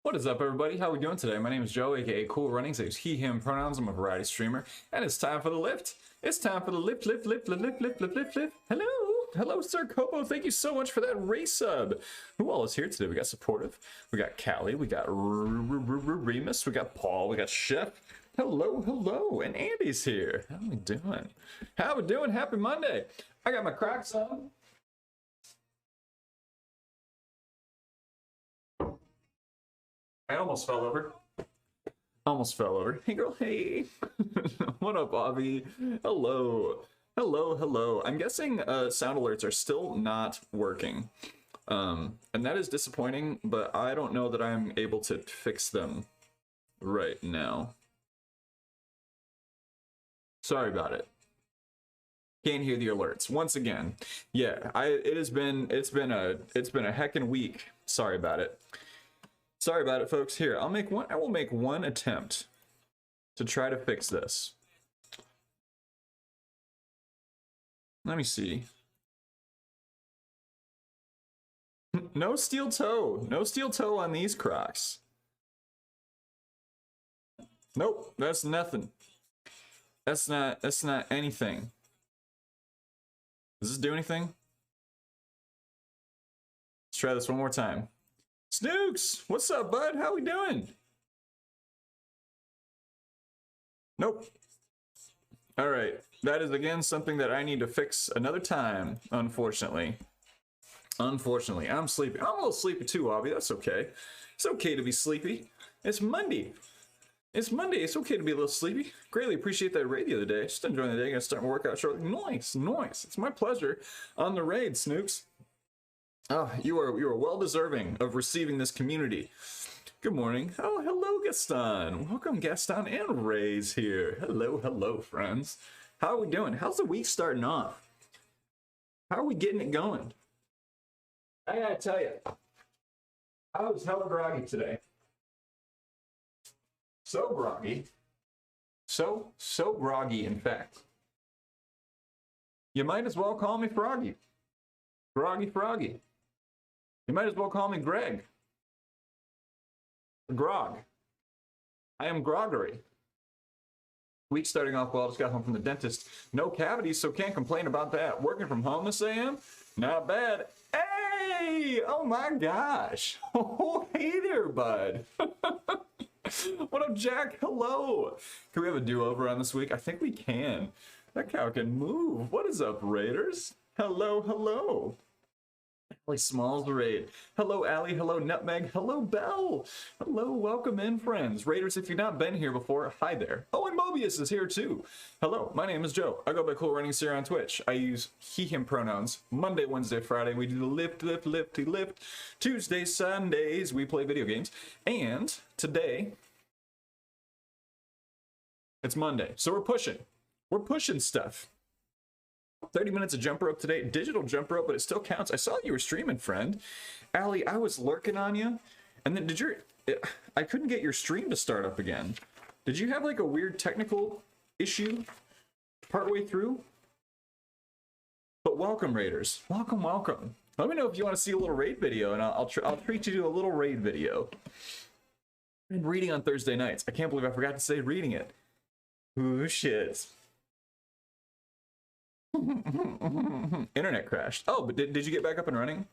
What is up, everybody? How we doing today? My name is Joe, aka Cool Runnings. I use he, him pronouns. I'm a variety streamer, and it's time for the lift. It's time for the lift. Hello, hello, Sir Kobo. Thank you so much for that race sub. Who all is here today? We got Supportive, we got Callie, we got Remus, we got Paul, we got Chef. Hello, hello, and Andy's here. How we doing? How we doing? Happy Monday. I got my Crocs on. I almost fell over. Almost fell over. Hey, girl. Hey. What up, Bobby? Hello. Hello, hello. I'm guessing sound alerts are still not working. And that is disappointing, but I don't know that I'm able to fix them right now. Sorry about it. Can't hear the alerts once again. Yeah, it's been a heckin' week. Sorry about it. Sorry about it, folks. Here, I will make one attempt to try to fix this. Let me see. No steel toe. No steel toe on these Crocs. Nope, that's nothing. That's not anything. Does this do anything? Let's try this one more time. Snooks, what's up, bud? How we doing? Nope. All right, that is again something that I need to fix another time, unfortunately. Unfortunately, I'm sleepy. I'm a little sleepy too, Abby. That's okay. It's okay to be sleepy. It's Monday. It's Monday. It's okay to be a little sleepy. Greatly appreciate that raid the other day. Just enjoying the day. Gonna start my workout shortly. Nice, nice. It's my pleasure on the raid, Snooks. Oh, you are well deserving of receiving this community. Good morning. Oh, hello, Gaston. Welcome, Gaston and Ray's here. Hello, hello, friends. How are we doing? How's the week starting off? How are we getting it going? I gotta tell you, I was hella groggy today. So groggy. So groggy, in fact. You might as well call me Froggy. Froggy. You might as well call me Greg. Grog. I am groggery. Week starting off well. Just got home from the dentist. No cavities, so can't complain about that. Working from home this AM? Not bad. Hey! Oh my gosh. Oh, hey there, bud. What up, Jack? Hello. Can we have a do-over on this week? I think we can. That cow can move. What is up, Raiders? Hello, hello. Allie Smalls raid. Hello, Allie. Hello, Nutmeg. Hello, Belle. Hello, welcome in, friends. Raiders, if you've not been here before, hi there. Oh, and Mobius is here too. Hello, my name is Joe. I go by Cool Runnings here on Twitch. I use he, him pronouns. Monday, Wednesday, Friday, we do the lift. Tuesdays, Sundays, we play video games. And today, it's Monday. So we're pushing. We're pushing stuff. 30 minutes of jump rope today. Digital jump rope, but it still counts. I saw you were streaming, friend. Allie, I was lurking on you. And then I couldn't get your stream to start up again. Did you have like a weird technical issue partway through? But welcome, Raiders. Welcome, welcome. Let me know if you want to see a little raid video, and I'll treat you to a little raid video. I've been reading on Thursday nights. I can't believe I forgot to say reading it. Ooh, shit. Internet crashed. Oh, but did you get back up and running?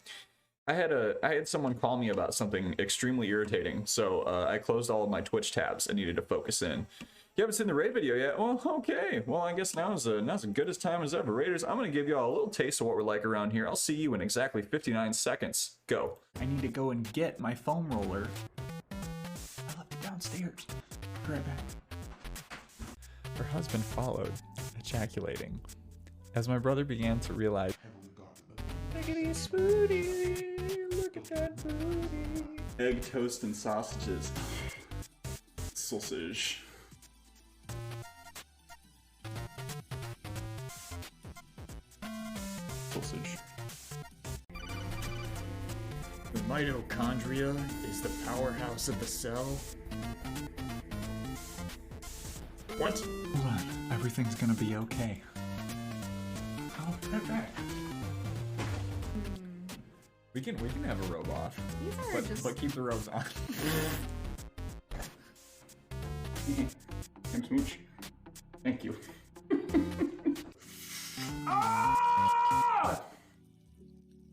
I had someone call me about something extremely irritating, so I closed all of my Twitch tabs and needed to focus in. You haven't seen the raid video yet? Well, okay. Well, I guess now's as good as time as ever. Raiders, I'm gonna give you all a little taste of what we're like around here. I'll see you in exactly 59 seconds. Go. I need to go and get my foam roller. I left it downstairs. Be right back. Her husband followed, ejaculating. As my brother began to realize, look at his smoothie, look at that booty. Egg toast and sausages. Sausage. Sausage. The mitochondria is the powerhouse of the cell. What? Hold on, everything's gonna be okay. Right back. We can have a robe off, but keep the robes on. And smooch. Thank you. Ah!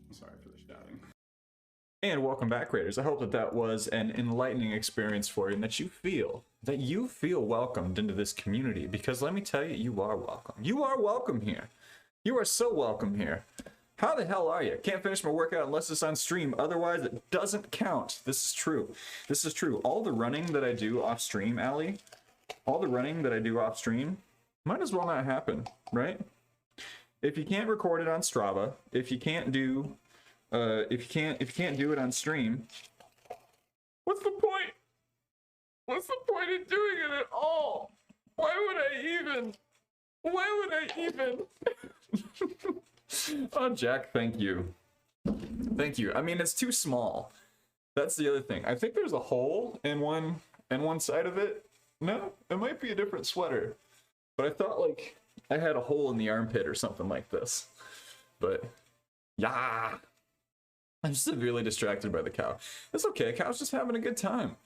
I'm sorry for the shouting. And welcome back, creators. I hope that was an enlightening experience for you, and that you feel welcomed into this community. Because let me tell you, you are welcome. You are welcome here. You are so welcome here. How the hell are you? Can't finish my workout unless it's on stream. Otherwise, it doesn't count. This is true. This is true. All the running that I do off stream, Allie, all the running that I do off stream, might as well not happen, right? If you can't record it on Strava, if you can't do it on stream, what's the point? What's the point in doing it at all? Why would I even? Oh, Jack, thank you. Thank you. I mean, it's too small. That's the other thing. I think there's a hole in one side of it. No, it might be a different sweater. But I thought, like, I had a hole in the armpit or something like this. But, yeah. I'm severely distracted by the cow. It's okay. Cow's just having a good time.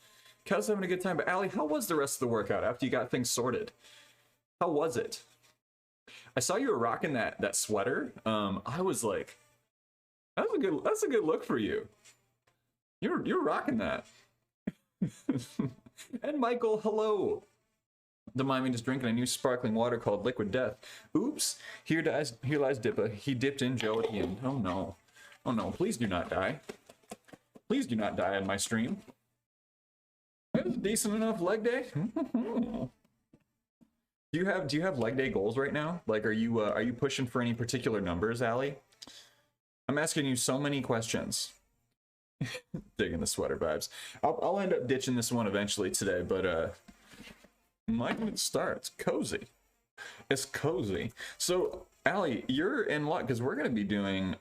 Cow's having a good time. But, Allie, how was the rest of the workout after you got things sorted? How was it? I saw you were rocking that sweater. I was like, that's a good look for you. You're rocking that. And Michael, hello. Don't mind me just drinking a new sparkling water called Liquid Death. Oops. Here lies Dippa. He dipped in Joe at the end. Oh no. Oh no. Please do not die. Please do not die on my stream. That was a decent enough leg day. Do you have leg day goals right now? Like, are you pushing for any particular numbers, Allie? I'm asking you so many questions. Digging the sweater vibes. I'll end up ditching this one eventually today, but liking it starts cozy. It's cozy. So, Allie, you're in luck because we're gonna be doing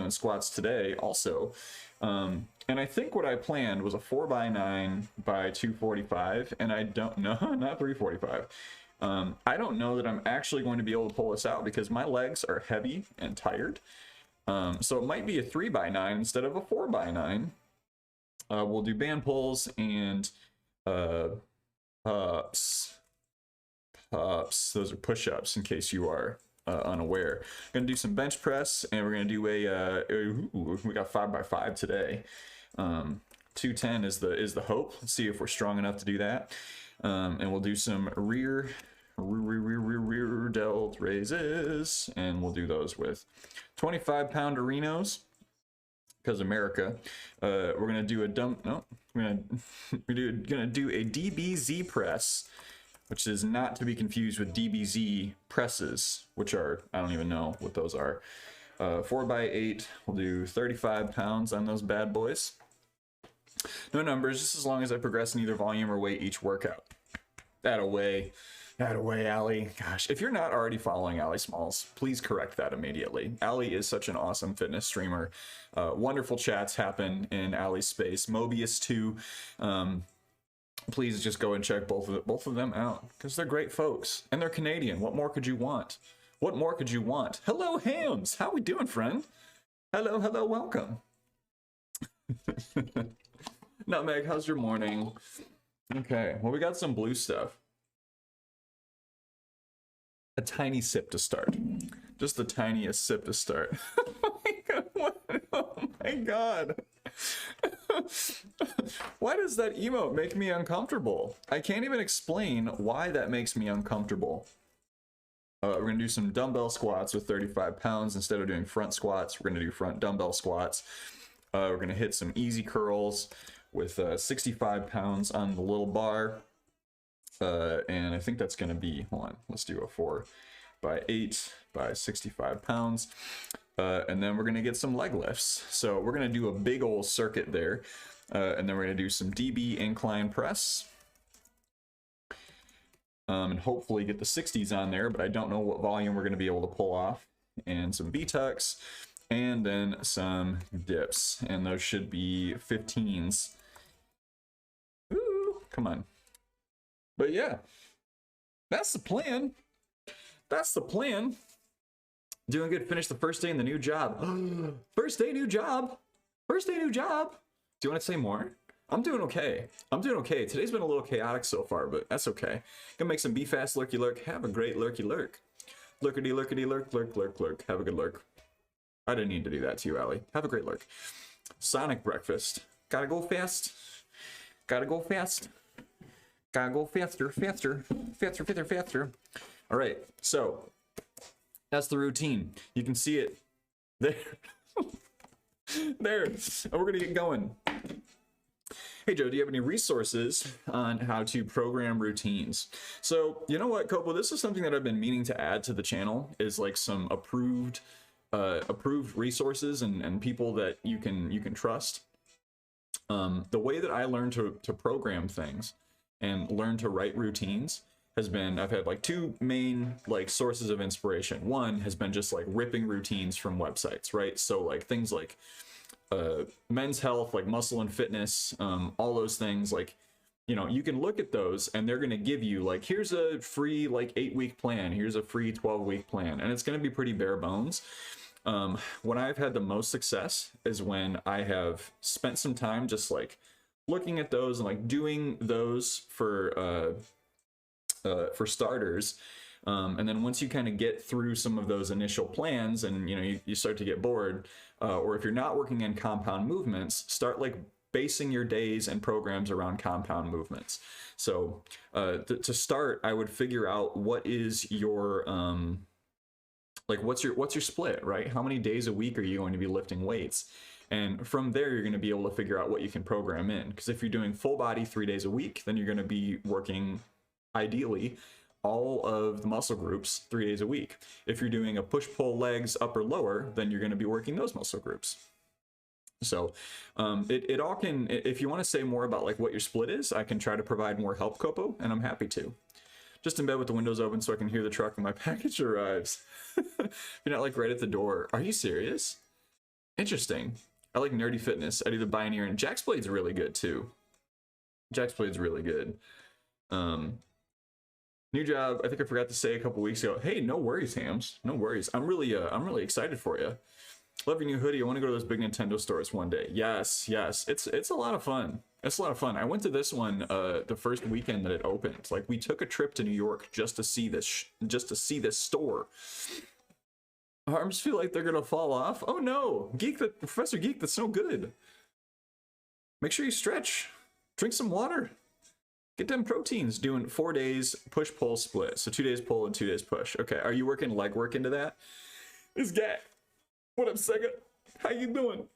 squats today also. And I think what I planned was a 4x9 by 245, and I don't know, not 345. I don't know that I'm actually going to be able to pull this out because my legs are heavy and tired. So it might be a 3x9 instead of a 4x9. We'll do band pulls and pups. Those are push-ups in case you are unaware. Gonna do some bench press, and we're gonna do we got 5x5 today. 210 is the hope. Let's see if we're strong enough to do that. And we'll do some rear delt raises, and we'll do those with 25-pound arenos because America. We're gonna do a we're gonna do a DBZ press, which is not to be confused with DBZ presses, which are, I don't even know what those are. 4x8. We'll do 35 pounds on those bad boys. No numbers, just as long as I progress in either volume or weight each workout. That away, Allie. Gosh, if you're not already following Allie Smalls, please correct that immediately. Allie is such an awesome fitness streamer. Wonderful chats happen in Allie's space. Mobius too. Please just go and check both of them out because they're great folks and they're Canadian. What more could you want? What more could you want? Hello, Hams. How we doing, friend? Hello, welcome. Nutmeg, how's your morning? Okay, well, we got some blue stuff. A tiny sip to start. Just the tiniest sip to start. Oh my god, what? Oh my god. Why does that emote make me uncomfortable? I can't even explain why that makes me uncomfortable. We're gonna do some dumbbell squats with 35 pounds. Instead of doing front squats, we're gonna do front dumbbell squats. We're gonna hit some easy curls with 65 pounds on the little bar. And I think that's gonna be, hold on, let's do a 4x8 by 65 pounds. And then we're gonna get some leg lifts. So we're gonna do a big old circuit there. And then we're gonna do some DB incline press. And hopefully get the 60s on there, but I don't know what volume we're gonna be able to pull off. And some V-tucks, and then some dips. And those should be 15s. Ooh, come on. But yeah, that's the plan. That's the plan. Doing good. Finish the first day in the new job. First day, new job. First day new job. Do you want to say more? I'm doing okay. I'm doing okay. Today's been a little chaotic so far, but that's okay. Gonna make some be fast lurky lurk. Have a great lurky lurk. Lurkity lurkity lurk lurk lurk lurk. Have a good lurk. I didn't need to do that to you, Allie. Have a great lurk. Sonic breakfast. Gotta go fast. Gotta go fast. Gotta go faster, faster, faster, faster, faster. All right, so that's the routine. You can see it there. There. And we're gonna get going. Hey Joe, do you have any resources on how to program routines? So you know what, Copo, this is something that I've been meaning to add to the channel, is like some approved resources and people that you can trust. The way that I learned to program things and learn to write routines has been, I've had like two main like sources of inspiration. One has been just like ripping routines from websites, right? So like things like Men's Health, like Muscle and Fitness, all those things, like, you know, you can look at those and they're going to give you like, here's a free like 8-week plan, here's a free 12-week plan, and it's going to be pretty bare bones. When I've had the most success is when I have spent some time just like looking at those and like doing those for starters. And then once you kind of get through some of those initial plans and, you know, you start to get bored, or if you're not working in compound movements, start like basing your days and programs around compound movements. So to start, I would figure out what is your, like what's your split, right? How many days a week are you going to be lifting weights? And from there, you're going to be able to figure out what you can program in. Because if you're doing full body 3 days a week, then you're going to be working, ideally, all of the muscle groups 3 days a week. If you're doing a push-pull legs upper lower, then you're going to be working those muscle groups. So it all can, if you want to say more about like what your split is, I can try to provide more help, Copo, and I'm happy to. Just in bed with the windows open so I can hear the truck when my package arrives. You're not like right at the door. Are you serious? Interesting. I like Nerdy Fitness. I do the Pioneer, and Jack's Blade's really good too. Jack's Blade's really good. New job. I think I forgot to say a couple weeks ago. Hey, no worries, Hams. No worries. I'm really excited for you. Love your new hoodie. I want to go to those big Nintendo stores one day. Yes, yes. It's a lot of fun. It's a lot of fun. I went to this one the first weekend that it opened. Like we took a trip to New York just to see this store. Arms feel like they're gonna fall off. Oh no, Professor Geek, that's no good. Make sure you stretch. Drink some water. Get them proteins. Doing 4 days push-pull split. So 2 days pull and 2 days push. Okay, are you working leg work into that? It's Gat. What up, Sega? How you doing?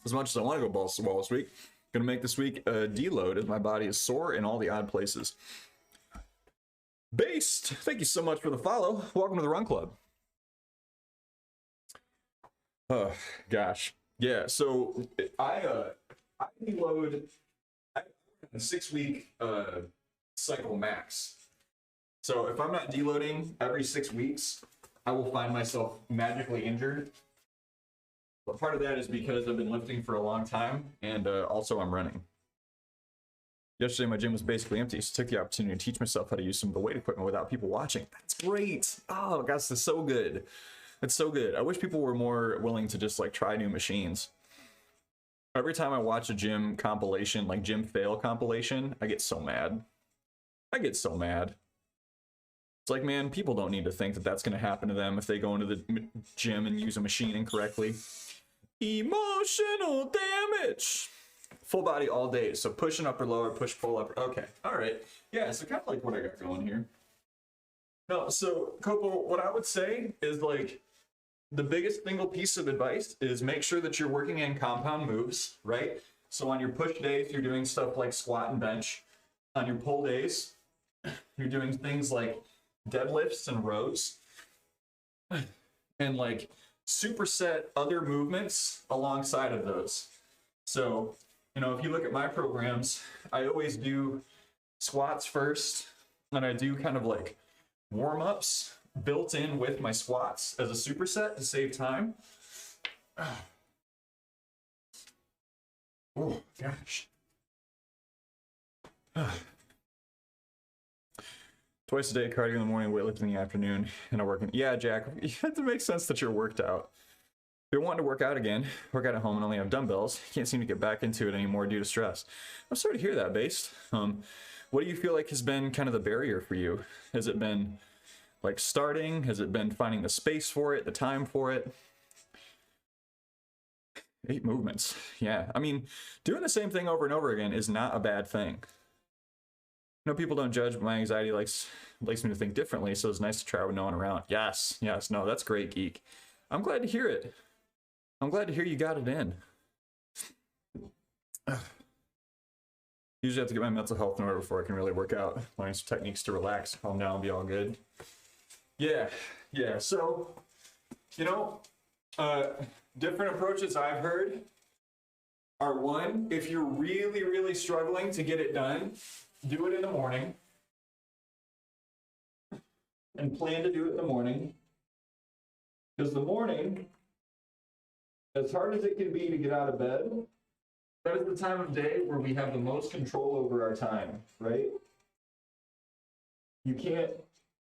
As much as I want to go balls to the wall this week, gonna make this week a deload as my body is sore in all the odd places. Based, thank you so much for the follow. Welcome to the Run Club. Oh gosh, yeah. So I deload a 6-week cycle max. So if I'm not deloading every 6 weeks, I will find myself magically injured. But part of that is because I've been lifting for a long time, and also I'm running. Yesterday, my gym was basically empty, so I took the opportunity to teach myself how to use some of the weight equipment without people watching. That's great. Oh, gosh, that's so good. That's so good. I wish people were more willing to just like try new machines. Every time I watch a gym compilation, like gym fail compilation, I get so mad. I get so mad. It's like, man, people don't need to think that that's going to happen to them if they go into the gym and use a machine incorrectly. Emotional damage. Full body all day. So pushing upper lower, push pull upper. Okay. All right. Yeah. So kind of like what I got going here. No. So Copo, what I would say is like the biggest single piece of advice is make sure that you're working in compound moves, right? So on your push days, you're doing stuff like squat and bench. On your pull days, you're doing things like deadlifts and rows and like superset other movements alongside of those. So, you know, if you look at my programs, I always do squats first, and I do kind of like warm-ups built in with my squats as a superset to save time. Oh, gosh. Twice a day, cardio in the morning, weightlifting in the afternoon, and I work in. Yeah, Jack, it makes sense that you're worked out. If you're wanting to work out again, work out at home and only have dumbbells, you can't seem to get back into it anymore due to stress. I'm sorry to hear that, Based. What do you feel like has been kind of the barrier for you? Has it been like starting? Has it been finding the space for it, the time for it? 8 movements. Yeah, I mean, doing the same thing over and over again is not a bad thing. You know, people don't judge, but my anxiety likes me to think differently, so it's nice to try with no one around. Yes, no, that's great, Geek. I'm glad to hear it. I'm glad to hear you got it in. Usually have to get my mental health in order before I can really work out. Learning some techniques to relax, calm down, and be all good. Yeah, so, you know, different approaches I've heard are, one, if you're really, really struggling to get it done, do it in the morning. And plan to do it in the morning. Because the morning, as hard as it can be to get out of bed, that is the time of day where we have the most control over our time, right? You can't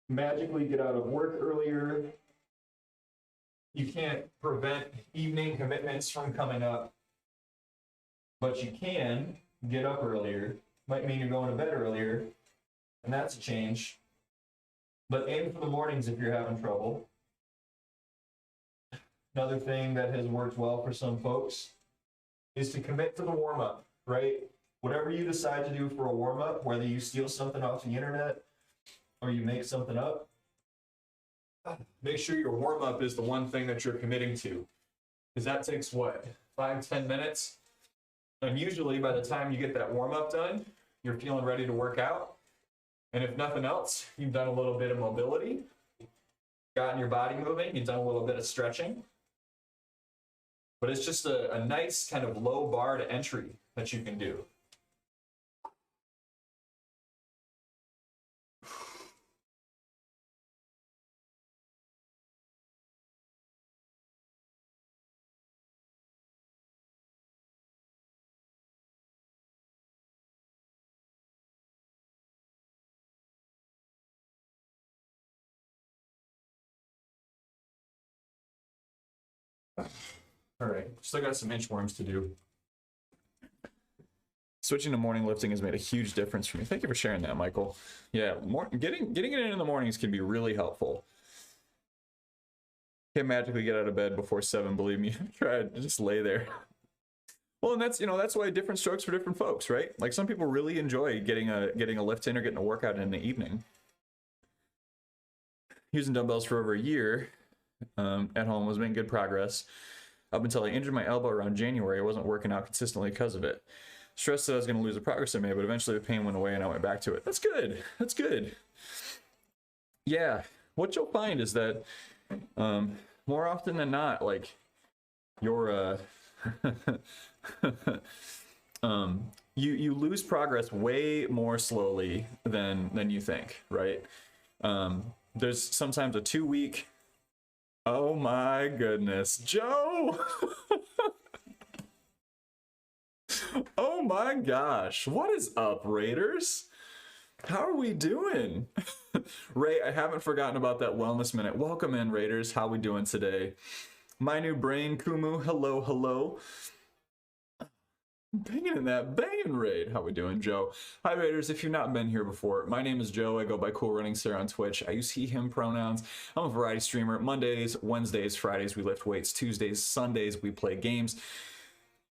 magically get out of work earlier. You can't prevent evening commitments from coming up. But you can get up earlier. Might mean you're going to bed earlier, and that's a change. But aim for the mornings if you're having trouble. Another thing that has worked well for some folks is to commit to the warm-up, right? Whatever you decide to do for a warm-up, whether you steal something off the internet or you make something up, make sure your warm-up is the one thing that you're committing to. Because that takes, what, 5-10 minutes? And usually by the time you get that warm-up done, you're feeling ready to work out. And if nothing else, you've done a little bit of mobility, gotten your body moving, you've done a little bit of stretching. But it's just a nice kind of low bar to entry that you can do. All right, still got some inchworms to do. Switching to morning lifting has made a huge difference for me. Thank you for sharing that, Michael. Yeah, getting it in the mornings can be really helpful. Can't magically get out of bed before 7, believe me. Try to just lay there. Well, and that's, you know, that's why different strokes for different folks, right? Like some people really enjoy getting a lift in or getting a workout in the evening. Using dumbbells for over a year at home was making good progress. Up until I injured my elbow around January, I wasn't working out consistently because of it. Stressed that I was going to lose the progress I made, but eventually the pain went away and I went back to it. That's good. That's good. Yeah. What you'll find is that more often than not, like your you lose progress way more slowly than you think, right? There's sometimes a 2-week. Oh my goodness, Joe! Oh my gosh, what is up, Raiders? How are we doing? Ray, I haven't forgotten about that wellness minute. Welcome in, Raiders. How we doing today? My new brain, Kumu. Hello, hello. Banging in that banging raid. How we doing, Joe? Hi, Raiders. If you've not been here before, my name is Joe. I go by Cool Running Sir on Twitch. I use he, him pronouns. I'm a variety streamer. Mondays, Wednesdays, Fridays, we lift weights. Tuesdays, Sundays, we play games.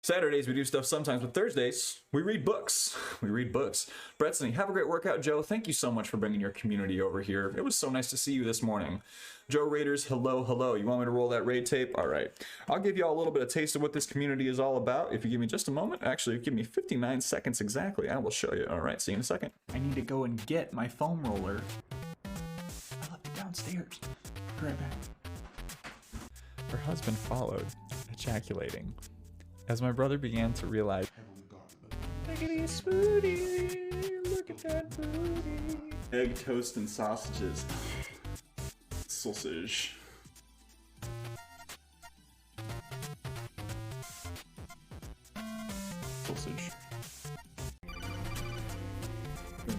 Saturdays, we do stuff sometimes, but Thursdays, we read books. We read books. Bretson, have a great workout, Joe. Thank you so much for bringing your community over here. It was so nice to see you this morning. Joe Raiders, hello, hello. You want me to roll that raid tape? All right. I'll give you all a little bit of taste of what this community is all about. If you give me just a moment, actually, give me 59 seconds exactly. I will show you. All right, see you in a second. I need to go and get my foam roller. I left it downstairs. Be right back. Her husband followed, ejaculating. As my brother began to realize, look at his booty, look at that booty. Egg, toast, and sausages. Sausage. Sausage.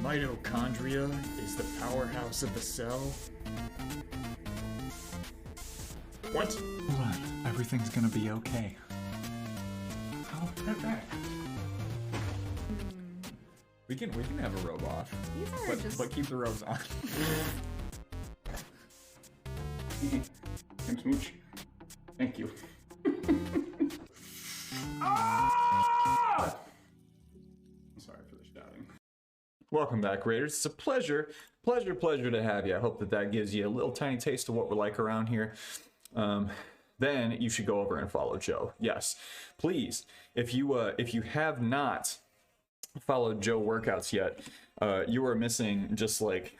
Mitochondria is the powerhouse of the cell. What? Hold on. Everything's gonna be okay. I'll be right back. We can have a robe off. But keep the robes on. Tim Smooch. Thank you. Ah! I'm sorry for the shouting. Welcome back, Raiders. It's a pleasure to have you. I hope that gives you a little tiny taste of what we're like around here. Then you should go over and follow Joe. Yes, please. If you have not followed Joe workouts yet, you are missing just like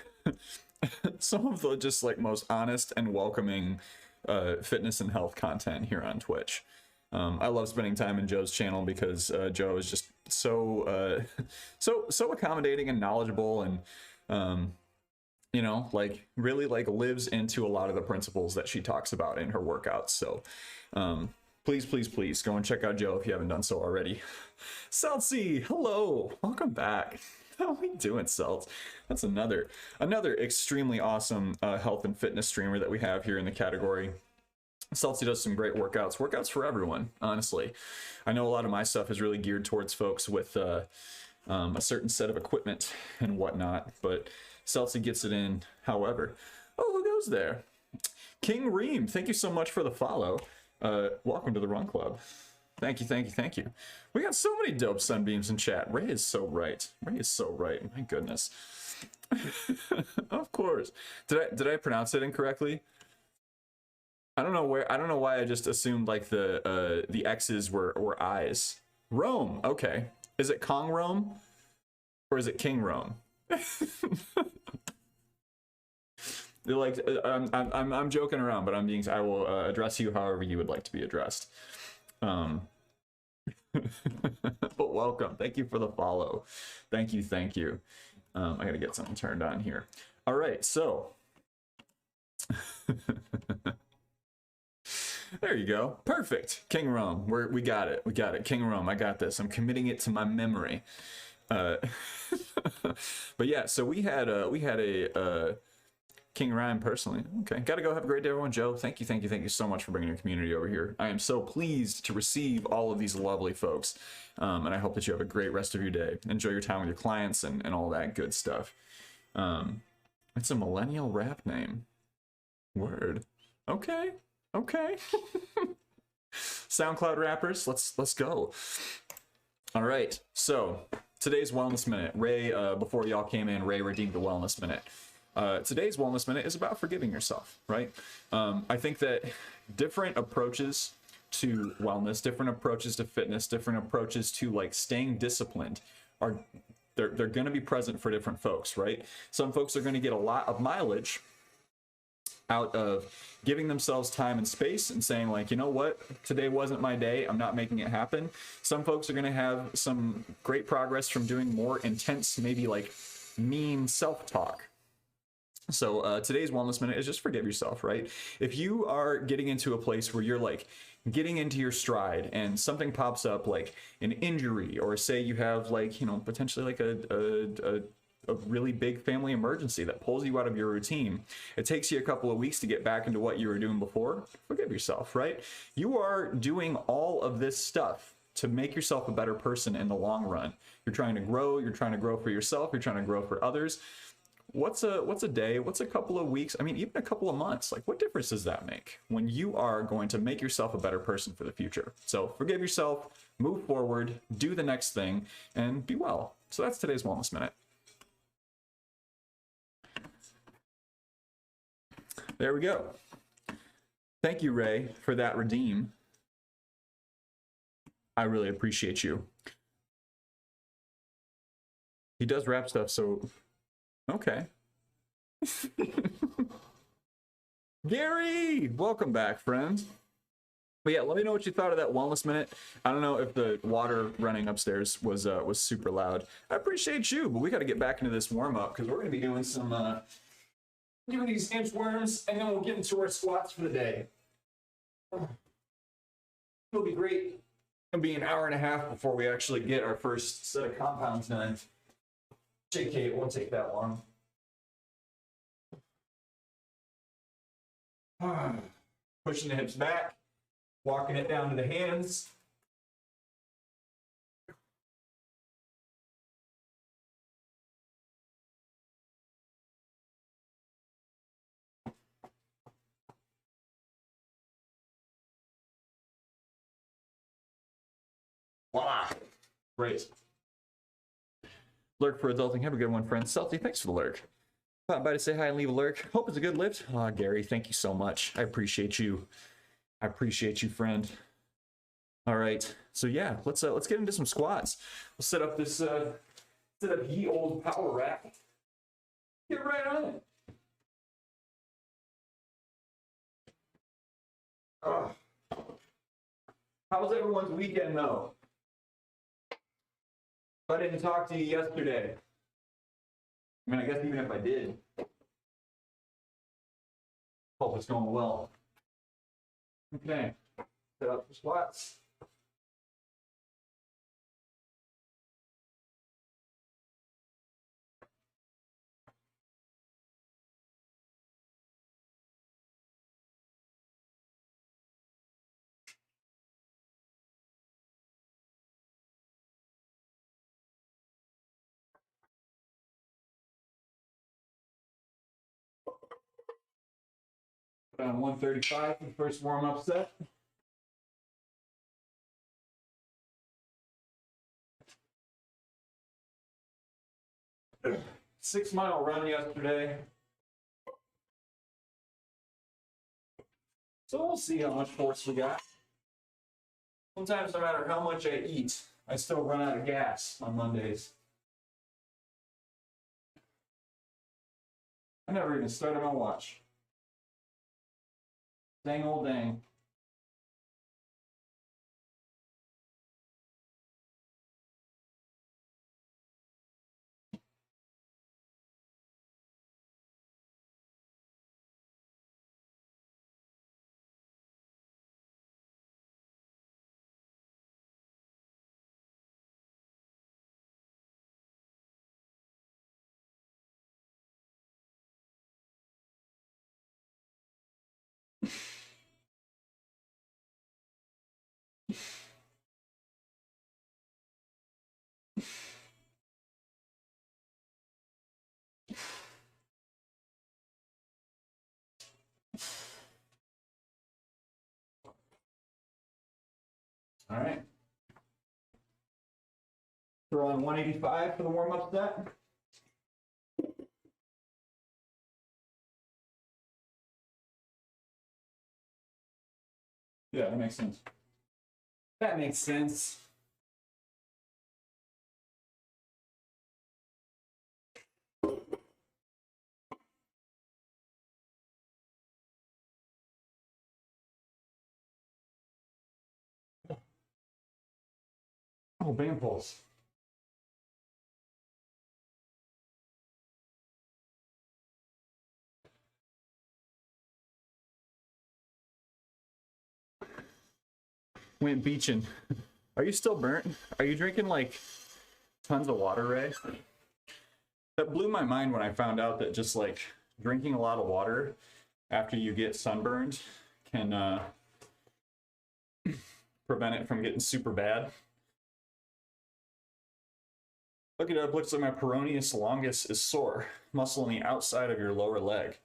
some of the just like most honest and welcoming fitness and health content here on Twitch. I love spending time in Joe's channel because Joe is just so accommodating and knowledgeable, and you know, like really like lives into a lot of the principles that she talks about in her workouts. So please go and check out Joe if you haven't done so already. Celtsy, hello, welcome back. How are we doing, Celts? That's another extremely awesome health and fitness streamer that we have here in the category. Celtsy does some great workouts for everyone, honestly. I know a lot of my stuff is really geared towards folks with a certain set of equipment and whatnot, but Celtsy gets it in however. Oh, who goes there? King Reem, thank you so much for the follow. Welcome to the Run Club. Thank you. We got so many dope sunbeams in chat. Ray is so right. My goodness. Of course. Did I pronounce it incorrectly? I don't know why I just assumed like the X's were I's. Rome. Okay. Is it Kong Rome or is it King Rome? They're like I'm joking around, but I will address you however you would like to be addressed. But welcome. Thank you for the follow. Thank you. I gotta get something turned on here. All right, so there you go. Perfect. King Rome. We got it. King Rome. I got this. I'm committing it to my memory. But yeah, so we had a King Ryan personally. Okay, gotta go. Have a great day, everyone. Joe, thank you so much for bringing your community over here. I am so pleased to receive all of these lovely folks, and I hope that you have a great rest of your day. Enjoy your time with your clients and all that good stuff. It's a millennial rap name. Word. Okay. SoundCloud rappers, let's go. All right, so today's Wellness Minute. Ray, before y'all came in, Ray redeemed the Wellness Minute. Today's Wellness Minute is about forgiving yourself, right? I think that different approaches to wellness, different approaches to fitness, different approaches to like staying disciplined they're going to be present for different folks, right? Some folks are going to get a lot of mileage out of giving themselves time and space and saying like, you know what, today wasn't my day, I'm not making it happen. Some folks are going to have some great progress from doing more intense, maybe like mean self-talk. So today's Wellness Minute is just forgive yourself, right? If you are getting into a place where you're like getting into your stride and something pops up like an injury, or say you have like, you know, potentially like a really big family emergency that pulls you out of your routine, it takes you a couple of weeks to get back into what you were doing before, forgive yourself, right? You are doing all of this stuff to make yourself a better person in the long run. You're trying to grow for yourself, you're trying to grow for others. What's a day? What's a couple of weeks? I mean, even a couple of months. Like, what difference does that make when you are going to make yourself a better person for the future? So forgive yourself, move forward, do the next thing, and be well. So that's today's Wellness Minute. There we go. Thank you, Ray, for that redeem. I really appreciate you. He does rap stuff, so okay. Gary, welcome back, friend. But yeah, let me know what you thought of that Wellness Minute. I don't know if the water running upstairs was super loud. I appreciate you, but we got to get back into this warm up because we're going to be doing some doing these inchworms, and then we'll get into our squats for the day. It'll be great. It'll be an hour and a half before we actually get our first set of compounds done. JK, it won't take that long. Pushing the hips back, walking it down to the hands. Voila. Great. Lurk for adulting. Have a good one, friends. Celty, thanks for the lurk. Popping by to say hi and leave a lurk. Hope it's a good lift. Ah, Gary, thank you so much. I appreciate you. I appreciate you, friend. All right. So yeah, let's get into some squats. We'll set up this ye old power rack. Get right on it. Oh. How was everyone's weekend though? If I didn't talk to you yesterday, I mean, I guess even if I did, hope it's going well. Okay, set up for squats. Put on 135 for the first warm-up set. Six-mile run yesterday. So we'll see how much force we got. Sometimes no matter how much I eat, I still run out of gas on Mondays. I never even started my watch. Dang old dang. All right. Throw on 185 for the warm-up set. Yeah, that makes sense. That makes sense. Oh, band pulse. Went beaching. Are you still burnt? Are you drinking like tons of water, Ray? That blew my mind when I found out that just like drinking a lot of water after you get sunburned can prevent it from getting super bad. Look it up, looks like my peroneus longus is sore. Muscle on the outside of your lower leg.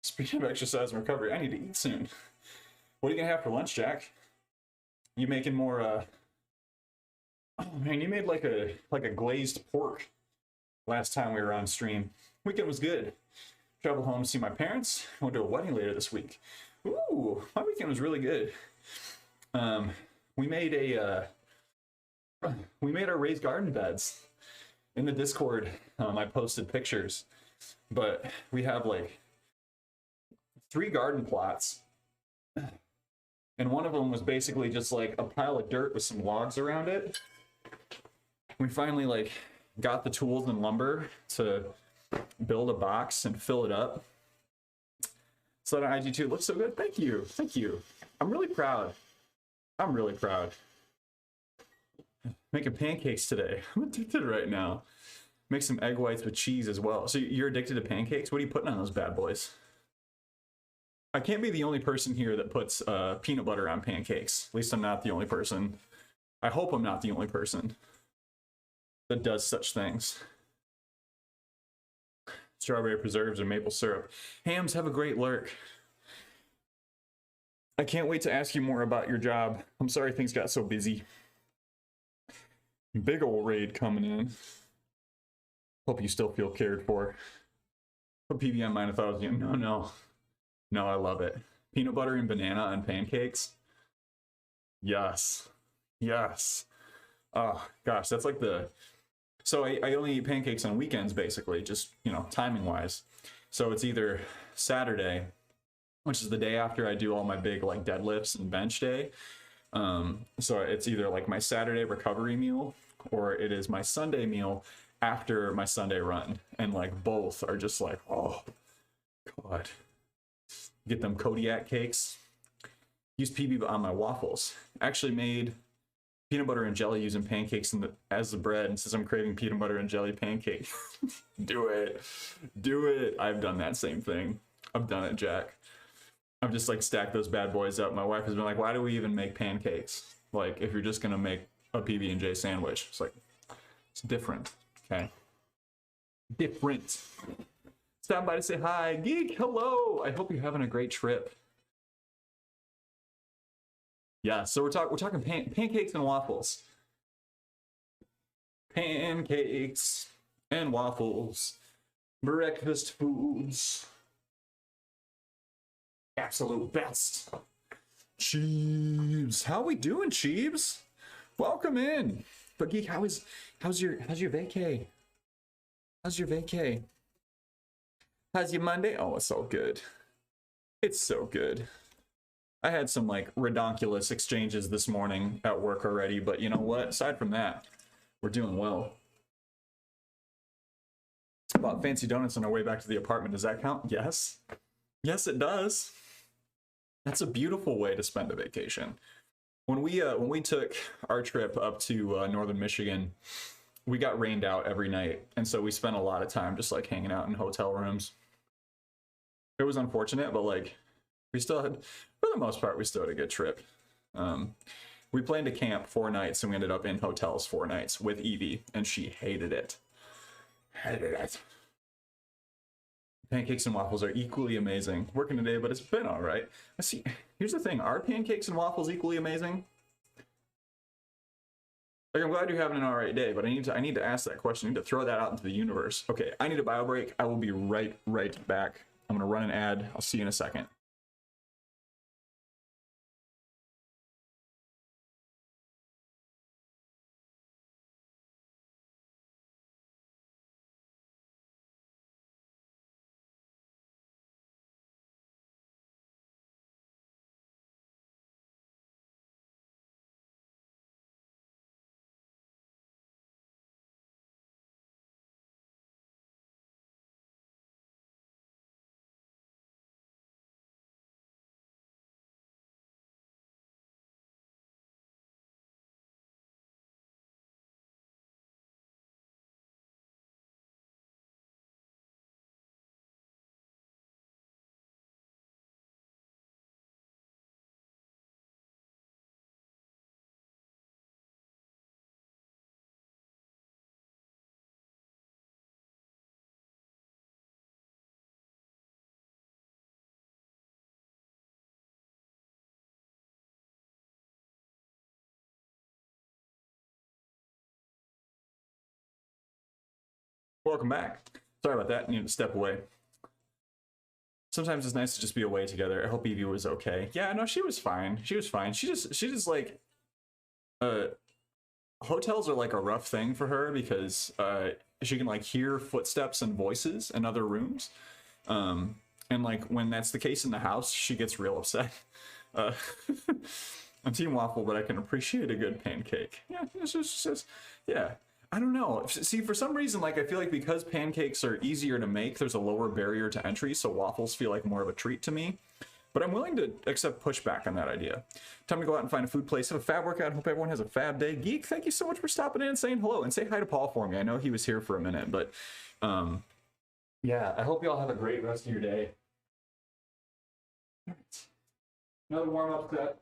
Speaking of exercise and recovery, I need to eat soon. What are you gonna have for lunch, Jack? You making more oh man, you made like a glazed pork last time we were on stream. Weekend was good. Traveled home to see my parents. Went to a wedding later this week. Ooh, my weekend was really good. We made our raised garden beds. In the Discord, I posted pictures, but we have like 3 garden plots, and one of them was basically just like a pile of dirt with some logs around it. We finally like got the tools and lumber to build a box and fill it up. So that IG2 looks so good. Thank you. Thank you. I'm really proud. I'm really proud. Making pancakes today. I'm addicted right now. Make some egg whites with cheese as well. So you're addicted to pancakes? What are you putting on those bad boys? I can't be the only person here that puts peanut butter on pancakes. At least I'm not the only person. I hope I'm not the only person that does such things. Strawberry preserves or maple syrup. Hams, have a great lurk. I can't wait to ask you more about your job. I'm sorry things got so busy. Big ol' raid coming in. Hope you still feel cared for. Put PBM mine 1,000. No, I love it. Peanut butter and banana on pancakes. Yes. Oh gosh, that's like the... So I only eat pancakes on weekends, basically, just, you know, timing wise. So it's either Saturday, which is the day after I do all my big like deadlifts and bench day. So it's either like my Saturday recovery meal, or it is my Sunday meal after my Sunday run. And like both are just like, oh God. Get them Kodiak cakes. Use PB on my waffles. Actually made peanut butter and jelly using pancakes as the bread, and since I'm craving peanut butter and jelly pancake. Do it. I've done that same thing. I've done it, Jack. I've just like stacked those bad boys up. My wife has been like, why do we even make pancakes? Like, if you're just gonna make a PB&J sandwich. It's like, it's different, okay? Different. Stop by to say hi. Geek, hello. I hope you're having a great trip. Yeah, so we're talking pancakes and waffles. Pancakes and waffles. Breakfast foods. Absolute best. Cheebs. How we doing, Cheebs? Welcome in. But Geek, how's your vacay? How's your vacay? How's your Monday? Oh, it's so good. It's so good. I had some like redonkulous exchanges this morning at work already, but you know what? Aside from that, we're doing well. Bought fancy donuts on our way back to the apartment. Does that count? Yes. Yes, it does. That's a beautiful way to spend a vacation. When we took our trip up to northern Michigan, we got rained out every night, and so we spent a lot of time just like hanging out in hotel rooms. It was unfortunate, but like we still had, for the most part, we still had a good trip. We planned to camp 4 nights, and we ended up in hotels 4 nights with Evie, and she hated it. Hated it. Pancakes and waffles are equally amazing. Working today, but it's been all right. See, here's the thing: are pancakes and waffles equally amazing? Like, I'm glad you're having an all right day, but I need to ask that question. I need to throw that out into the universe. Okay, I need a bio break. I will be right back. I'm gonna run an ad. I'll see you in a second. Welcome back. Sorry about that. I needed to step away. Sometimes it's nice to just be away together. I hope Evie was okay. Yeah, no, she was fine. She was fine. She just like, hotels are like a rough thing for her because she can like hear footsteps and voices in other rooms. And like when that's the case in the house, she gets real upset. I'm team waffle, but I can appreciate a good pancake. Yeah, it's just yeah. I don't know. See, for some reason, like I feel like because pancakes are easier to make, there's a lower barrier to entry, so waffles feel like more of a treat to me. but I'm willing to accept pushback on that idea. Time to go out and find a food place. Have a fab workout. Hope everyone has a fab day. Geek, thank you so much for stopping in and saying hello, and say hi to Paul for me. I know he was here for a minute, but yeah, I hope you all have a great rest of your day. Another warm-up set.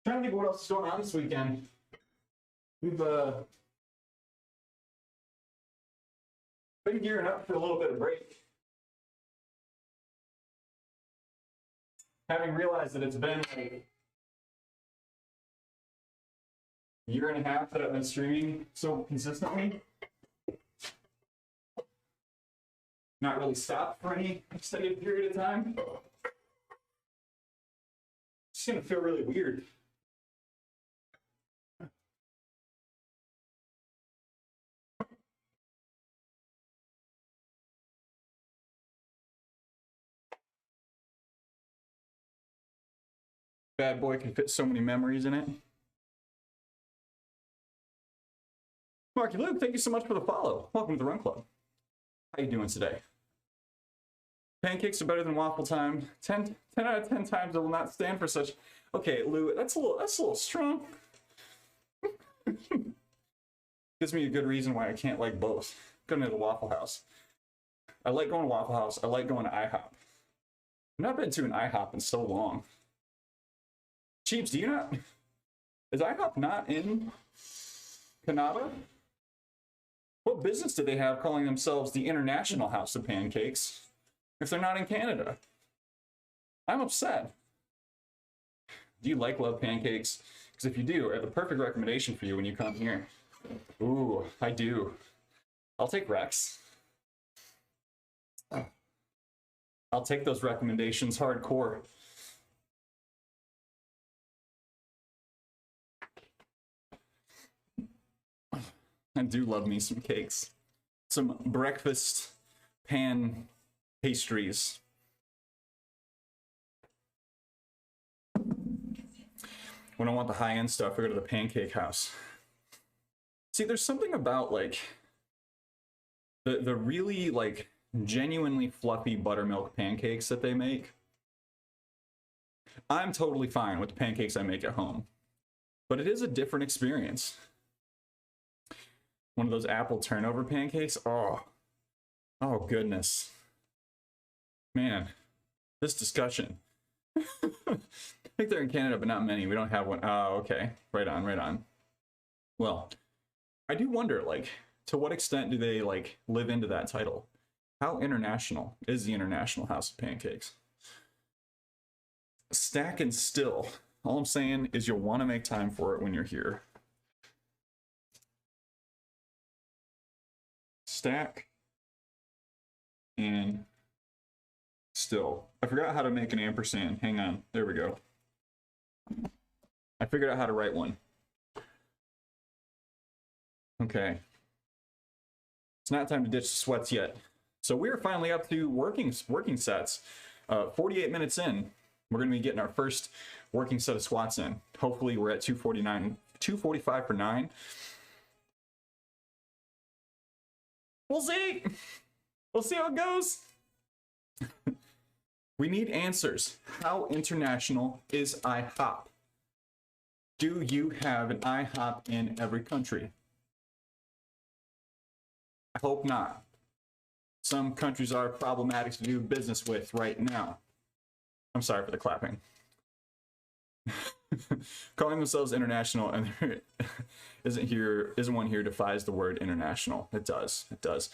Trying to think of what else is going on this weekend. We've been gearing up for a little bit of break. Having realized that it's been like a year and a half that I've been streaming so consistently. Not really stopped for any extended period of time. It's gonna feel really weird. Bad boy can fit so many memories in it. Marky Luke, thank you so much for the follow. Welcome to the Run Club. How you doing today? Pancakes are better than waffle time. 10 out of 10 times I will not stand for such. Okay, Lou, that's a little strong. Gives me a good reason why I can't like both. Going to the Waffle House. I like going to Waffle House. I like going to IHOP. I've not been to an IHOP in so long. Cheeps, do you not? Is IHOP not in Canada? What business do they have calling themselves the International House of Pancakes if they're not in Canada? I'm upset. Do you love pancakes? Because if you do, I have the perfect recommendation for you when you come here. Ooh, I do. I'll take Rex. I'll take those recommendations hardcore. I do love me some cakes. Some breakfast pan pastries. When I want the high-end stuff, I go to the Pancake House. See, there's something about like the really like genuinely fluffy buttermilk pancakes that they make. I'm totally fine with the pancakes I make at home, but it is a different experience. One of those apple turnover pancakes. Oh goodness. Man, this discussion. I think they're in Canada, but not many. We don't have one. Oh, okay. Right on. Well, I do wonder, like, to what extent do they, like, live into that title? How international is the International House of Pancakes? Stack and still. All I'm saying is you'll want to make time for it when you're here. Stack and still. I forgot how to make an ampersand. Hang on. There we go. I figured out how to write one. Okay. It's not time to ditch the sweats yet. So we're finally up to working sets. 48 minutes in, we're going to be getting our first working set of squats in. Hopefully we're at 245 for 9. We'll see. We'll see how it goes. We need answers. How international is IHOP? Do you have an IHOP in every country? I hope not. Some countries are problematic to do business with right now. I'm sorry for the clapping. Calling themselves international, and there isn't one here defies the word international. It does. It does.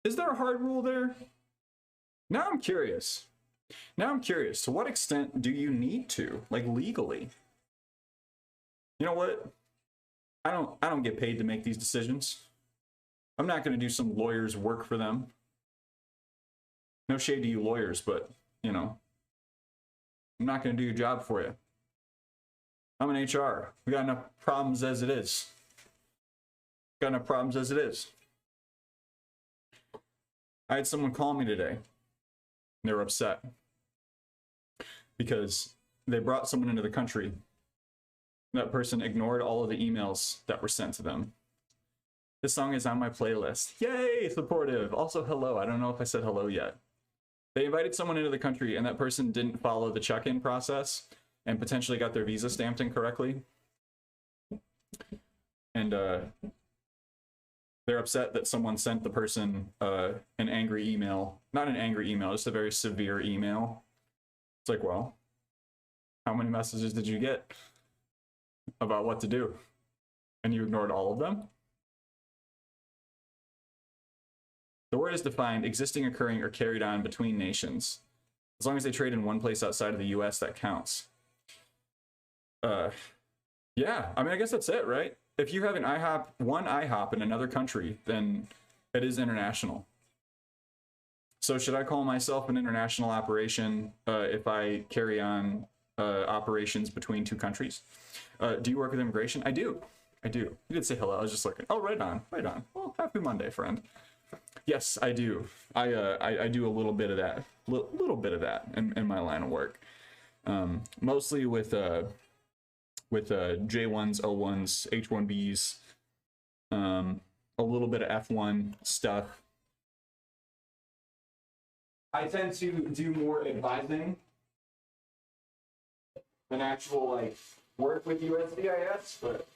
Is there a hard rule there? Now I'm curious. To what extent do you need to, like, legally? You know what? I don't get paid to make these decisions. I'm not going to do some lawyer's work for them. No shade to you lawyers, but, you know, I'm not going to do your job for you. I'm an HR. We got enough problems as it is. I had someone call me today. They were upset because they brought someone into the country. That person ignored all of the emails that were sent to them. This song is on my playlist. Yay, supportive. Also, hello. I don't know if I said hello yet. They invited someone into the country, and that person didn't follow the check-in process and potentially got their visa stamped incorrectly. And they're upset that someone sent the person an angry email. Not an angry email, just a very severe email. It's like, well, how many messages did you get about what to do? And you ignored all of them? The word is defined: existing, occurring, or carried on between nations. As long as they trade in one place outside of the US, that counts. Yeah, I mean, I guess that's it, right? If you have one IHOP in another country, then it is international. So should I call myself an international operation if I carry on operations between two countries? Do you work with immigration? I do. You did say hello. I was just looking. Oh, right on. Well, happy Monday, friend. Yes, I do. I do a little bit of that. Little bit of that in my line of work. Mostly with J1s, O1s, H1Bs, a little bit of F1 stuff. I tend to do more advising than actual, like, work with USCIS, but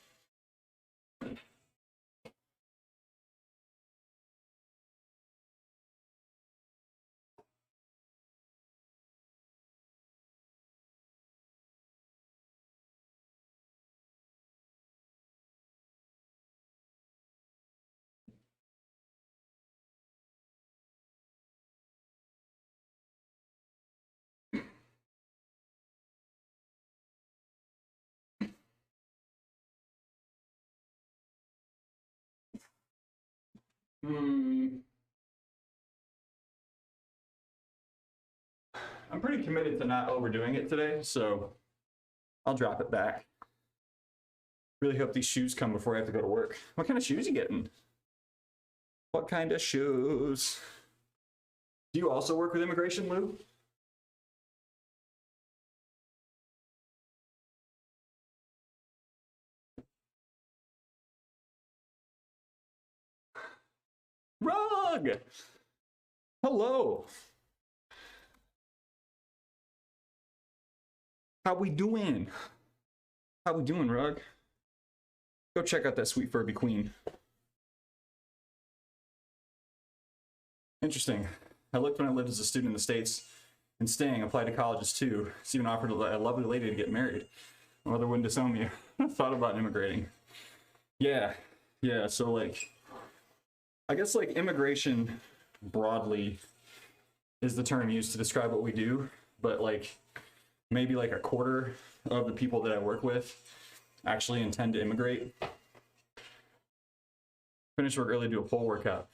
I'm pretty committed to not overdoing it today, so I'll drop it back. Really hope these shoes come before I have to go to work. What kind of shoes are you getting? What kind of shoes? Do you also work with immigration, Lou? Rug! Hello. How we doing? Rug? Go check out that sweet Furby Queen. Interesting. I looked when I lived as a student in the States, and staying, applied to colleges too. It's even offered a lovely lady to get married. My mother wouldn't disown me. I thought about immigrating. Yeah, so like, I guess like immigration broadly is the term used to describe what we do, but like maybe like a quarter of the people that I work with actually intend to immigrate. Finish work early, do a pole workout.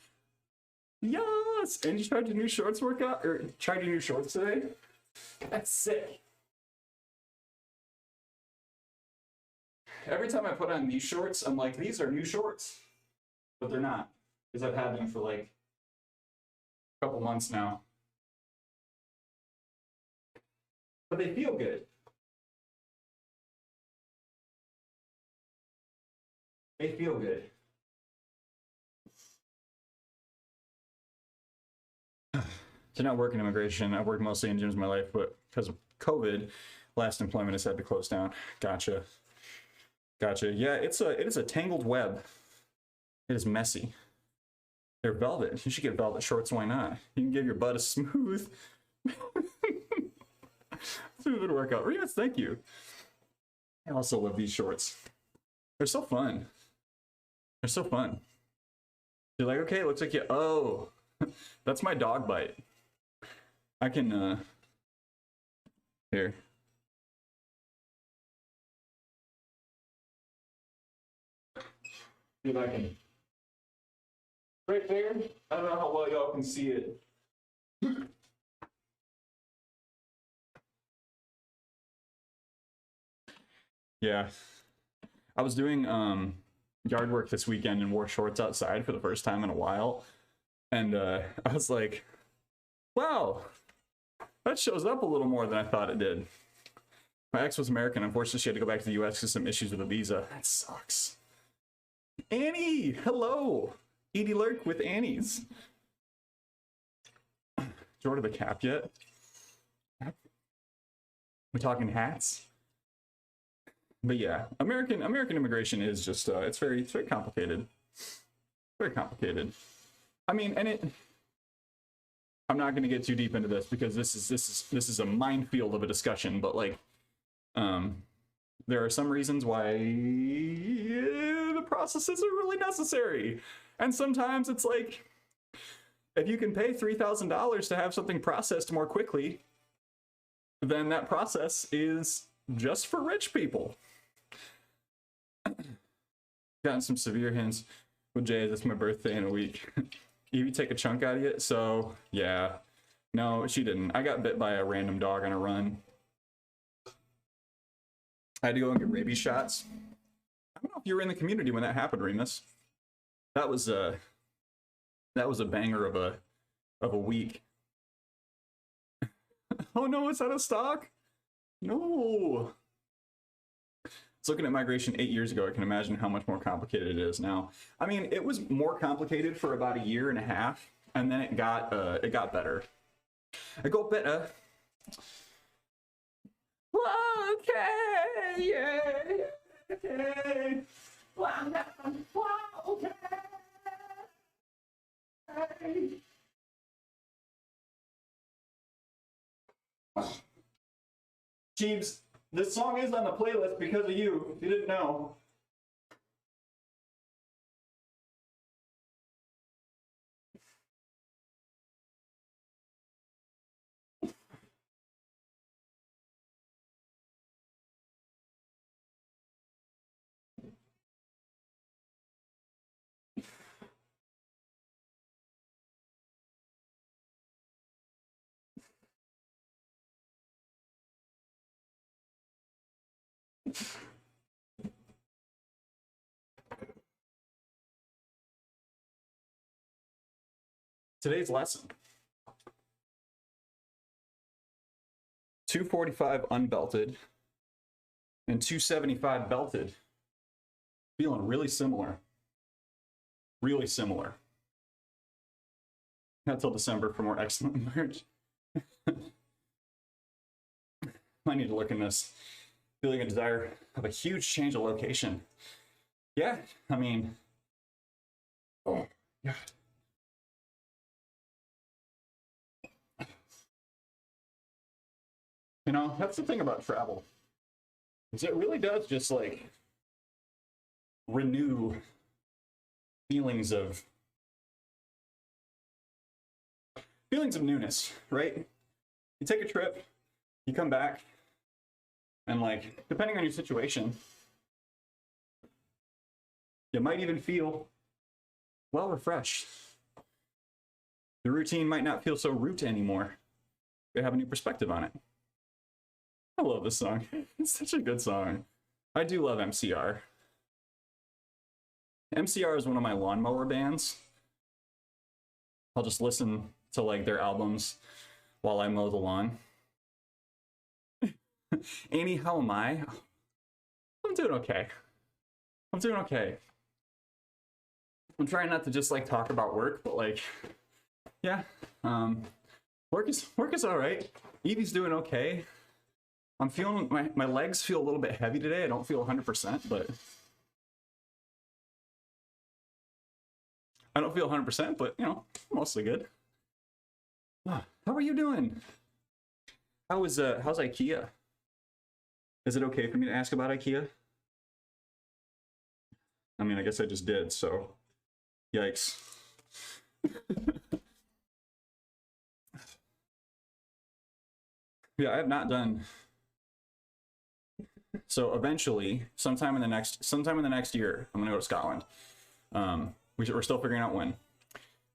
Yes! And you tried your new shorts workout? Or tried your new shorts today? That's sick. Every time I put on these shorts, I'm like, these are new shorts. But they're not. Because I've had them for like a couple months now. But they feel good. They feel good. To not work in immigration, I've worked mostly in gyms in my life, but because of COVID, last employment has had to close down. Gotcha. Yeah, it is a tangled web. It is messy. They're velvet. You should get velvet shorts. Why not? You can give your butt a smooth. Stupid workout. Remus, thank you. I also love these shorts. They're so fun. They're so fun. You're like, okay, it looks like you, oh, that's my dog bite. I can, here. See if I can. Right there. I don't know how well y'all can see it. Yeah. I was doing yard work this weekend and wore shorts outside for the first time in a while. And I was like, wow, that shows up a little more than I thought it did. My ex was American. Unfortunately, she had to go back to the US because some issues with a visa. That sucks. Annie, hello. Edie Lurk with Annie's. Did you order the cap yet? We're talking hats? But yeah, American immigration is just it's very complicated. Very complicated. I mean, and I'm not going to get too deep into this because this is a minefield of a discussion, but like there are some reasons why the processes are really necessary. And sometimes it's like if you can pay $3,000 to have something processed more quickly, then that process is just for rich people. Gotten some severe hints with Jay. It's my birthday in a week. Evie take a chunk out of it. So yeah, no, she didn't. I got bit by a random dog on a run. I had to go and get rabies shots. I don't know if you were in the community when that happened, Remus. That was a banger of a week. Oh no, it's out of stock. No. I was looking at migration 8 years ago. I can imagine how much more complicated it is now. I mean, it was more complicated for about a year and a half, and then it got better. It got better. Okay, yeah, okay. Okay. Jeeves, this song is on the playlist because of you. If you didn't know. Today's lesson. 245 unbelted and 275 belted. Feeling really similar. Really similar. Not till December for more excellent merch. I need to look in this. Feeling a desire of a huge change of location. Yeah, I mean, oh, yeah. You know, that's the thing about travel. Is it really does just like renew feelings of newness, right? You take a trip, you come back, and like, depending on your situation, you might even feel well refreshed. The routine might not feel so root anymore. You have a new perspective on it. I love this song. It's such a good song. I do love MCR. MCR is one of my lawnmower bands. I'll just listen to like their albums while I mow the lawn. Annie, how am I? I'm doing okay. I'm doing okay. I'm trying not to just like talk about work, but like, yeah, work is all right. Evie's doing okay. I'm feeling, my legs feel a little bit heavy today. I don't feel 100%, but I don't feel 100%, but you know, mostly good. How are you doing? How's IKEA? Is it okay for me to ask about IKEA? I mean, I guess I just did, so yikes. Yeah, I have not done. So eventually, sometime in the next year, I'm gonna go to Scotland. We're still figuring out when,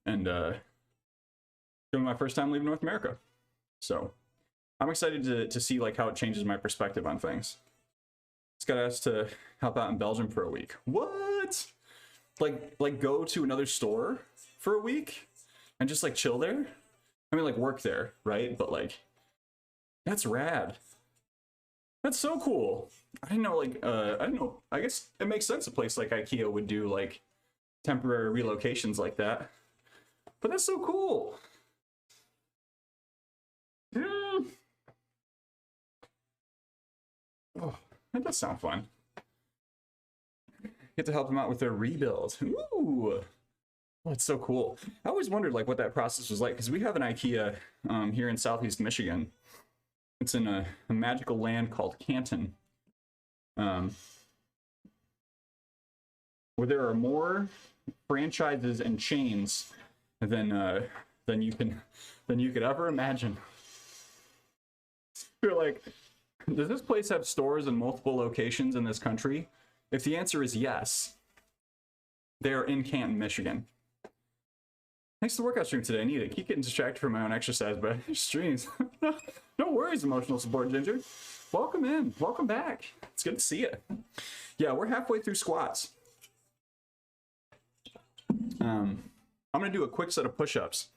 and doing my first time leaving North America. So I'm excited to see like how it changes my perspective on things. Just got asked to help out in Belgium for a week. What? Like go to another store for a week and just like chill there? I mean, like work there, right? But like, that's rad. That's so cool. I didn't know, like, I didn't know. I guess it makes sense a place like IKEA would do like temporary relocations like that. But that's so cool. Oh, that does sound fun. Get to help them out with their rebuild. Ooh, that's so cool. I always wondered like what that process was like because we have an IKEA here in Southeast Michigan. It's in a magical land called Canton, where there are more franchises and chains than you could ever imagine. You're like, does this place have stores in multiple locations in this country? If the answer is yes, they're in Canton, Michigan. Thanks for the workout stream today. I need it. Keep getting distracted from my own exercise, but streams. No worries, emotional support, Ginger. Welcome in. Welcome back. It's good to see you. Yeah, we're halfway through squats. I'm going to do a quick set of push-ups.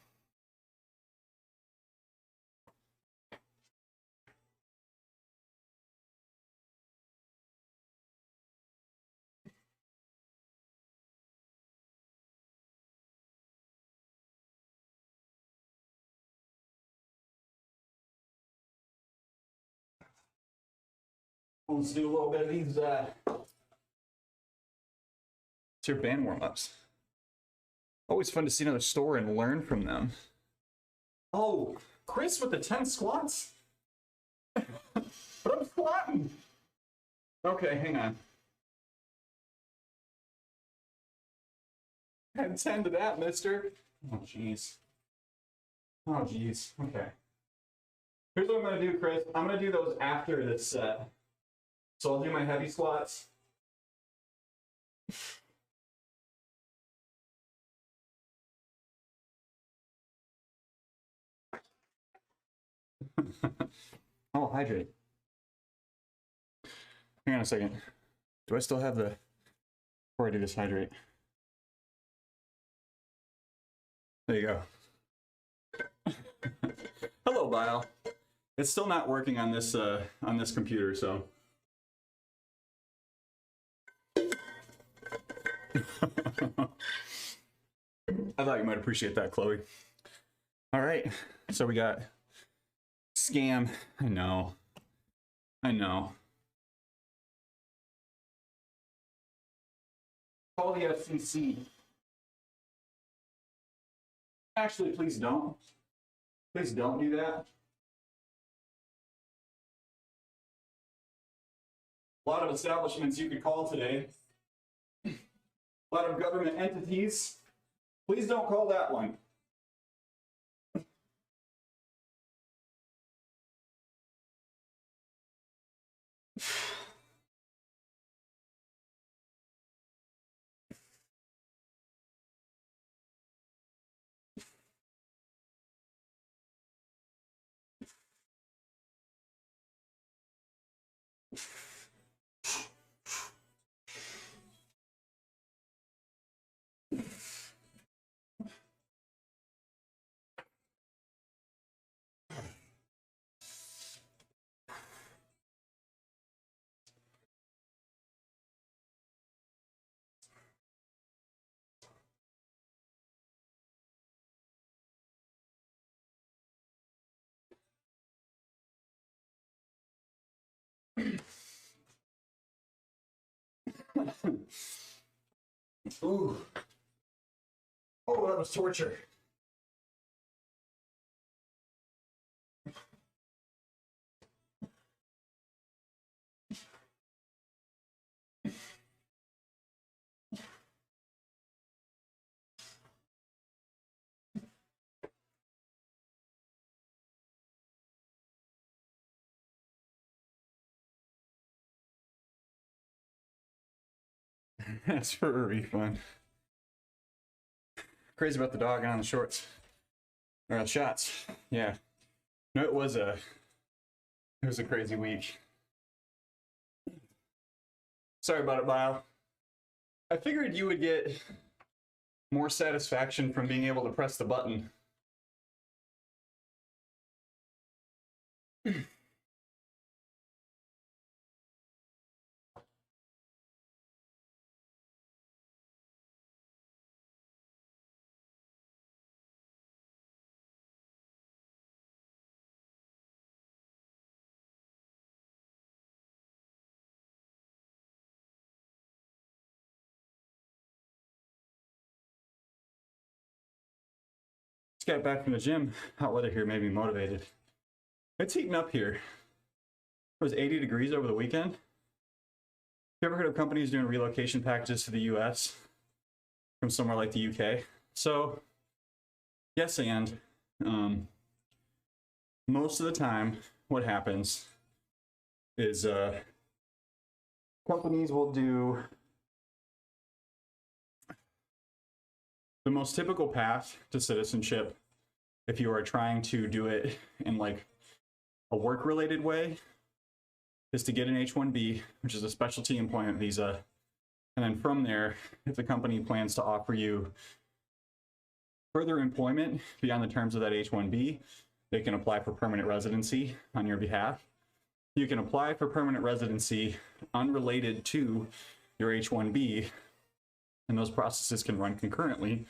Let's do a little bit of these. It's your band warm-ups. Always fun to see another store and learn from them. Oh, Chris with the 10 squats? But I'm squatting. Okay, hang on. Add 10 to that, mister. Oh, jeez. Oh, jeez. Okay. Here's what I'm going to do, Chris. I'm going to do those after this set. So I'll do my heavy squats. I'll hydrate. Hang on a second. Do I still have the... Before I do this, hydrate. There you go. Hello, Bile. It's still not working on this computer, so... I thought you might appreciate that, Chloe. All right, so we got scam. I know. Call the FCC. Actually, please don't. Please don't do that. A lot of establishments you could call today. A lot of government entities. Please don't call that one. Ooh. Oh, that was torture. Ask for a refund. Crazy about the dog and on the shorts. Or the shots. Yeah. No, it was a crazy week. Sorry about it, Bio. I figured you would get more satisfaction from being able to press the button. Just got back from the gym. Hot weather here made me motivated. It's heating up here. It was 80 degrees over the weekend. Have you ever heard of companies doing relocation packages to the US from somewhere like the UK? So, yes, and most of the time, what happens is companies will do the most typical path to citizenship if you are trying to do it in like a work-related way is to get an H-1B, which is a specialty employment visa. And then from there, if the company plans to offer you further employment beyond the terms of that H-1B, they can apply for permanent residency on your behalf. You can apply for permanent residency unrelated to your H-1B, and those processes can run concurrently.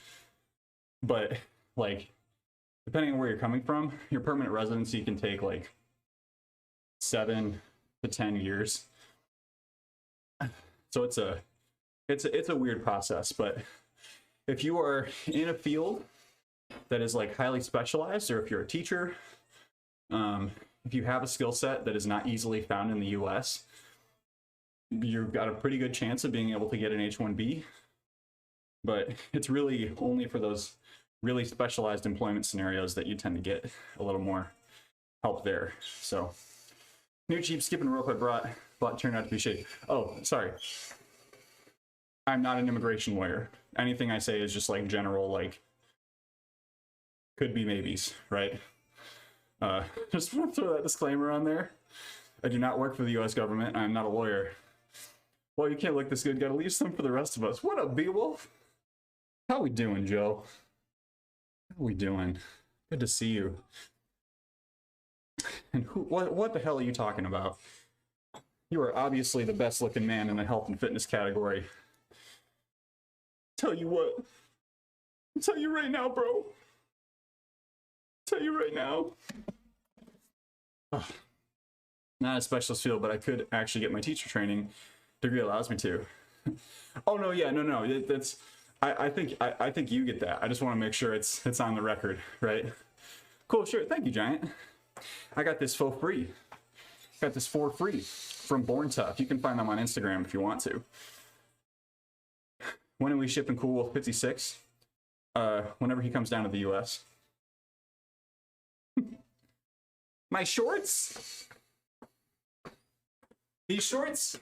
But like, depending on where you're coming from, your permanent residency can take like 7 to 10 years. So it's a weird process. But if you are in a field that is like highly specialized, or if you're a teacher, if you have a skill set that is not easily found in the US, you've got a pretty good chance of being able to get an H-1B. But it's really only for those really specialized employment scenarios that you tend to get a little more help there. So, new cheap skipping rope I bought turned out to be shady. Oh, sorry. I'm not an immigration lawyer. Anything I say is just like general, like, could be maybes, right? Just want to throw that disclaimer on there. I do not work for the US government. I'm not a lawyer. Well, you can't look this good. Gotta leave some for the rest of us. What up, Beowulf? How we doing, Joe? How we doing? Good to see you. And what the hell are you talking about? You are obviously the best looking man in the health and fitness category. Tell you what. I'll tell you right now, bro. Tell you right now. Ugh. Not a specialist field, but I could actually get my teacher training. Degree allows me to. Oh no, yeah, no. That's I think you get that. I just want to make sure it's on the record, right? Cool, sure. Thank you, Giant. I got this for free. Got this for free from Born Tough. You can find them on Instagram if you want to. When are we shipping Cool Wolf 56? Whenever he comes down to the US. My shorts? These shorts?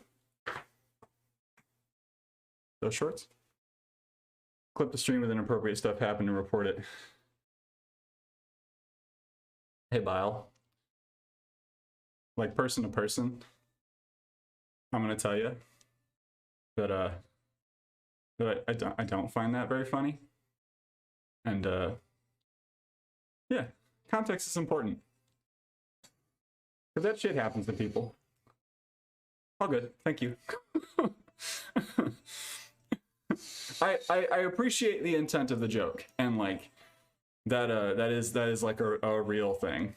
Those shorts? Clip the stream with inappropriate stuff happened and report it. Hey, Bile. Like, person to person, I'm gonna tell you that I don't find that very funny. And yeah, context is important. Because that shit happens to people. All good, thank you. I appreciate the intent of the joke, and like that is like a real thing.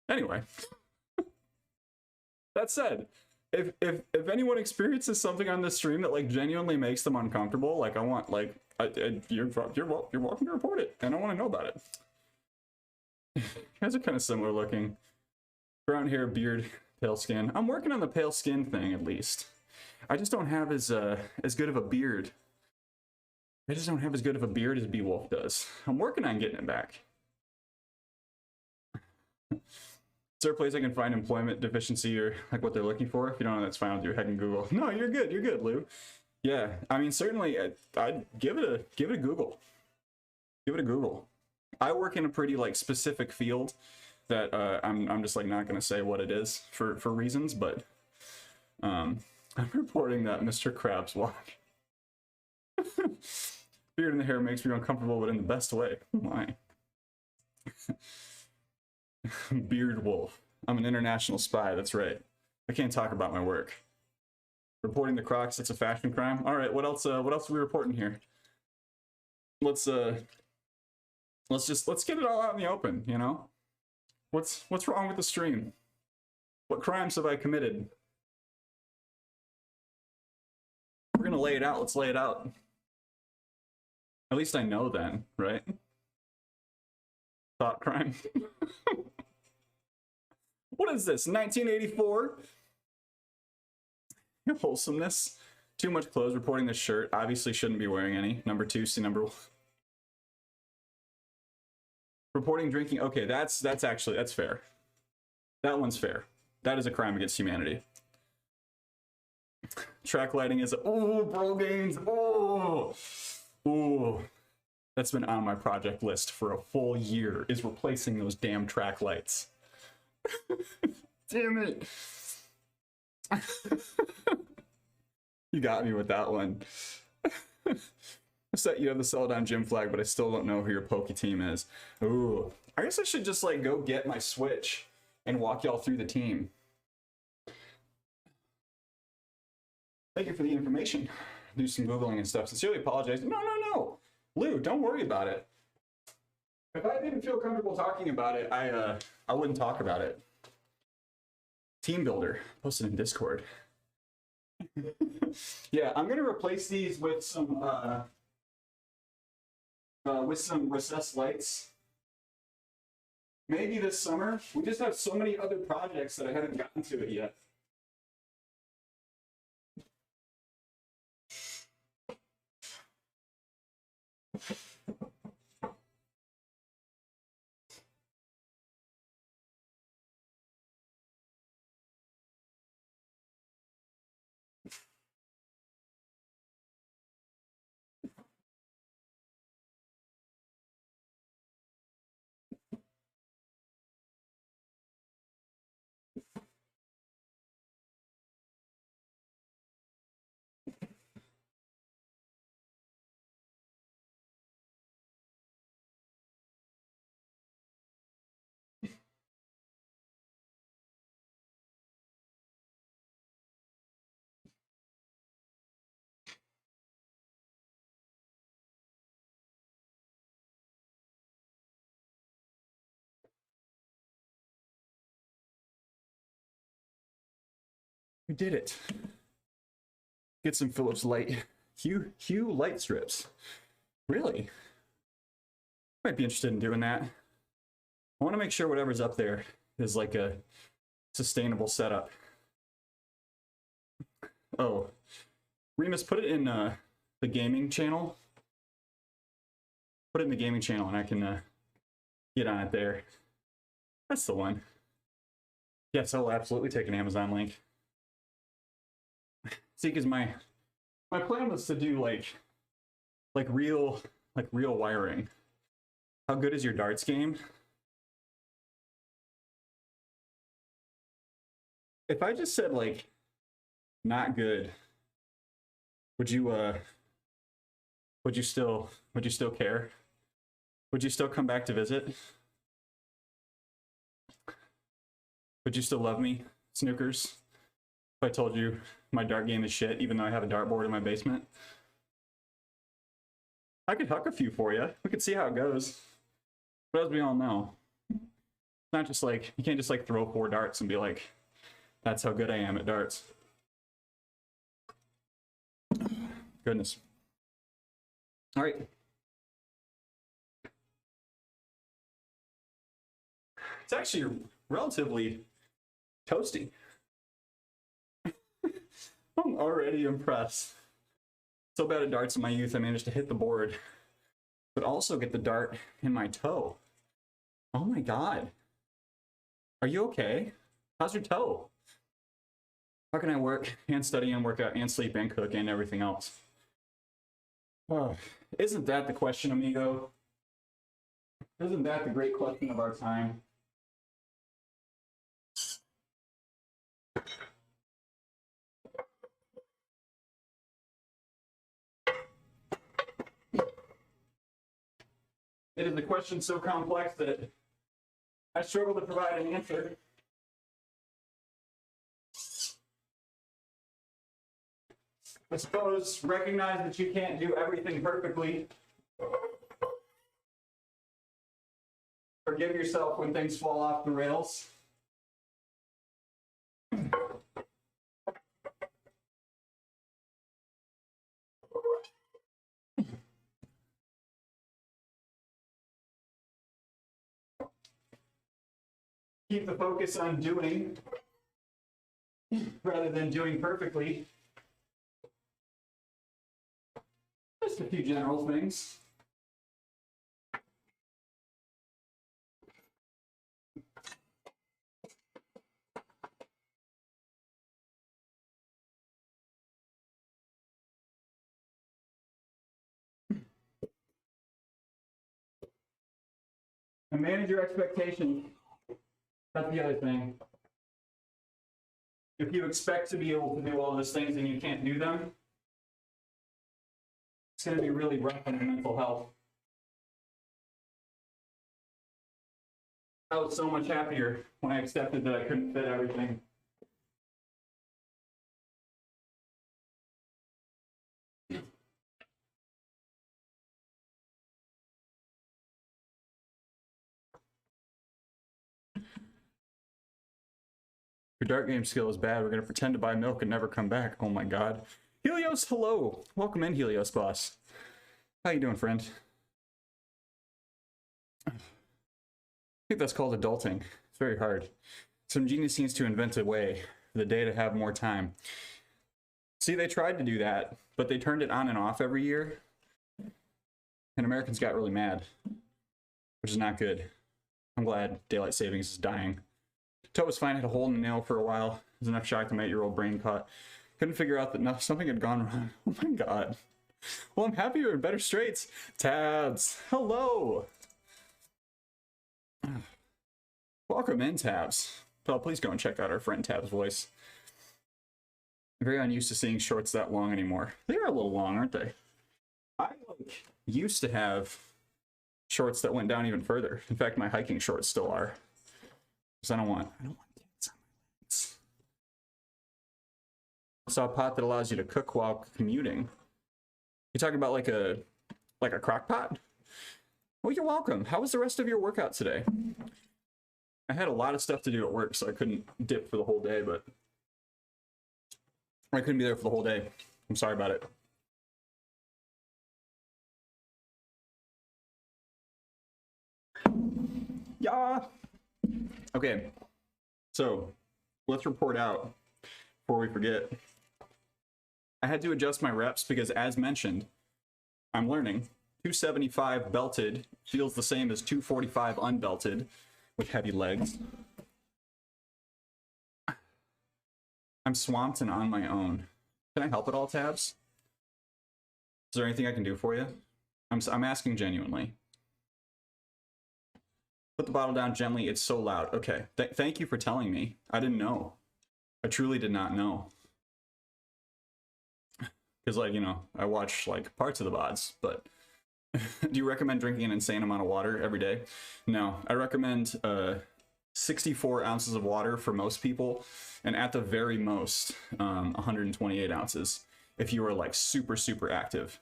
Anyway, that said, if anyone experiences something on this stream that like genuinely makes them uncomfortable, like I want like you're welcome to report it, and I want to know about it. You guys are kind of similar looking. Brown hair, beard, pale skin. I'm working on the pale skin thing at least. I just don't have as good of a beard. I just don't have as good of a beard as Beowulf does. I'm working on getting it back. there a place I can find employment deficiency or like what they're looking for? If you don't know, that's fine. I'll do head and Google. No, you're good, Lou. Yeah, I mean, certainly, I'd give it a Google. Give it a Google. I work in a pretty like specific field that I'm just like not gonna say what it is for reasons, but I'm reporting that Mr. Krabs walk. Beard in the hair makes me uncomfortable, but in the best way. Oh my. Beard wolf. I'm an international spy. That's right. I can't talk about my work. Reporting the Crocs. It's a fashion crime. All right. What else? What else are we reporting here? Let's get it all out in the open. You know, what's wrong with the stream? What crimes have I committed? We're gonna lay it out. Let's lay it out. At least I know then, right? Thought crime. What is this? 1984? Wholesomeness. Too much clothes. Reporting this shirt. Obviously shouldn't be wearing any. Number 2. See number 1. Reporting drinking. Okay, that's fair. That one's fair. That is a crime against humanity. Track lighting is bro games. That's been on my project list for a full year, is replacing those damn track lights. Damn it. You got me with that one. I said you have the Celadon gym flag, but I still don't know who your Poke team is. Ooh. I guess I should just like go get my Switch and walk y'all through the team. Thank you for the information. Do some Googling and stuff. Sincerely apologize. No. Lou, don't worry about it. If I didn't feel comfortable talking about it, I wouldn't talk about it. Team builder. Posted in Discord. Yeah, I'm gonna replace these with some recessed lights. Maybe this summer. We just have so many other projects that I haven't gotten to it yet. We did it. Get some Philips light. Hue light strips. Really? Might be interested in doing that. I want to make sure whatever's up there is like a sustainable setup. Oh, Remus, put it in the gaming channel. Put it in the gaming channel and I can get on it there. That's the one. Yes, I'll absolutely take an Amazon link. See, because my plan was to do like real wiring. How good is your darts game? If I just said like not good, would you still care? Would you still come back to visit? Would you still love me, Snookers? If I told you my dart game is shit, even though I have a dartboard in my basement? I could huck a few for you. We could see how it goes. But as we all know, it's not just like, you can't just like throw 4 darts and be like, that's how good I am at darts. Goodness. All right. It's actually relatively toasty. I'm already impressed. So bad at darts in my youth, I managed to hit the board, but also get the dart in my toe. Oh my God. Are you okay? How's your toe? How can I work and study and work out and sleep and cook and everything else? Oh, isn't that the question, amigo? Isn't that the great question of our time? It is a question so complex that I struggle to provide an answer. I suppose recognize that you can't do everything perfectly. Forgive yourself when things fall off the rails. Keep the focus on doing rather than doing perfectly. Just a few general things. And manage your expectations. That's the other thing. If you expect to be able to do all those things and you can't do them, it's going to be really rough on your mental health. I was so much happier when I accepted that I couldn't fit everything. Your dart game skill is bad. We're going to pretend to buy milk and never come back. Oh my god. Helios, hello. Welcome in, Helios boss. How you doing, friend? I think that's called adulting. It's very hard. Some genius seems to invent a way for the day to have more time. See, they tried to do that, but they turned it on and off every year. And Americans got really mad, which is not good. I'm glad daylight savings is dying. Toe was fine, had a hole in the nail for a while. It was enough shock to my 8-year-old brain caught. Couldn't figure out that something had gone wrong. Oh my god. Well, I'm happy you're in better straits. Tabs, hello. Welcome in, Tabs. Well, please go and check out our friend Tab's voice. I'm very unused to seeing shorts that long anymore. They are a little long, aren't they? I used to have shorts that went down even further. In fact, my hiking shorts still are. Because I don't want kids on my legs. I saw a pot that allows you to cook while commuting. You talking about like a crock pot? Well, you're welcome. How was the rest of your workout today? I had a lot of stuff to do at work, so I couldn't dip for the whole day, but I couldn't be there for the whole day. I'm sorry about it. Yeah. Okay, so let's report out before we forget. I had to adjust my reps because, as mentioned, I'm learning. 275 belted feels the same as 245 unbelted with heavy legs. I'm swamped and on my own. Can I help at all, Tabs? Is there anything I can do for you? I'm asking genuinely. Put the bottle down gently. It's so loud. Okay. Thank you for telling me. I didn't know. I truly did not know. Because, like, you know, I watch, like, parts of the VODs, but do you recommend drinking an insane amount of water every day? No. I recommend 64 ounces of water for most people, and at the very most, 128 ounces if you are, like, super, super active.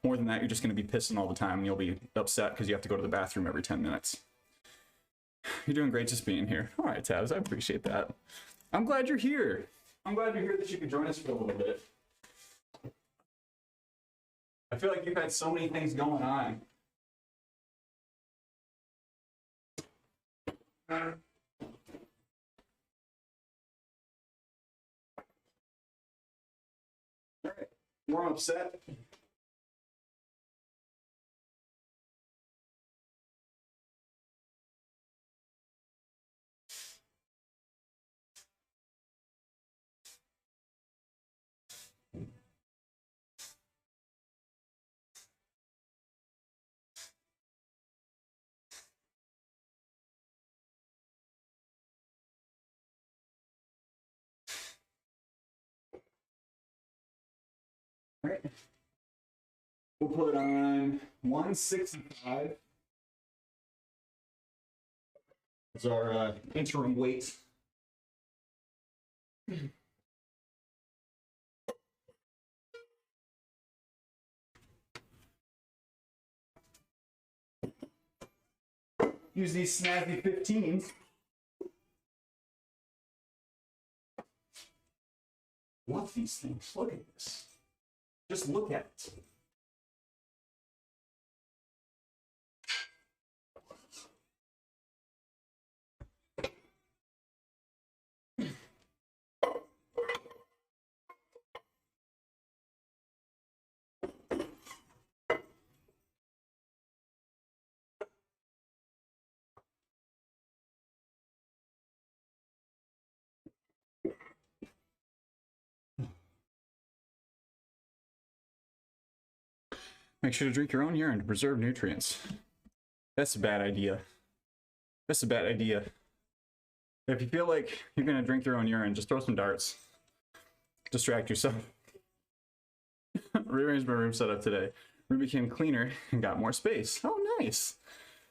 More than that, you're just going to be pissing all the time, and you'll be upset because you have to go to the bathroom every 10 minutes. You're doing great just being here. All right, Tabs, I appreciate that. I'm glad you're here. I'm glad you're here that you could join us for a little bit. I feel like you've had so many things going on. All right, more upset. right. We'll put on 165. That's our interim weight. Use these snazzy 15s. Love these things. Look at this. Just look at it. Make sure to drink your own urine to preserve nutrients. That's a bad idea. That's a bad idea. If you feel like you're gonna drink your own urine, just throw some darts. Distract yourself. Rearranged my room setup today. Room became cleaner and got more space. Oh, nice.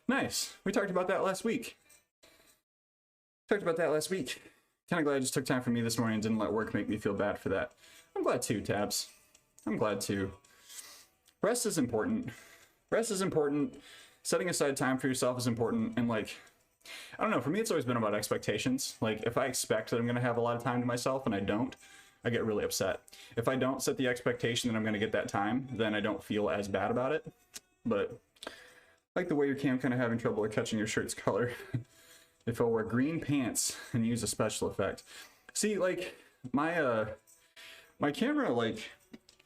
Nice. We talked about that last week. Kind of glad I just took time for me this morning and didn't let work make me feel bad for that. I'm glad too, Tabs. I'm glad too. Rest is important. Rest is important. Setting aside time for yourself is important. And like, I don't know, for me, it's always been about expectations. Like, if I expect that I'm going to have a lot of time to myself and I don't, I get really upset. If I don't set the expectation that I'm going to get that time, then I don't feel as bad about it. But I like the way your cam kind of having trouble with catching your shirt's color. If I wear green pants and use a special effect. See, like, my camera, like,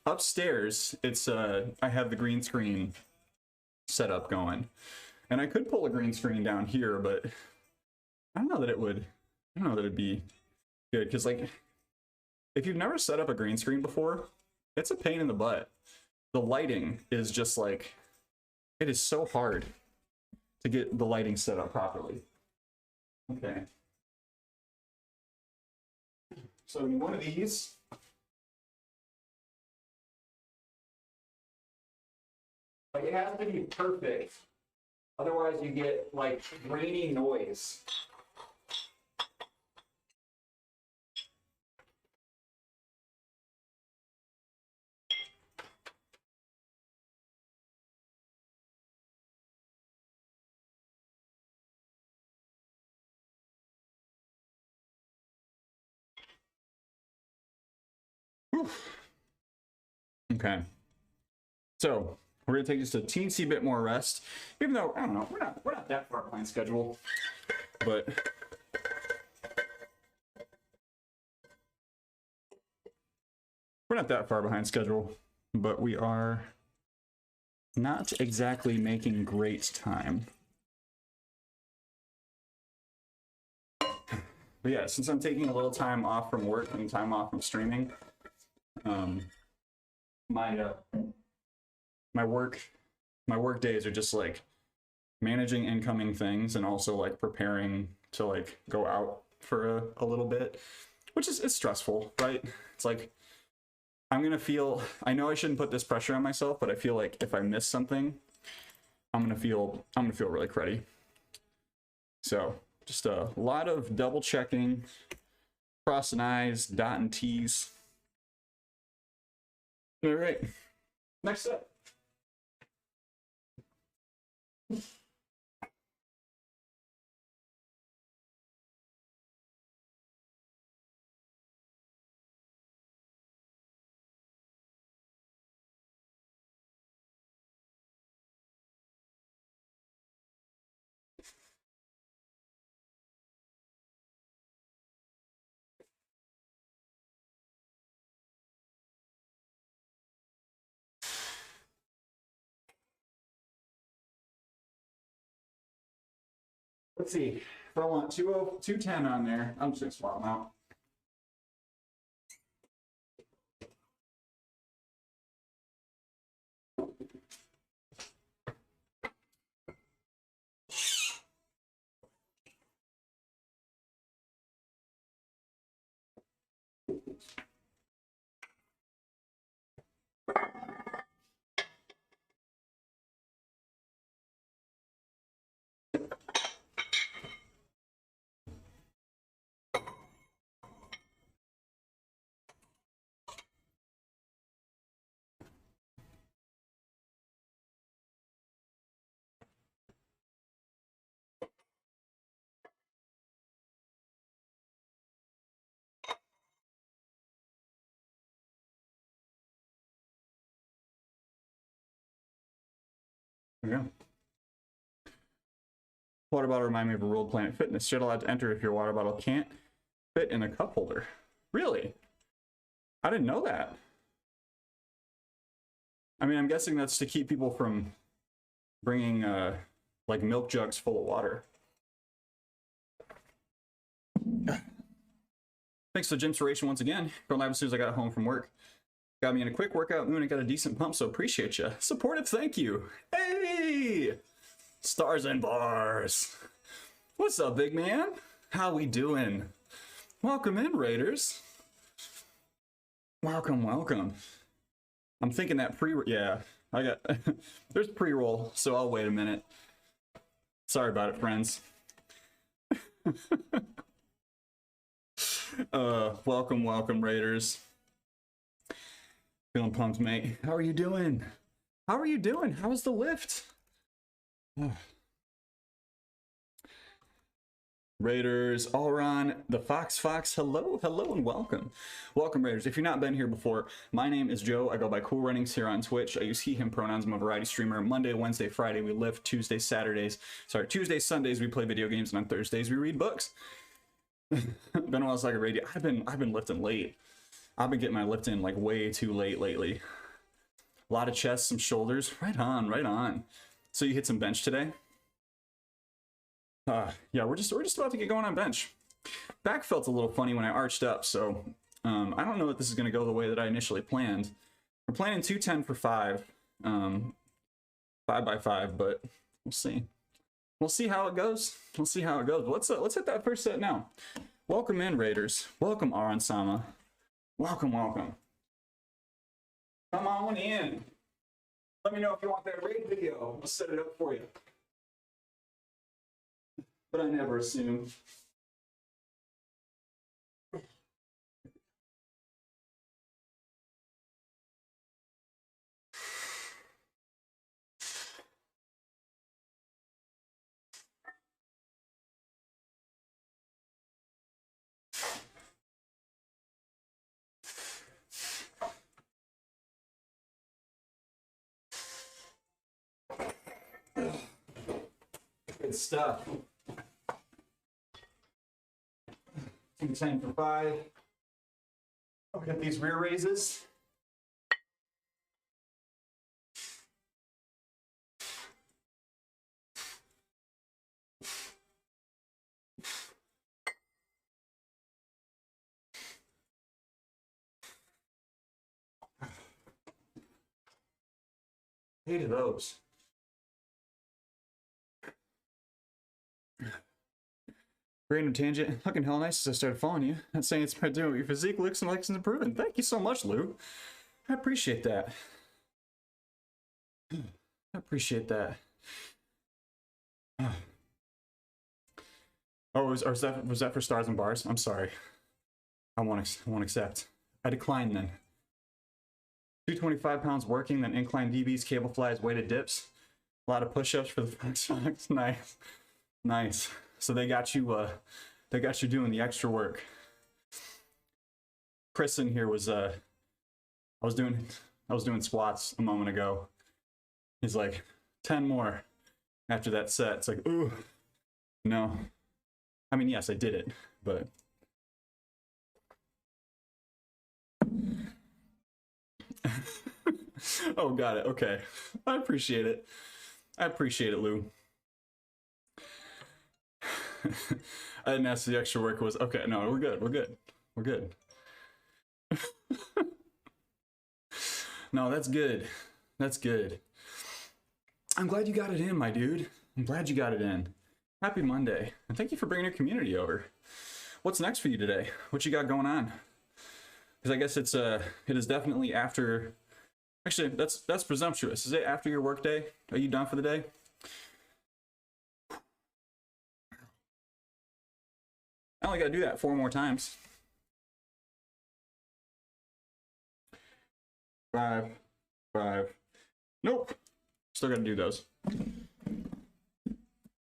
upstairs, it's, I have the green screen setup going. And I could pull a green screen down here, but I don't know that it'd be good. Because, like, if you've never set up a green screen before, it's a pain in the butt. The lighting is just, like, it is so hard to get the lighting set up properly. Okay. So in one of these, like, it has to be perfect. Otherwise you get like rainy noise. Whew. Okay. So we're gonna take just a teensy bit more rest, even though I don't know, we're not that far behind schedule, but we are not exactly making great time. But yeah, since I'm taking a little time off from work and time off from streaming, my work days are just like managing incoming things and also like preparing to like go out for a little bit, which is, it's stressful, right? It's like I'm gonna feel, I know I shouldn't put this pressure on myself, but I feel like if I miss something, I'm gonna feel really cruddy. So just a lot of double checking, crossing I's, dotting T's. All right, next up. Let's see, if I want 210 on there, I'm just gonna swap them out. Yeah. Water bottle remind me of a ruled Planet Fitness. You're allowed to enter if your water bottle can't fit in a cup holder. Really? I didn't know that. I mean, I'm guessing that's to keep people from bringing like milk jugs full of water. Thanks for the Gymspiration once again. Going live as soon as I got home from work. Got me in a quick workout moon and got a decent pump, so appreciate you. Supportive, thank you. Hey! Stars and bars. What's up, big man? How we doing? Welcome in, Raiders. Welcome, welcome. I'm thinking that yeah, I got, there's pre-roll, so I'll wait a minute. Sorry about it, friends. Welcome, welcome, Raiders. Feeling pumped, mate. How are you doing? How are you doing? How was the lift? Raiders, Allron, the Fox, hello, hello, and welcome. Welcome, Raiders. If you've not been here before, my name is Joe. I go by Cool Runnings here on Twitch. I use he, him pronouns. I'm a variety streamer. Monday, Wednesday, Friday, we lift. Tuesday, Sundays, we play video games, and on Thursdays, we read books. Been a while since I could radio. I've been lifting late. I've been getting my lift in like way too late lately. A lot of chest, some shoulders. Right on, right on. So you hit some bench today? Yeah, we're just about to get going on bench. Back felt a little funny when I arched up, so I don't know if this is going to go the way that I initially planned. We're planning 210 for 5, 5 by 5, but we'll see. We'll see how it goes. We'll see how it goes. Let's hit that first set now. Welcome in, Raiders. Welcome, Aran Sama. Welcome, welcome. Come on in. Let me know if you want that raid video. I'll set it up for you. But I never assume. Good stuff. 210 for 5. Look at these rear raises. Hated those. Random tangent. Fucking hell nice as I started following you. Not saying it's about doing your physique looks and likes and improving. Thank you so much, Lou. I appreciate that. I appreciate that. Oh, was that for stars and bars? I'm sorry. I won't accept. I decline then. 225 pounds working, then incline DBs, cable flies, weighted dips. A lot of push-ups for the Fox. Nice. Nice. So they got you doing the extra work. Chris in here was I was doing squats a moment ago. He's like 10 more after that set. It's like, ooh, no. I mean, yes, I did it, but oh, got it. Okay. I appreciate it. I appreciate it, Lou. I didn't ask the extra work was okay. No, we're good. We're good. We're good. No, that's good. That's good. I'm glad you got it in, my dude. I'm glad you got it in. Happy Monday. And thank you for bringing your community over. What's next for you today? What you got going on? Because I guess it is definitely after. Actually, that's presumptuous. Is it after your work day? Are you done for the day? I only got to do that 4 more times. 5, 5. Nope. Still got to do those.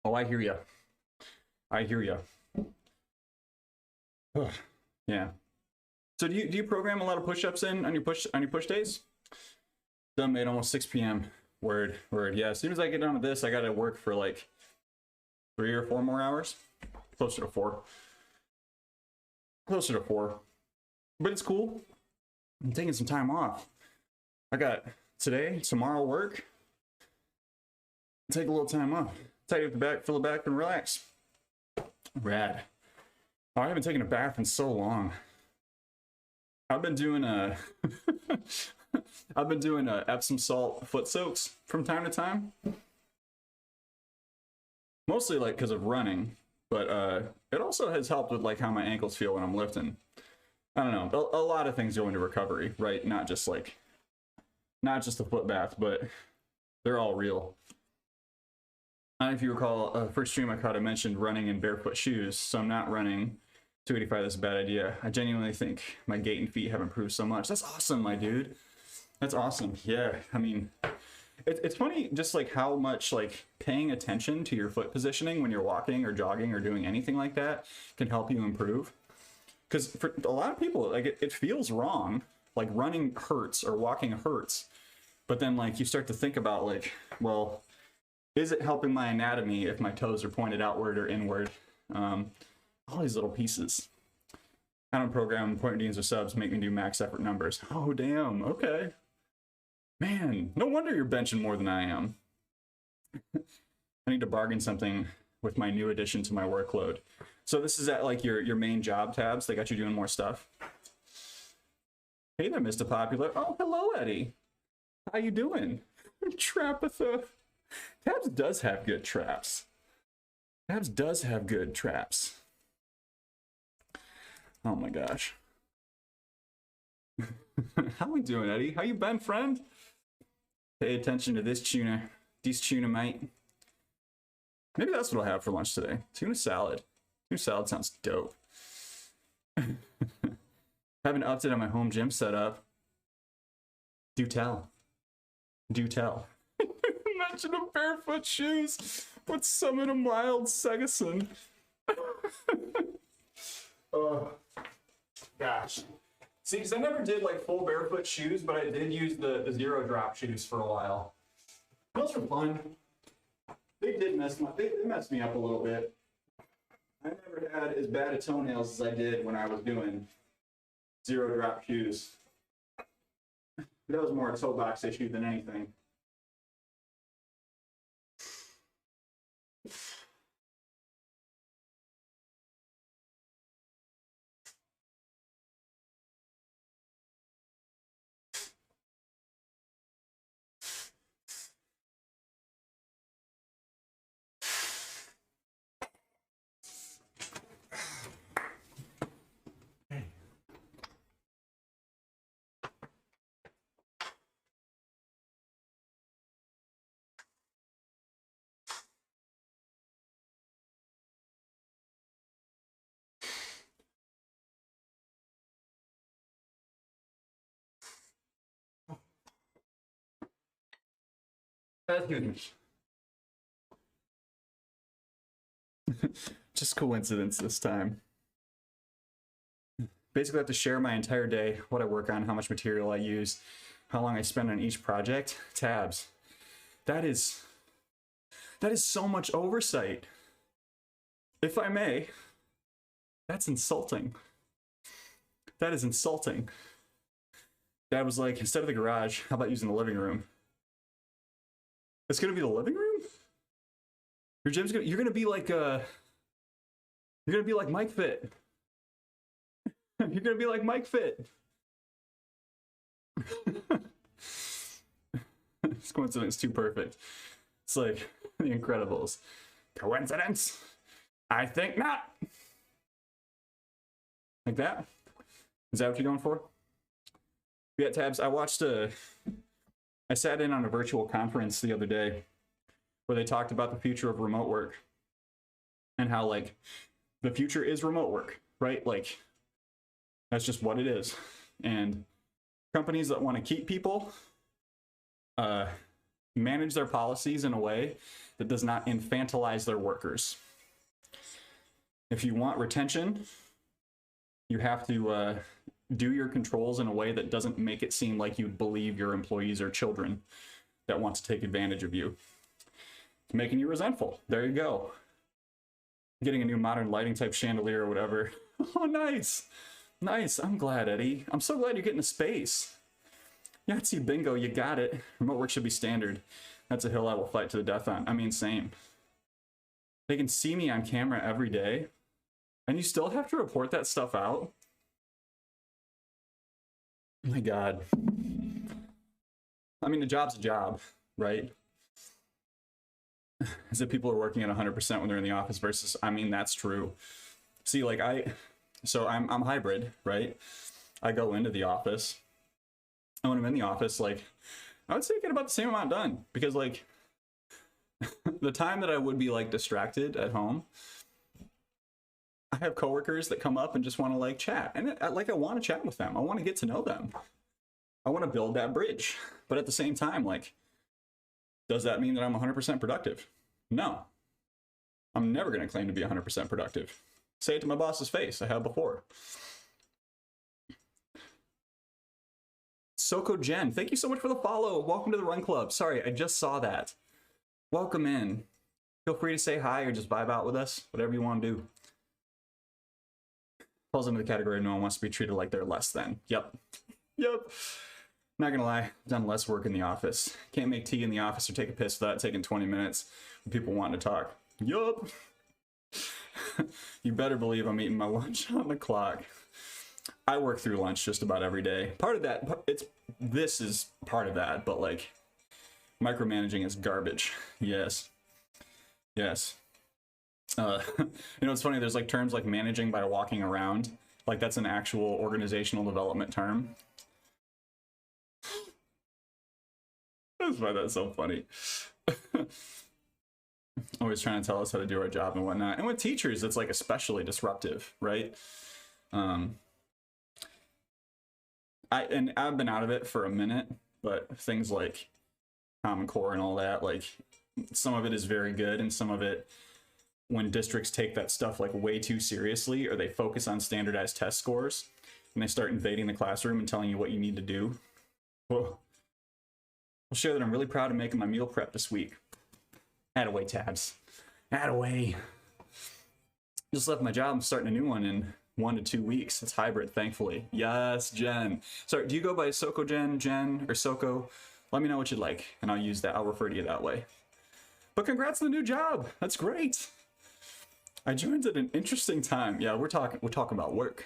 Oh, I hear ya. I hear ya. Ugh. Yeah. So do you program a lot of push-ups in on your push days? Done made almost 6 p.m. Word. Yeah, as soon as I get done with this, I gotta work for like 3 or 4 more hours. Closer to 4. Closer to 4. But it's cool. I'm taking some time off. I got today, tomorrow work. Take a little time off. Tidy up the back, fill it back, and relax. Rad. Oh, I haven't taken a bath in so long. I've been doing Epsom salt foot soaks from time to time. Mostly like because of running, but it also has helped with like how my ankles feel when I'm lifting. I don't know. A lot of things go into recovery, right? Not just a foot bath, but they're all real. I don't know if you recall, first stream I caught, I mentioned running in barefoot shoes, so I'm not running 285. That's a bad idea. I genuinely think my gait and feet have improved so much. That's awesome, my dude. That's awesome. Yeah, I mean, it's funny just like how much like paying attention to your foot positioning when you're walking or jogging or doing anything like that can help you improve. Because for a lot of people, like it feels wrong, like running hurts or walking hurts, but then like you start to think about like, well, is it helping my anatomy if my toes are pointed outward or inward? All these little pieces. I don't program point beans or subs make me do max effort numbers. Oh, damn. Okay. Man, no wonder you're benching more than I am. I need to bargain something with my new addition to my workload. So this is at like your main job tabs. They got you doing more stuff. Hey there, Mr. Popular. Oh, hello, Eddie. How you doing? Trapatha. Tabs does have good traps. Tabs does have good traps. Oh my gosh. How we doing, Eddie? How you been, friend? Pay attention to this tuna. This tuna, mate. Maybe that's what I'll have for lunch today. Tuna salad. Tuna salad sounds dope. Have an update on my home gym setup. Do tell. Do tell. Imagine a barefoot shoes with summon a mild Segason. Oh, gosh. See, because I never did like full barefoot shoes, but I did use the zero drop shoes for a while. Those were fun. They did mess me up a little bit. I never had as bad a toenails as I did when I was doing zero drop shoes. That was more a toe box issue than anything. That's good. Just coincidence this time. Basically, I have to share my entire day, what I work on, how much material I use, how long I spend on each project. Tabs. That is so much oversight. If I may, that's insulting. That is insulting. Dad was like, instead of the garage, how about using the living room? It's gonna be the living room? Your gym's gonna, you're gonna be like Mike Fit. You're gonna be like Mike Fit. This coincidence is too perfect. It's like The Incredibles. Coincidence? I think not. Like that? Is that what you're going for? Yeah, Tabs, I sat in on a virtual conference the other day where they talked about the future of remote work and how like the future is remote work, right? Like that's just what it is. And companies that want to keep people manage their policies in a way that does not infantilize their workers. If you want retention, you have to do your controls in a way that doesn't make it seem like you believe your employees are children. that wants to take advantage of you. It's making you resentful. There you go. Getting a new modern lighting type chandelier or whatever. Oh, nice. Nice. I'm glad, Eddie. I'm so glad you're getting a space. Yahtzee bingo, you got it. Remote work should be standard. That's a hill I will fight to the death on. I mean, same. They can see me on camera every day, and you still have to report that stuff out? Oh my God. I mean, a job's a job, right? As if people are working at 100% when they're in the office versus, I mean, that's true. See, like I'm hybrid, right? I go into the office, and when I'm in the office, like, I would say I get about the same amount done, because like the time that I would be like distracted at home, I have coworkers that come up and just want to like chat, and I want to chat with them. I want to get to know them. I want to build that bridge. But at the same time, like, does that mean that I'm 100% productive? No. I'm never going to claim to be 100% productive. Say it to my boss's face. I have before. Soko Jen, thank you so much for the follow. Welcome to the Run Club. Sorry, I just saw that. Welcome in. Feel free to say hi or just vibe out with us, whatever you want to do. Falls into the category of no one wants to be treated like they're less than. Yep. Not gonna lie, I've done less work in the office. Can't make tea in the office or take a piss without taking 20 minutes when people wanting to talk. Yup. You better believe I'm eating my lunch on the clock. I work through lunch just about every day. Part of that, this is part of that, but like, micromanaging is garbage. Yes. You know, it's funny, there's like terms like managing by walking around. Like that's an actual organizational development term. I just find that so funny. Always trying to tell us how to do our job and whatnot. And with teachers, it's like especially disruptive, right? I've been out of it for a minute, but things like Common Core and all that, like some of it is very good, and some of it, when districts take that stuff like way too seriously, or they focus on standardized test scores and they start invading the classroom and telling you what you need to do. Well, I'll share that I'm really proud of making my meal prep this week. Attaway, Tabs. Attaway. Just left my job. I'm starting a new one in 1 to 2 weeks. It's hybrid, thankfully. Yes, Jen. Sorry, do you go by Soko Jen, or Soko? Let me know what you'd like, and I'll use that. I'll refer to you that way. But congrats on the new job. That's great. I joined at an interesting time. Yeah, we're talking about work.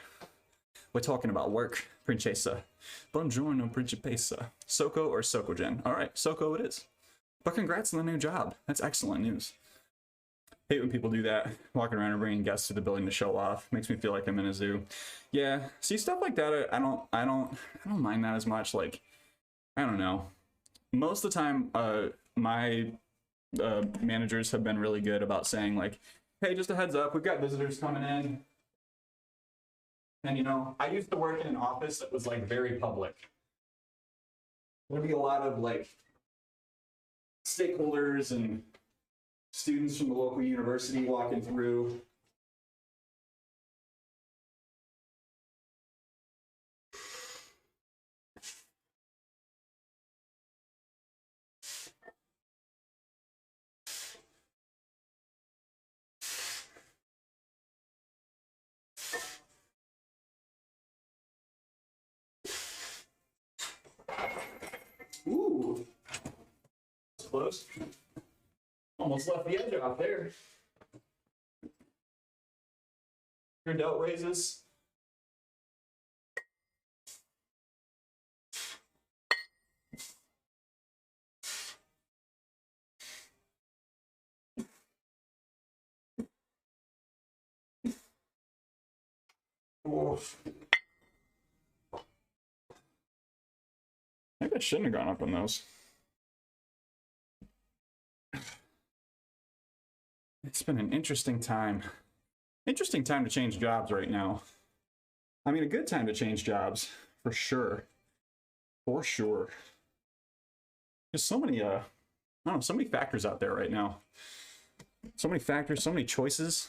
We're talking about work, Princesa. Buongiorno, Principessa. Soko or Soko Jen? All right, Soko it is. But congrats on the new job. That's excellent news. Hate when people do that, walking around and bringing guests to the building to show off. Makes me feel like I'm in a zoo. Yeah, see, stuff like that, I don't mind that as much. Like, I don't know. Most of the time, my managers have been really good about saying like, hey, just a heads up, we've got visitors coming in. And you know, I used to work in an office that was like very public. There'd be a lot of like stakeholders and students from the local university walking through. Ooh, that's close. Almost left the edge off there. Your delt raises. Oof. Maybe I shouldn't have gone up on those. It's been an interesting time. Interesting time to change jobs right now. I mean, a good time to change jobs, for sure. For sure. There's so many, I don't know, so many factors out there right now. So many factors, so many choices.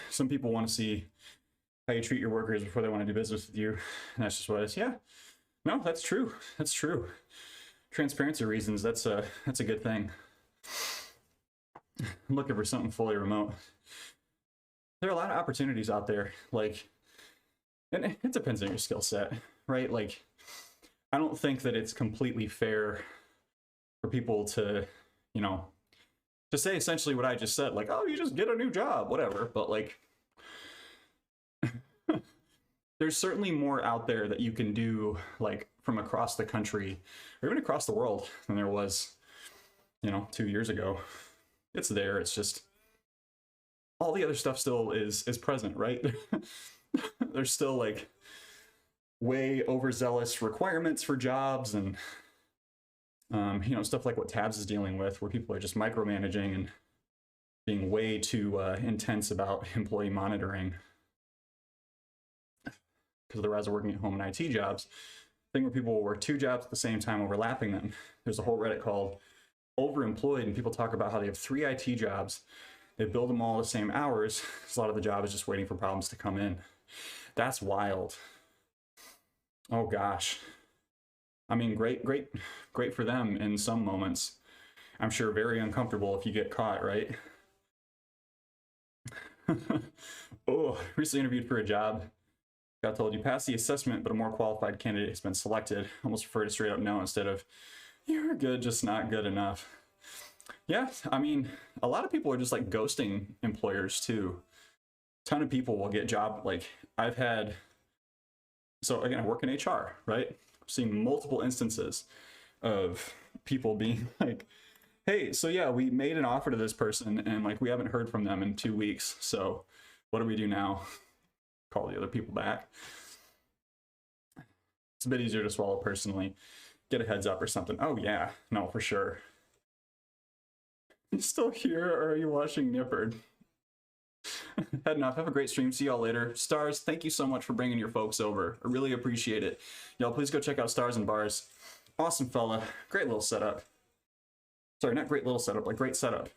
Some people want to see how you treat your workers before they want to do business with you. And that's just what it is. Yeah. No, that's true. That's true. Transparency reasons, that's a good thing. I'm looking for something fully remote. There are a lot of opportunities out there, like, and it depends on your skill set, right? Like, I don't think that it's completely fair for people to, you know, to say essentially what I just said, like, oh, you just get a new job, whatever. But like, there's certainly more out there that you can do, like, from across the country or even across the world than there was, 2 years ago. It's there. It's just all the other stuff still is present, right? There's still like way overzealous requirements for jobs and stuff like what Tabs is dealing with, where people are just micromanaging and being way too intense about employee monitoring because of the rise of working at home and IT jobs. Thing where people will work 2 jobs at the same time, overlapping them. There's a whole Reddit called Overemployed, and people talk about how they have 3 IT jobs. They build them all the same hours. A lot of the job is just waiting for problems to come in. That's wild. Oh gosh. I mean, great for them in some moments. I'm sure very uncomfortable if you get caught, right? Oh, recently interviewed for a job. Got told you passed the assessment, but a more qualified candidate has been selected. Almost prefer to straight up no instead of you're good, just not good enough. Yeah, I mean, a lot of people are just like ghosting employers too. A ton of people will get so again, I work in HR, right? I've seen multiple instances of people being like, hey, so yeah, we made an offer to this person and like we haven't heard from them in 2 weeks. So what do we do now? Call the other people back. It's a bit easier to swallow personally. Get a heads up or something. Oh yeah, no, for sure. You still here or are you watching Nippard? Heading off. Have a great stream. See y'all later. Stars, thank you so much for bringing your folks over. I really appreciate it. Y'all, please go check out Stars and Bars. Awesome fella. Great little setup. Sorry, not great little setup, like great setup.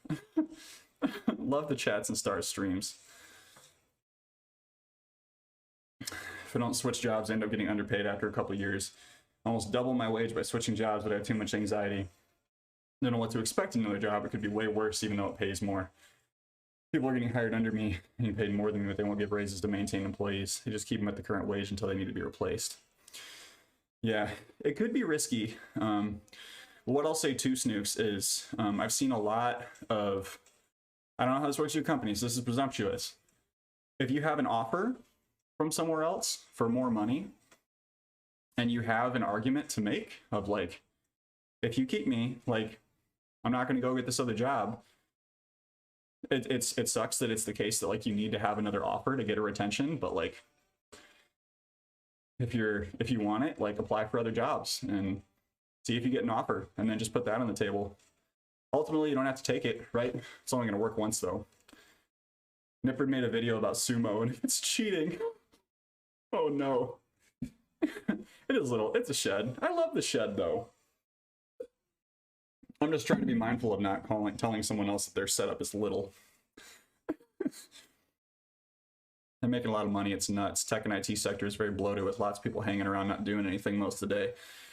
Love the chats and Stars streams. If I don't switch jobs, I end up getting underpaid after a couple of years. Almost double my wage by switching jobs, but I have too much anxiety. Don't know what to expect in another job. It could be way worse, even though it pays more. People are getting hired under me, getting paid more than me, but they won't give raises to maintain employees. They just keep them at the current wage until they need to be replaced. Yeah, it could be risky. What I'll say too, Snooks, is I've seen a lot of, I don't know how this works with your companies, this is presumptuous. If you have an offer from somewhere else for more money, and you have an argument to make of like, if you keep me, like, I'm not going to go get this other job. It sucks that it's the case that like you need to have another offer to get a retention, but like, if you want it, like apply for other jobs and see if you get an offer, and then just put that on the table. Ultimately, you don't have to take it, right? It's only going to work once though. Nippard made a video about sumo, and it's cheating. Oh no. It's a shed. I love the shed though. I'm just trying to be mindful of not telling someone else that their setup is little. They're making a lot of money. It's nuts. Tech and IT sector is very bloated with lots of people hanging around not doing anything most of the day.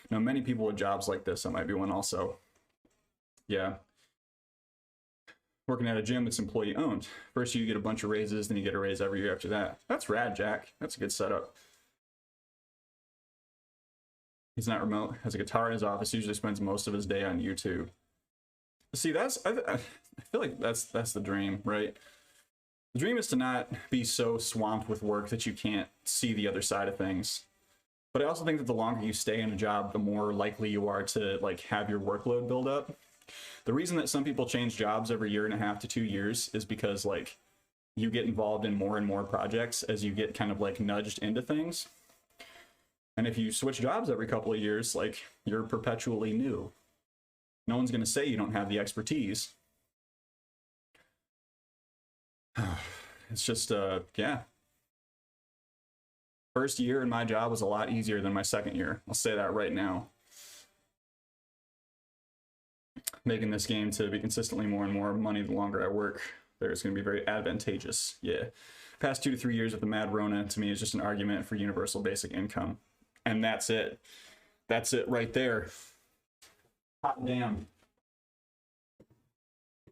Now, many people with jobs like this, that might be one also. Yeah. Working at a gym that's employee owned. First you get a bunch of raises, then you get a raise every year after that. That's rad, Jack. That's a good setup. He's not remote, has a guitar in his office, usually spends most of his day on YouTube. See, I feel like that's the dream, right? The dream is to not be so swamped with work that you can't see the other side of things. But I also think that the longer you stay in a job, the more likely you are to like have your workload build up. The reason that some people change jobs every 1.5 to 2 years is because like you get involved in more and more projects as you get kind of like nudged into things. And if you switch jobs every couple of years, like you're perpetually new. No one's going to say you don't have the expertise. It's just, yeah. First year in my job was a lot easier than my second year. I'll say that right now. Making this game to be consistently more and more money the longer I work, there's going to be very advantageous. Yeah. Past 2 to 3 years with the Mad Rona to me is just an argument for universal basic income. And that's it. That's it right there. Hot damn.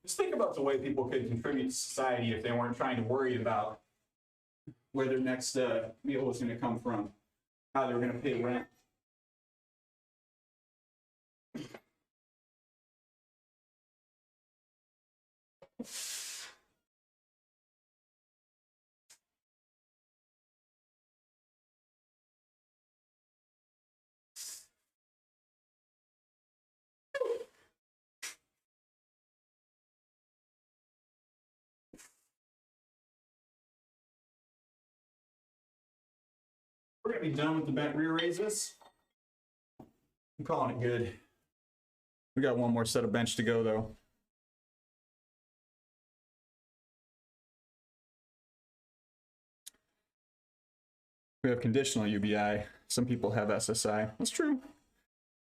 Just think about the way people could contribute to society if they weren't trying to worry about where their next meal was going to come from, how they were going to pay rent. We're going to be done with the bent rear raises. I'm calling it good. We got one more set of bench to go, though. We have conditional UBI. Some people have SSI. That's true.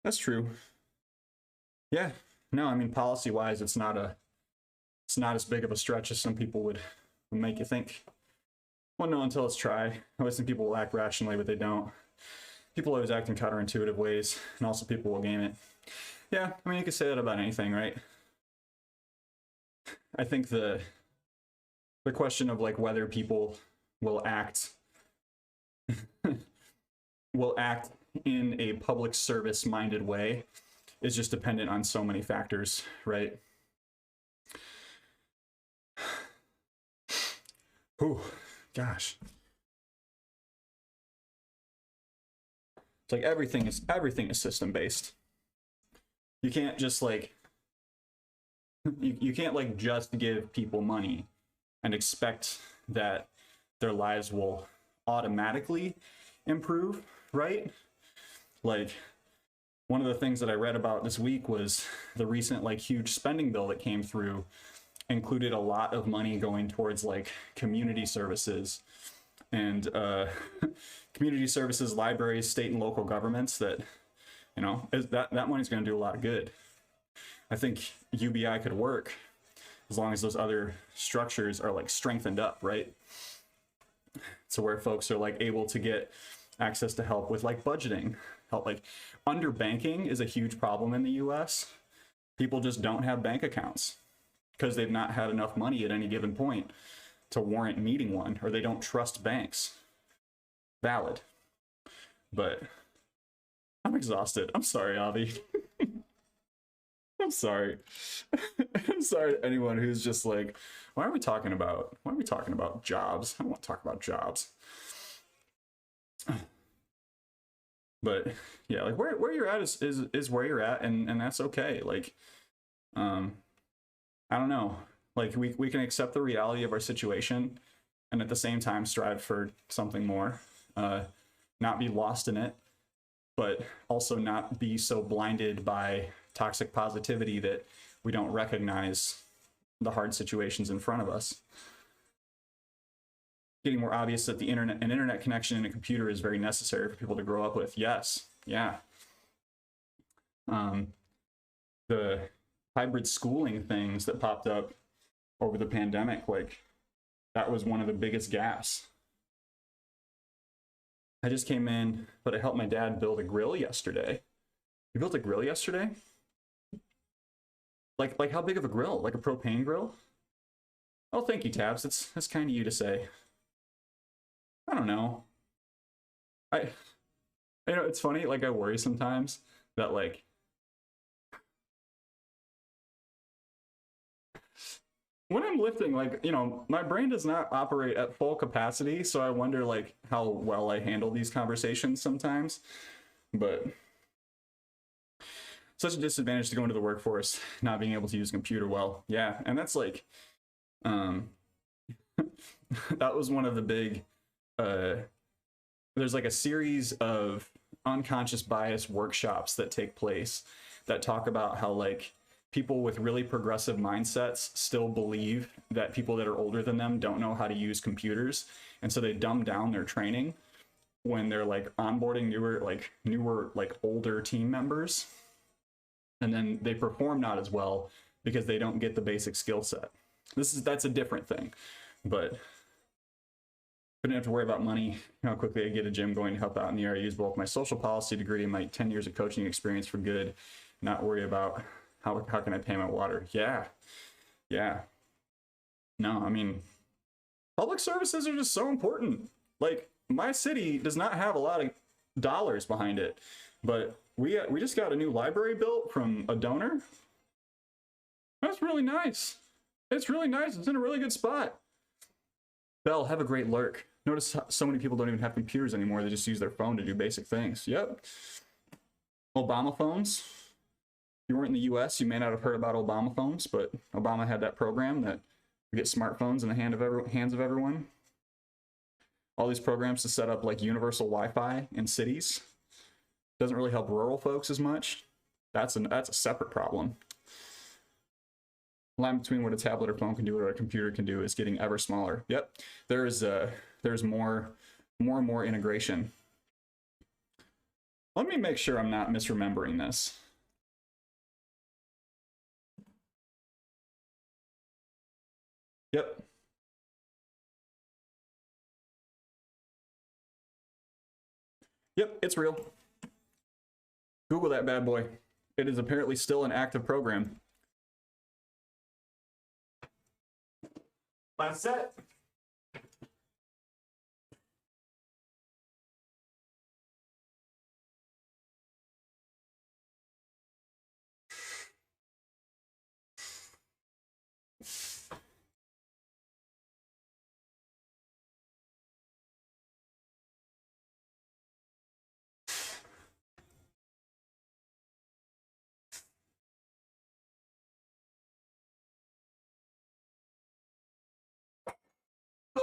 That's true. Yeah. No, I mean, policy-wise, it's not as big of a stretch as some people would make you think. Well, no, until it's tried. I always think people will act rationally, but they don't. People always act in counterintuitive ways, and also people will game it. Yeah, I mean, you could say that about anything, right? I think the question of like whether people will act in a public service minded way is just dependent on so many factors, right? Ooh, gosh. It's like everything is system based. You can't just like you can't like just give people money and expect that their lives will automatically improve, right? Like one of the things that I read about this week was the recent like huge spending bill that came through included a lot of money going towards like community services and community services, libraries, state and local governments that, you know, that money's going to do a lot of good. I think UBI could work as long as those other structures are like strengthened up, right? So where folks are like able to get access to help with like budgeting, help like underbanking is a huge problem in the US. People just don't have bank accounts because they've not had enough money at any given point to warrant needing one, or they don't trust banks. Valid. But I'm exhausted. I'm sorry, Avi. I'm sorry. I'm sorry to anyone who's just like, why are we talking about jobs? I don't want to talk about jobs. But yeah, like where you're at is where you're at, and that's okay. Like, I don't know. Like we can accept the reality of our situation and at the same time strive for something more. Not be lost in it, but also not be so blinded by toxic positivity that we don't recognize the hard situations in front of us. Getting more obvious that an internet connection and a computer is very necessary for people to grow up with. Yes, yeah. The hybrid schooling things that popped up over the pandemic, like that was one of the biggest gaps. I just came in, but I helped my dad build a grill yesterday. You built a grill yesterday? Like how big of a grill? Like a propane grill? Oh, thank you, Tabs. That's kind of you to say. I don't know. You know, it's funny. Like I worry sometimes that like when I'm lifting, like, you know, my brain does not operate at full capacity, so I wonder like how well I handle these conversations sometimes. But such a disadvantage to go into the workforce, not being able to use a computer well. Yeah, and that's like, that was one of the big, there's like a series of unconscious bias workshops that take place that talk about how like people with really progressive mindsets still believe that people that are older than them don't know how to use computers. And so they dumb down their training when they're like onboarding newer older team members. And then they perform not as well because they don't get the basic skill set. That's a different thing. But Didn't have to worry about money, how quickly I get a gym going to help out in the area. I use both my social policy degree and my 10 years of coaching experience for good. Not worry about how can I pay my water. Yeah. No, I mean, public services are just so important. Like, my city does not have a lot of dollars behind it, but we just got a new library built from a donor. That's really nice. It's really nice. It's in a really good spot. Bell, have a great lurk. Notice how so many people don't even have computers anymore. They just use their phone to do basic things. Yep. Obama phones. If you weren't in the US, you may not have heard about Obama phones, but Obama had that program that you get smartphones in the hands of everyone. All these programs to set up like universal Wi-Fi in cities. Doesn't really help rural folks as much. That's a separate problem. The line between what a tablet or phone can do and what a computer can do is getting ever smaller. Yep, there's more and more integration. Let me make sure I'm not misremembering this. Yep. Yep, it's real. Google that bad boy. It is apparently still an active program. Last set.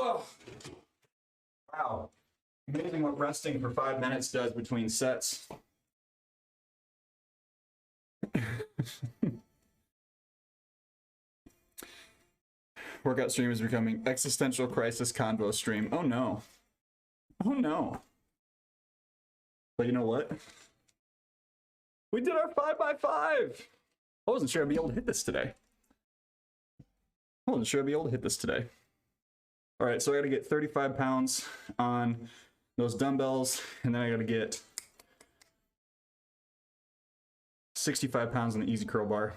Oh. Wow. Amazing what resting for 5 minutes does between sets. Workout stream is becoming existential crisis convo stream. Oh no. Oh no. But you know what? We did our 5x5. I wasn't sure I'd be able to hit this today. All right, so I gotta get 35 pounds on those dumbbells, and then I gotta get 65 pounds on the easy curl bar.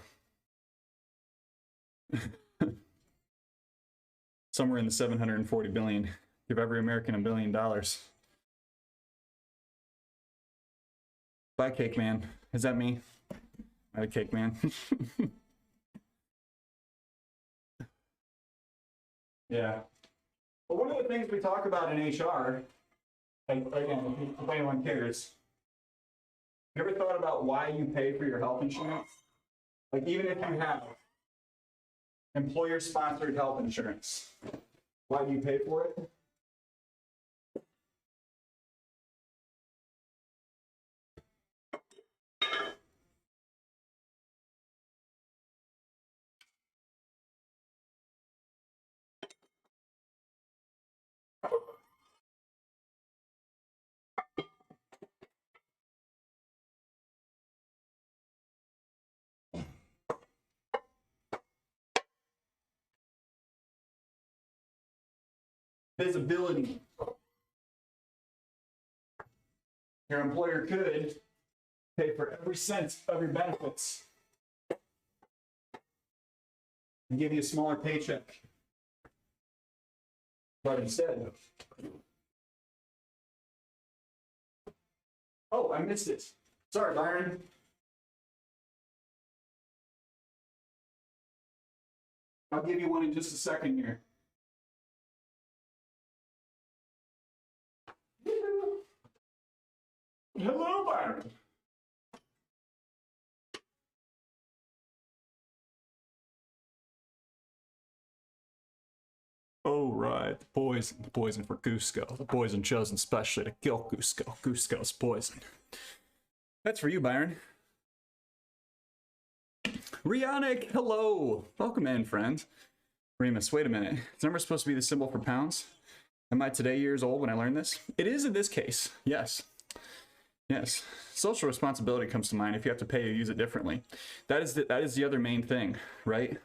Somewhere in the 740 billion. Give every American $1 billion. Bye, Cake Man. Is that me? Bye, Cake Man. Yeah. But one of the things we talk about in HR, again, if anyone cares, you ever thought about why you pay for your health insurance? Like, even if you have employer-sponsored health insurance, why do you pay for it? Visibility. Your employer could pay for every cent of your benefits and give you a smaller paycheck. But instead, oh, I missed it. Sorry, Byron. I'll give you one in just a second here. Hello, Byron. Oh, right. The poison for Cusco. The poison chosen specially to kill Cusco. Cusco's poison. That's for you, Byron. Rionic, hello. Welcome in, friend. Remus, wait a minute. Is number supposed to be the symbol for pounds? Am I today years old when I learned this? It is in this case, yes. Yes, social responsibility comes to mind. If you have to pay, you use it differently. That is the other main thing, right?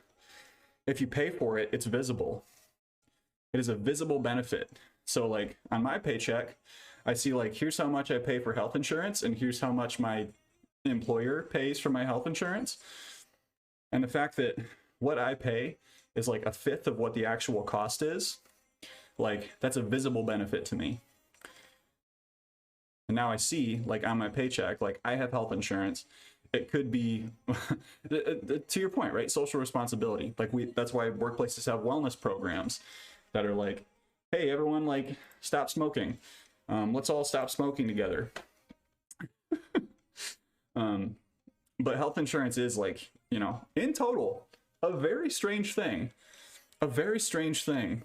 If you pay for it, it's visible. It is a visible benefit. So like on my paycheck, I see like, here's how much I pay for health insurance and here's how much my employer pays for my health insurance. And the fact that what I pay is like a fifth of what the actual cost is, like that's a visible benefit to me. And now I see, like on my paycheck, like I have health insurance. It could be, to your point, right? Social responsibility. Like that's why workplaces have wellness programs that are like, hey, everyone, like stop smoking. Let's all stop smoking together. But health insurance is like, you know, in total, a very strange thing. A very strange thing.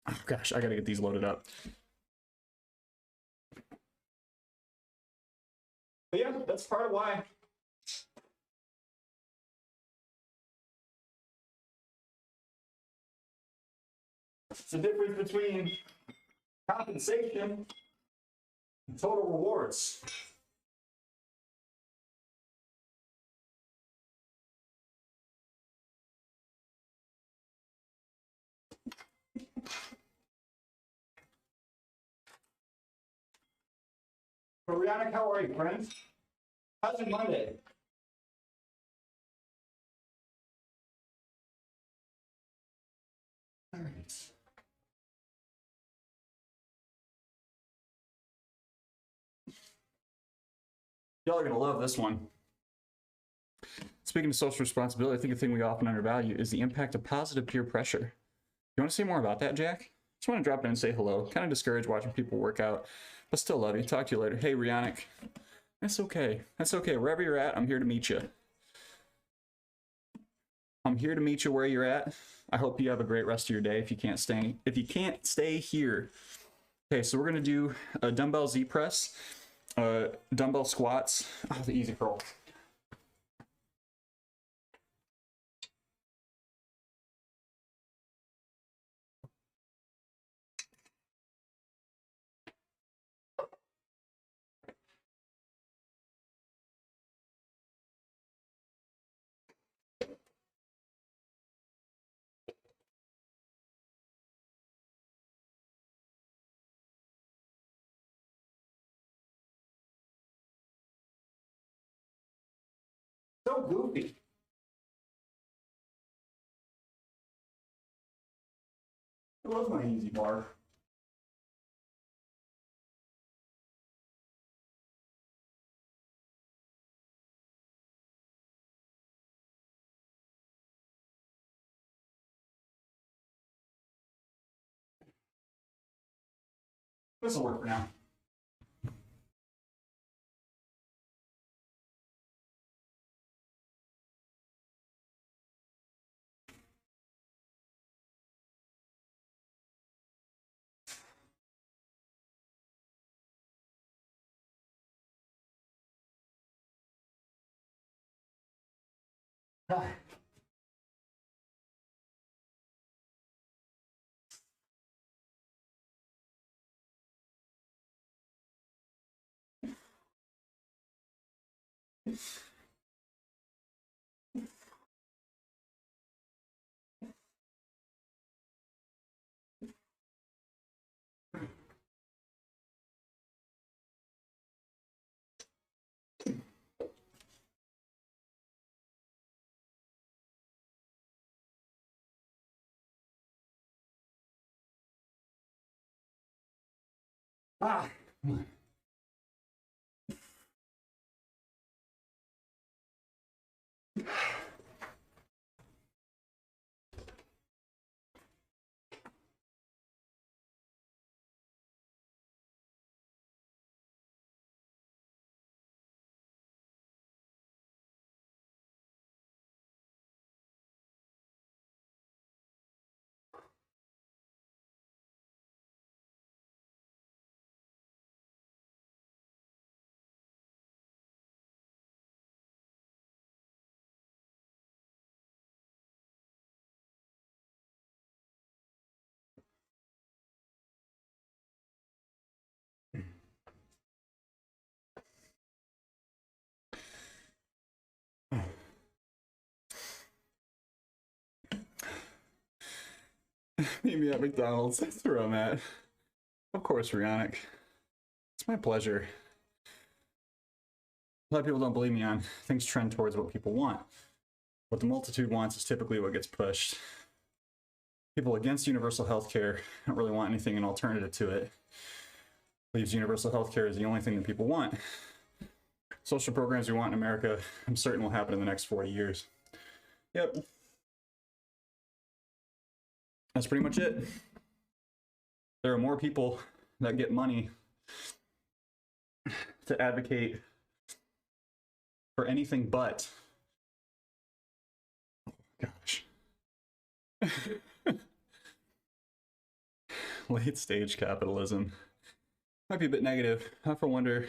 Oh gosh, I gotta get these loaded up. But yeah, that's part of why. It's the difference between compensation and total rewards. Rihanna, how are you, friends? How's your Monday? All right. Y'all are gonna love this one. Speaking of social responsibility, I think a thing we often undervalue is the impact of positive peer pressure. You want to say more about that, Jack? Just want to drop in and say hello. Kind of discouraged watching people work out, but still love you. Talk to you later. Hey, Rihanna. That's okay. That's okay. Wherever you're at, I'm here to meet you. I'm here to meet you where you're at. I hope you have a great rest of your day. If you can't stay here. Okay, so we're gonna do a dumbbell Z press, dumbbell squats. Oh, the easy curl. So goofy. I love my easy bar. This will work for now. Ah. Ah. Meet me at McDonald's. That's where I'm at. Of course, Rionic. It's my pleasure. A lot of people don't believe me on things trend towards what people want. What the multitude wants is typically what gets pushed. People against universal health care don't really want anything an alternative to it. Believes universal health care is the only thing that people want. Social programs we want in America, I'm certain will happen in the next 40 years. Yep. That's pretty much it. There are more people that get money to advocate for anything but. Gosh. Late stage capitalism. Might be a bit negative. I often wonder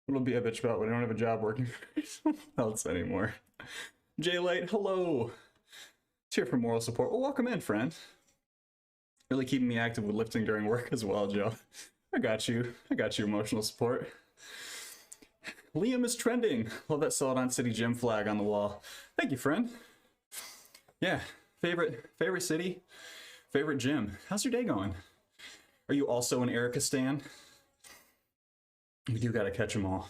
what it'll be a bitch about when I don't have a job working for someone else anymore. J-Light, hello. It's here for moral support. Well, welcome in, friend. Really keeping me active with lifting during work as well, Joe. I got you. I got you emotional support. Liam is trending. Love that Celadon City gym flag on the wall. Thank you, friend. Yeah, favorite city, favorite gym. How's your day going? Are you also an Erica stan? We do gotta catch them all.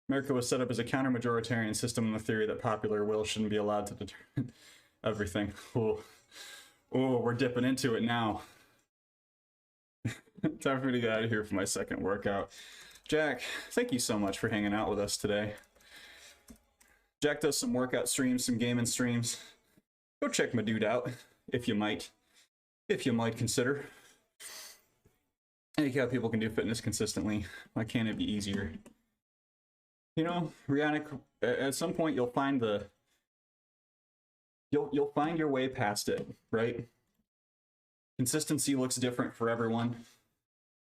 America was set up as a counter-majoritarian system on the theory that popular will shouldn't be allowed to determine everything. Oh, we're dipping into it now. Time for me to get out of here for my second workout. Jack, thank you so much for hanging out with us today. Jack does some workout streams, some gaming streams. Go check my dude out, if you might consider. I think how people can do fitness consistently. Why can't it be easier? You know, Rihanna, at some point you'll find you'll find your way past it, right? Consistency looks different for everyone,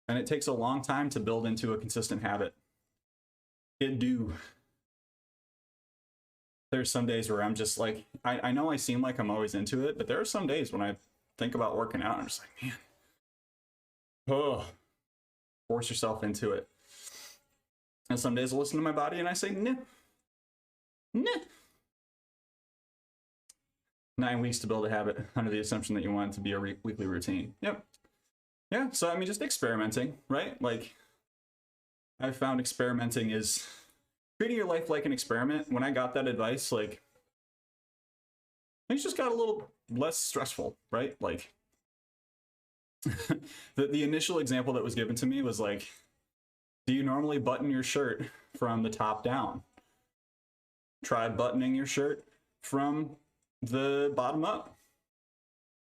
and it takes a long time to build into a consistent habit. It do. There's some days where I'm just like, I know I seem like I'm always into it, but there are some days when I think about working out and I'm just like, man, oh, force yourself into it. And some days I listen to my body and I say, nah. 9 weeks to build a habit under the assumption that you want it to be a weekly routine. Yep. Yeah, so I mean, just experimenting, right? Like, I've found experimenting is treating your life like an experiment. When I got that advice, like, things just got a little less stressful, right? Like, the initial example that was given to me was like, do you normally button your shirt from the top down? Try buttoning your shirt from the bottom up.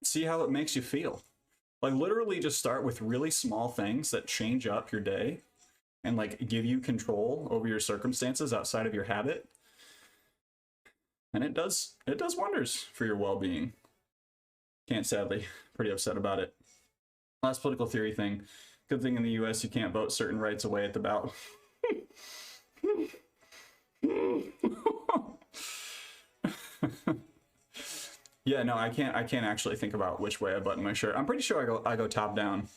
See how it makes you feel. Like, literally just start with really small things that change up your day and like give you control over your circumstances outside of your habit. And it does wonders for your well-being. Can't, sadly. Pretty upset about it. Last political theory thing. Good thing in the US you can't vote certain rights away at the ballot. Yeah, no, I can't actually think about which way I button my shirt. I'm pretty sure I go top down.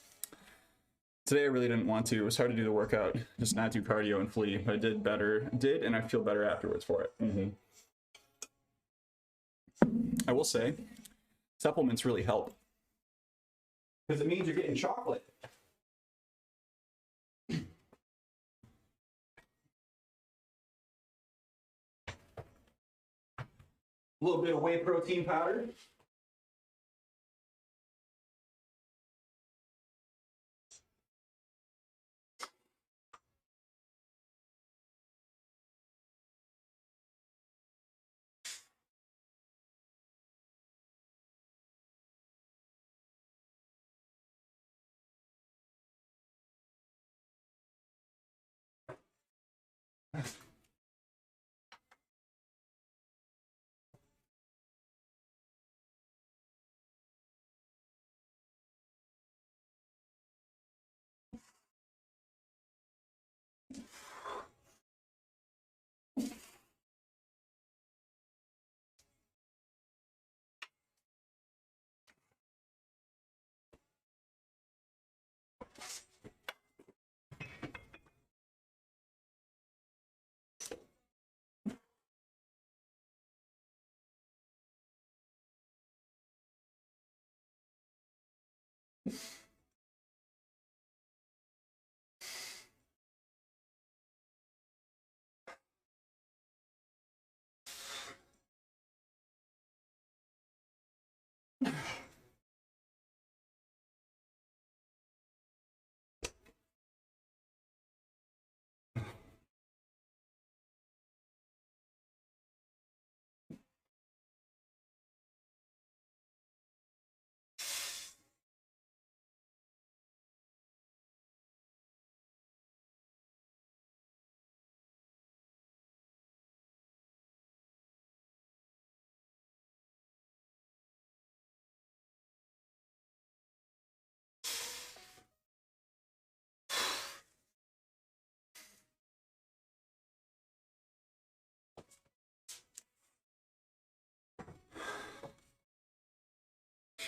Today I really didn't want to. It was hard to do the workout, just not do cardio and flee, but I did, and I feel better afterwards for it. I will say, supplements really help. Because it means you're getting chocolate. A little bit of whey protein powder.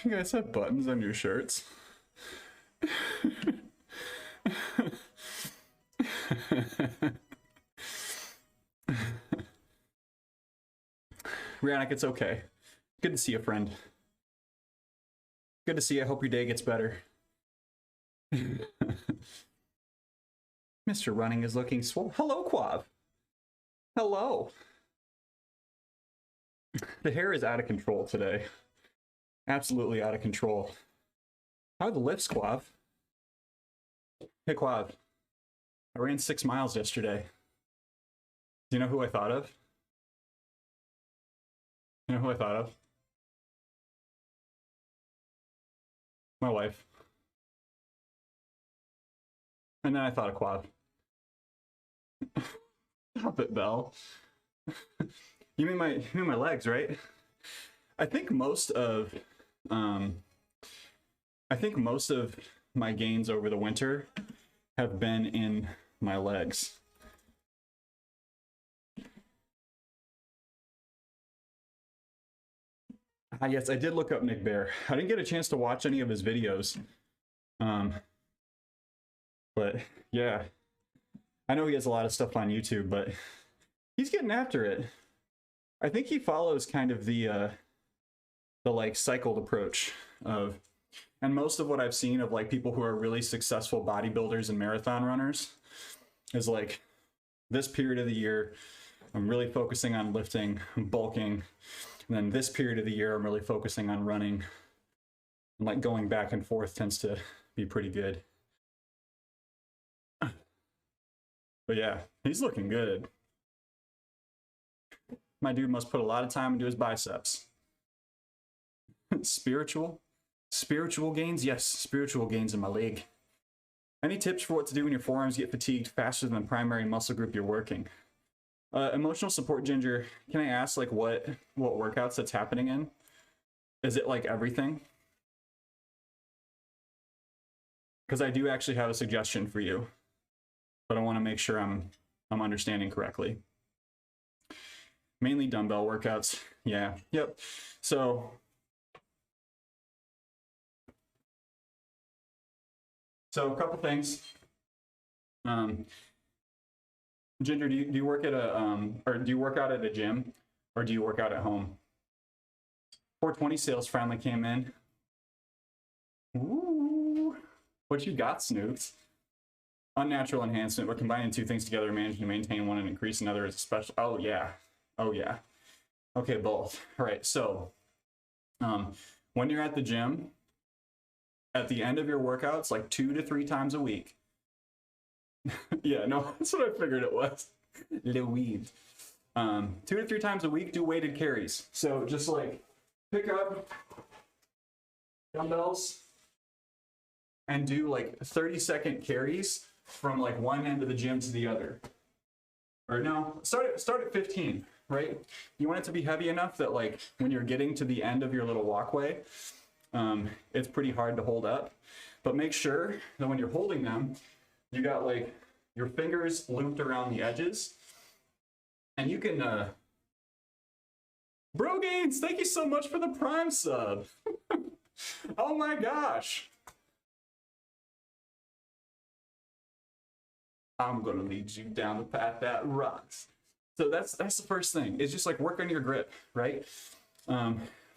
You guys have buttons on your shirts? Rihanna, it's okay. Good to see you, friend. Good to see you. I hope your day gets better. Mr. Running is looking swole. Hello, Quav. Hello. The hair is out of control today. Absolutely out of control. How are the lifts, Quav? Hey, Quav. I ran 6 miles yesterday. Do you know who I thought of? You know who I thought of? My wife. And then I thought of Quav. Stop it, Belle. You mean my legs, right? I think most of my gains over the winter have been in my legs. Yes, I did look up Nick Bear. I didn't get a chance to watch any of his videos. But yeah, I know he has a lot of stuff on YouTube, but he's getting after it. I think he follows kind of the like cycled approach of, and most of what I've seen of like people who are really successful bodybuilders and marathon runners is like this period of the year, I'm really focusing on lifting, bulking. And then this period of the year, I'm really focusing on running. And like going back and forth tends to be pretty good. But yeah, he's looking good. My dude must put a lot of time into his biceps. Spiritual gains? Yes, spiritual gains in my leg. Any tips for what to do when your forearms get fatigued faster than the primary muscle group you're working? Emotional support, Ginger, can I ask like what workouts that's happening in? Is it like everything? Because I do actually have a suggestion for you, but I want to make sure I'm understanding correctly. Mainly dumbbell workouts. Yeah, yep. So a couple things. Ginger, do you work at a or do you work out at a gym, or do you work out at home? 420 sales finally came in. Ooh, what you got, Snoops? Unnatural enhancement. We're combining two things together, managing to maintain one and increase another is a special. Oh yeah, oh yeah. Okay, both. All right. So, when you're at the gym, at the end of your workouts, like 2 to 3 times a week. Yeah, no, that's what I figured it was. Louise. 2 to 3 times a week, do weighted carries. So just like pick up dumbbells and do like 30-second carries from like one end of the gym to the other. Or no, start at 15, right? You want it to be heavy enough that like when you're getting to the end of your little walkway, it's pretty hard to hold up. But make sure that when you're holding them, you got like your fingers looped around the edges, and you can, Bro Gains, thank you so much for the Prime sub. Oh my gosh. I'm gonna lead you down the path that rocks. So that's the first thing. It's just like work on your grip, right?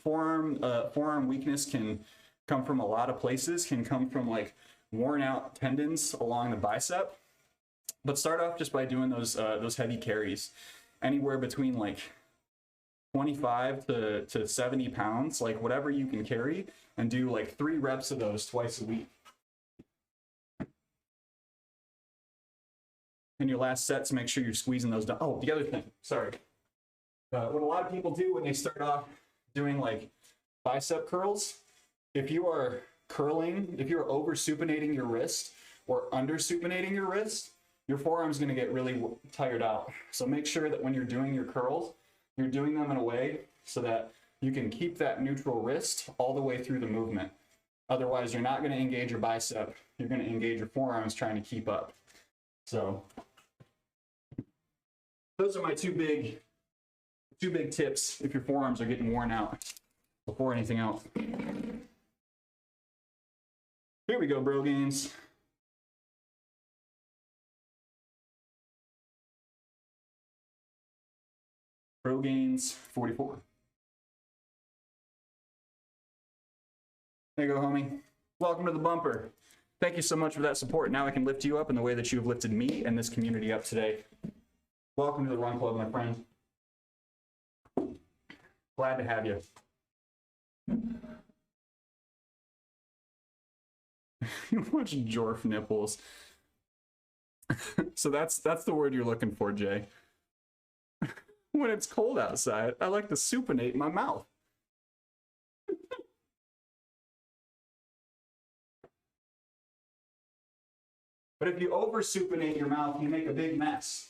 Forearm weakness can come from a lot of places, can come from like worn out tendons along the bicep, but start off just by doing those heavy carries, anywhere between like 25 to 70 pounds, like whatever you can carry, and do like 3 reps of those twice a week. And your last sets, make sure you're squeezing those down. Oh, the other thing, sorry. What a lot of people do when they start off doing like bicep curls, if you are curling, if you're over supinating your wrist or under supinating your wrist, your forearm's going to get really tired out. So make sure that when you're doing your curls, you're doing them in a way so that you can keep that neutral wrist all the way through the movement. Otherwise, you're not going to engage your bicep. You're going to engage your forearms trying to keep up. So those are my two big tips if your forearms are getting worn out before anything else. Here we go, bro games. Pro gains 44. There you go, homie. Welcome to the bumper. Thank you so much for that support. Now I can lift you up in the way that you have lifted me and this community up today. Welcome to the Run Club, my friend. Glad to have you. You watch Jorf nipples. So that's the word you're looking for, Jay. When it's cold outside, I like to supinate my mouth. But if you over supinate your mouth, you make a big mess.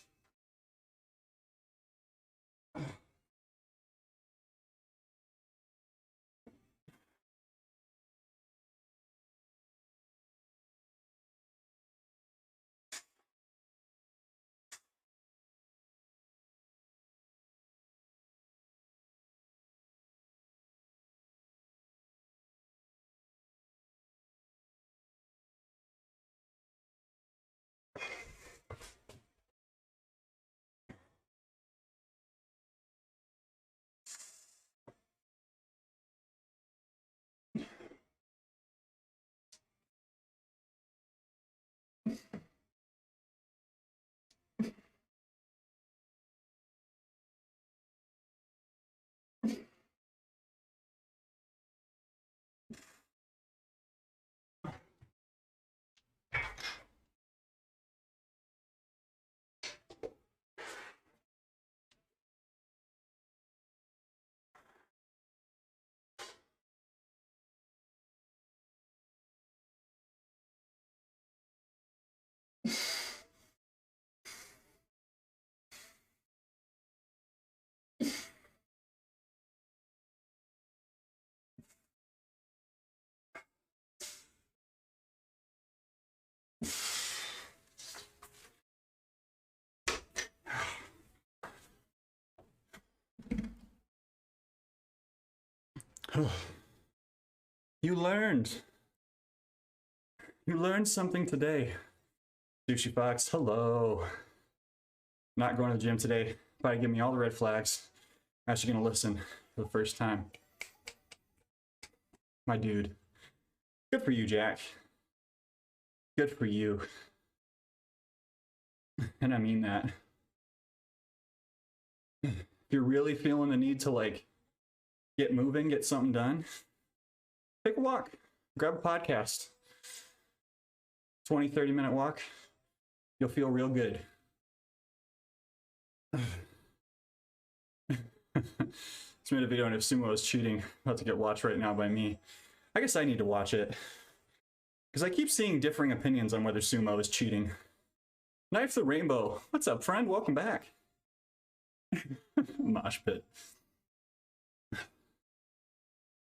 You learned. You learned something today. Sushi Fox, hello. Not going to the gym today. Probably give me all the red flags. Actually gonna listen for the first time. My dude. Good for you, Jack. Good for you. And I mean that. If you're really feeling the need to like get moving, get something done, take a walk, grab a podcast. 20-30 minute walk, you'll feel real good. Just made a video on if sumo is cheating, about to get watched right now by me. I guess I need to watch it because I keep seeing differing opinions on whether sumo is cheating. Knife the Rainbow, what's up, friend? Welcome back. Mosh pit.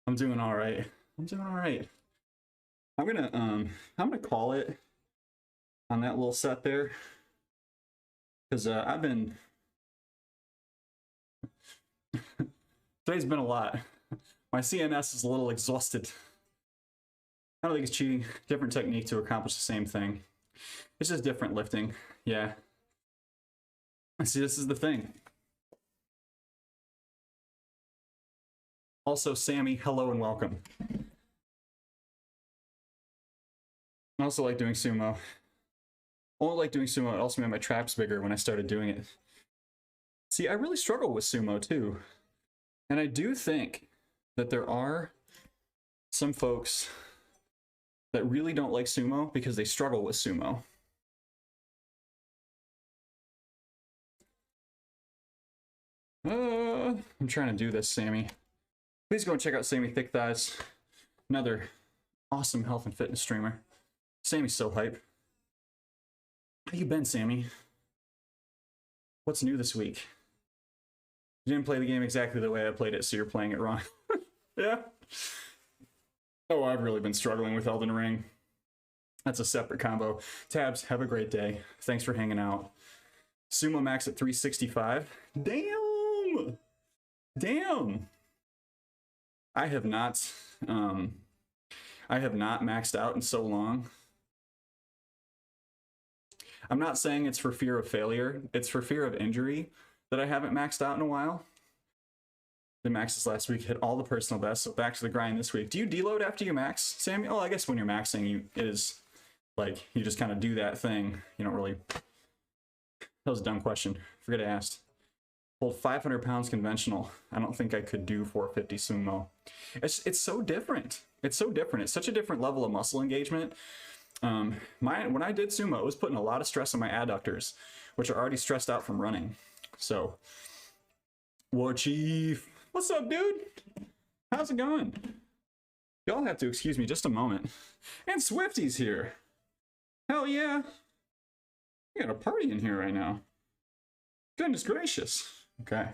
I'm doing all right. I'm doing all right. I'm gonna call it on that little set there because I've been today's been a lot. My CNS is a little exhausted. I don't think it's cheating. Different technique to accomplish the same thing. It's just different lifting. Yeah. See, this is the thing. Also, Sammy, hello and welcome. I also like doing sumo. I only like doing sumo. It also made my traps bigger when I started doing it. See, I really struggle with sumo too. And I do think that there are some folks that really don't like sumo because they struggle with sumo. I'm trying to do this, Sammy. Please go and check out Sammy Thick Thighs. Another awesome health and fitness streamer. Sammy's so hype. How you been, Sammy? What's new this week? You didn't play the game exactly the way I played it, so you're playing it wrong. Yeah. Oh, I've really been struggling with Elden Ring. That's a separate combo. Tabs, have a great day. Thanks for hanging out. Sumo max at 365. Damn! Damn! I have not, I have not maxed out in so long. I'm not saying it's for fear of failure. It's for fear of injury that I haven't maxed out in a while. The maxes last week hit all the personal bests, so back to the grind this week. Do you deload after you max, Samuel? Oh, I guess when you're maxing, you just kind of do that thing. You don't really... That was a dumb question. Forget I asked. Hold 500 pounds conventional. I don't think I could do 450 sumo. It's so different. It's so different. It's such a different level of muscle engagement. When I did sumo, it was putting a lot of stress on my adductors, which are already stressed out from running. So, War Chief, what's up, dude? How's it going? Y'all have to excuse me just a moment. And Swifty's here. Hell yeah. We got a party in here right now. Goodness gracious. Okay.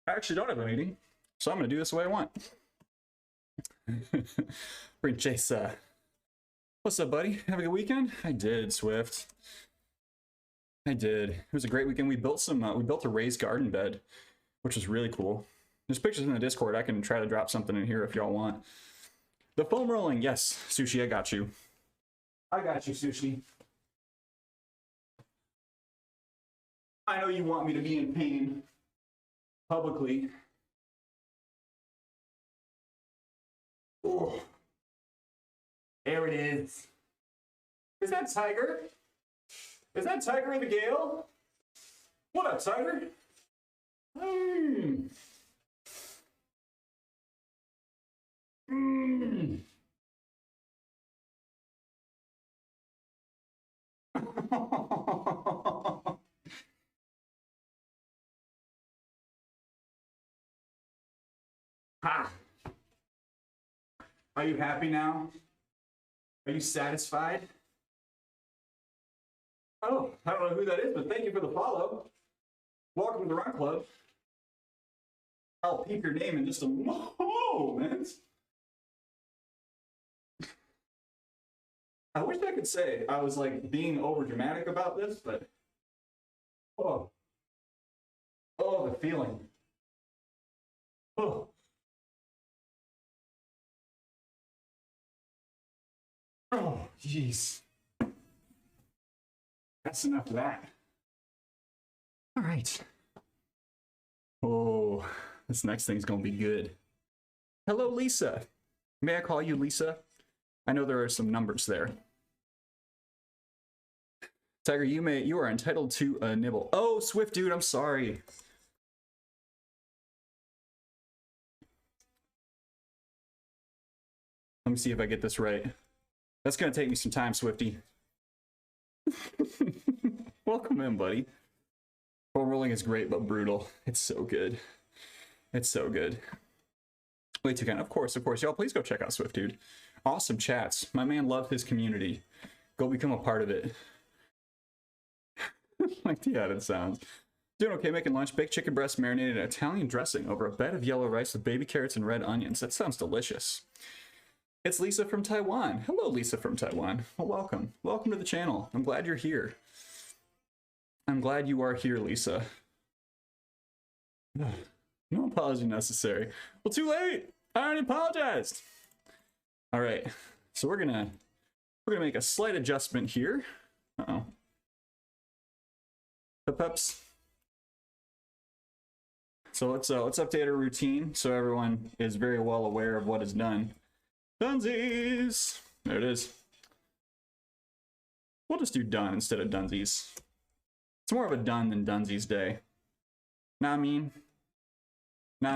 I actually don't have a meeting, so I'm going to do this the way I want. Bring Chase. What's up, buddy? Have a good weekend? I did, Swift. I did. It was a great weekend. We built a raised garden bed, which was really cool. There's pictures in the Discord. I can try to drop something in here if y'all want. The foam rolling. Yes, Sushi, I got you. I got you, Sushi. I know you want me to be in pain publicly. Oh, there it is. Is that Tiger? Is that Tiger in the Gale? What up, Tiger? Mmm. Mmm. Ha! Are you happy now? Are you satisfied? Oh, I don't know who that is, but thank you for the follow. Welcome to the Run Club. I'll peep your name in just a moment. I wish I could say I was like being over dramatic about this, but oh, the feeling. Oh. Oh, jeez. That's enough of that. All right. Oh, this next thing's gonna be good. Hello, Lisa. May I call you Lisa? I know there are some numbers there. Tiger, you are entitled to a nibble. Oh, Swift dude, I'm sorry. Let me see if I get this right. That's gonna take me some time, Swifty. Welcome in, buddy. Foam rolling is great, but brutal. It's so good. It's so good. Way too kind. Of course. Y'all, please go check out Swift Dude. Awesome chats. My man loved his community. Go become a part of it. Like the added sounds. Doing okay, making lunch. Baked chicken breast marinated in Italian dressing over a bed of yellow rice with baby carrots and red onions. That sounds delicious. It's Lisa from Taiwan. Hello, Lisa from Taiwan. Well, welcome. Welcome to the channel. I'm glad you're here. I'm glad you are here, Lisa. No apology necessary. Well, too late. I already apologized. All right. So we're gonna make a slight adjustment here. Uh-oh. Peps. So let's update our routine so everyone is very well aware of what is done. Dunsies! There it is. We'll just do done instead of dunsies. It's more of a done than dunsies day. Know what I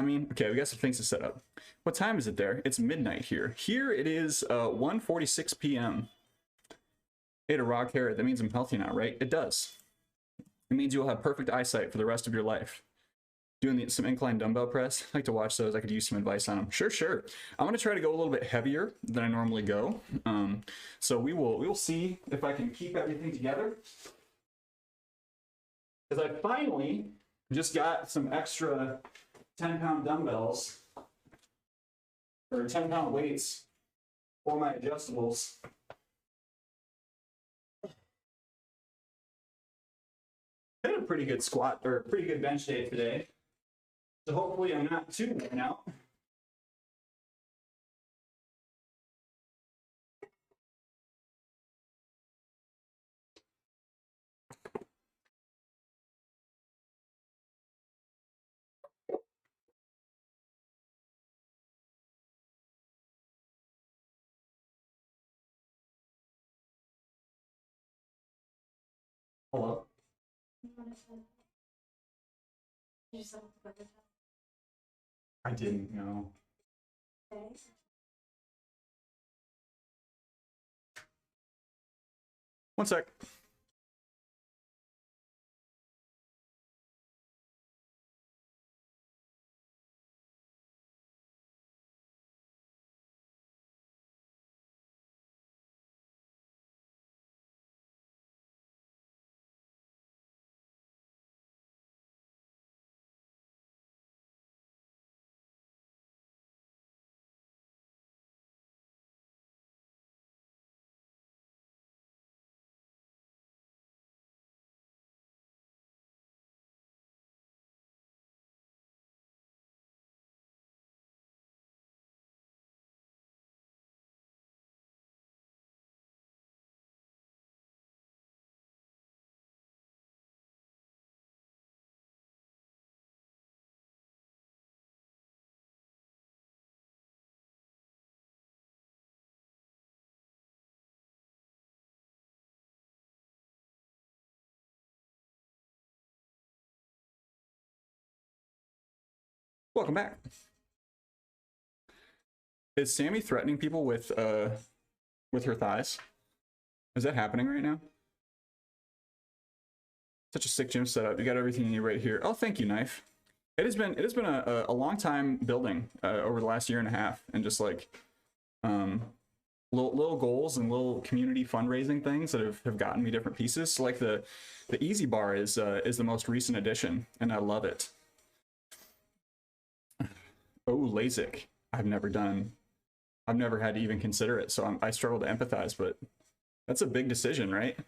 mean? Okay, we got some things to set up. What time is it there? It's midnight here. Here it is 1:46 p.m. Ate a raw carrot. That means I'm healthy now, right? It does. It means you'll have perfect eyesight for the rest of your life. Doing some incline dumbbell press. I like to watch those. I could use some advice on them. Sure. I'm gonna try to go a little bit heavier than I normally go. So we will see if I can keep everything together. Because I finally just got some extra 10-pound dumbbells or 10-pound weights for my adjustables. I had a pretty good squat or pretty good bench day today. So hopefully I'm not too worn out. Hello? I didn't know. One sec. Welcome back. Is Sammy threatening people with her thighs? Is that happening right now? Such a sick gym setup. You got everything you need right here. Oh, thank you, Knife. It has been a long time building over the last year and a half, and just like little goals and little community fundraising things that have gotten me different pieces. So like the Easy Bar is the most recent addition, and I love it. Oh, LASIK. I've never had to even consider it, so I struggle to empathize, but that's a big decision, right?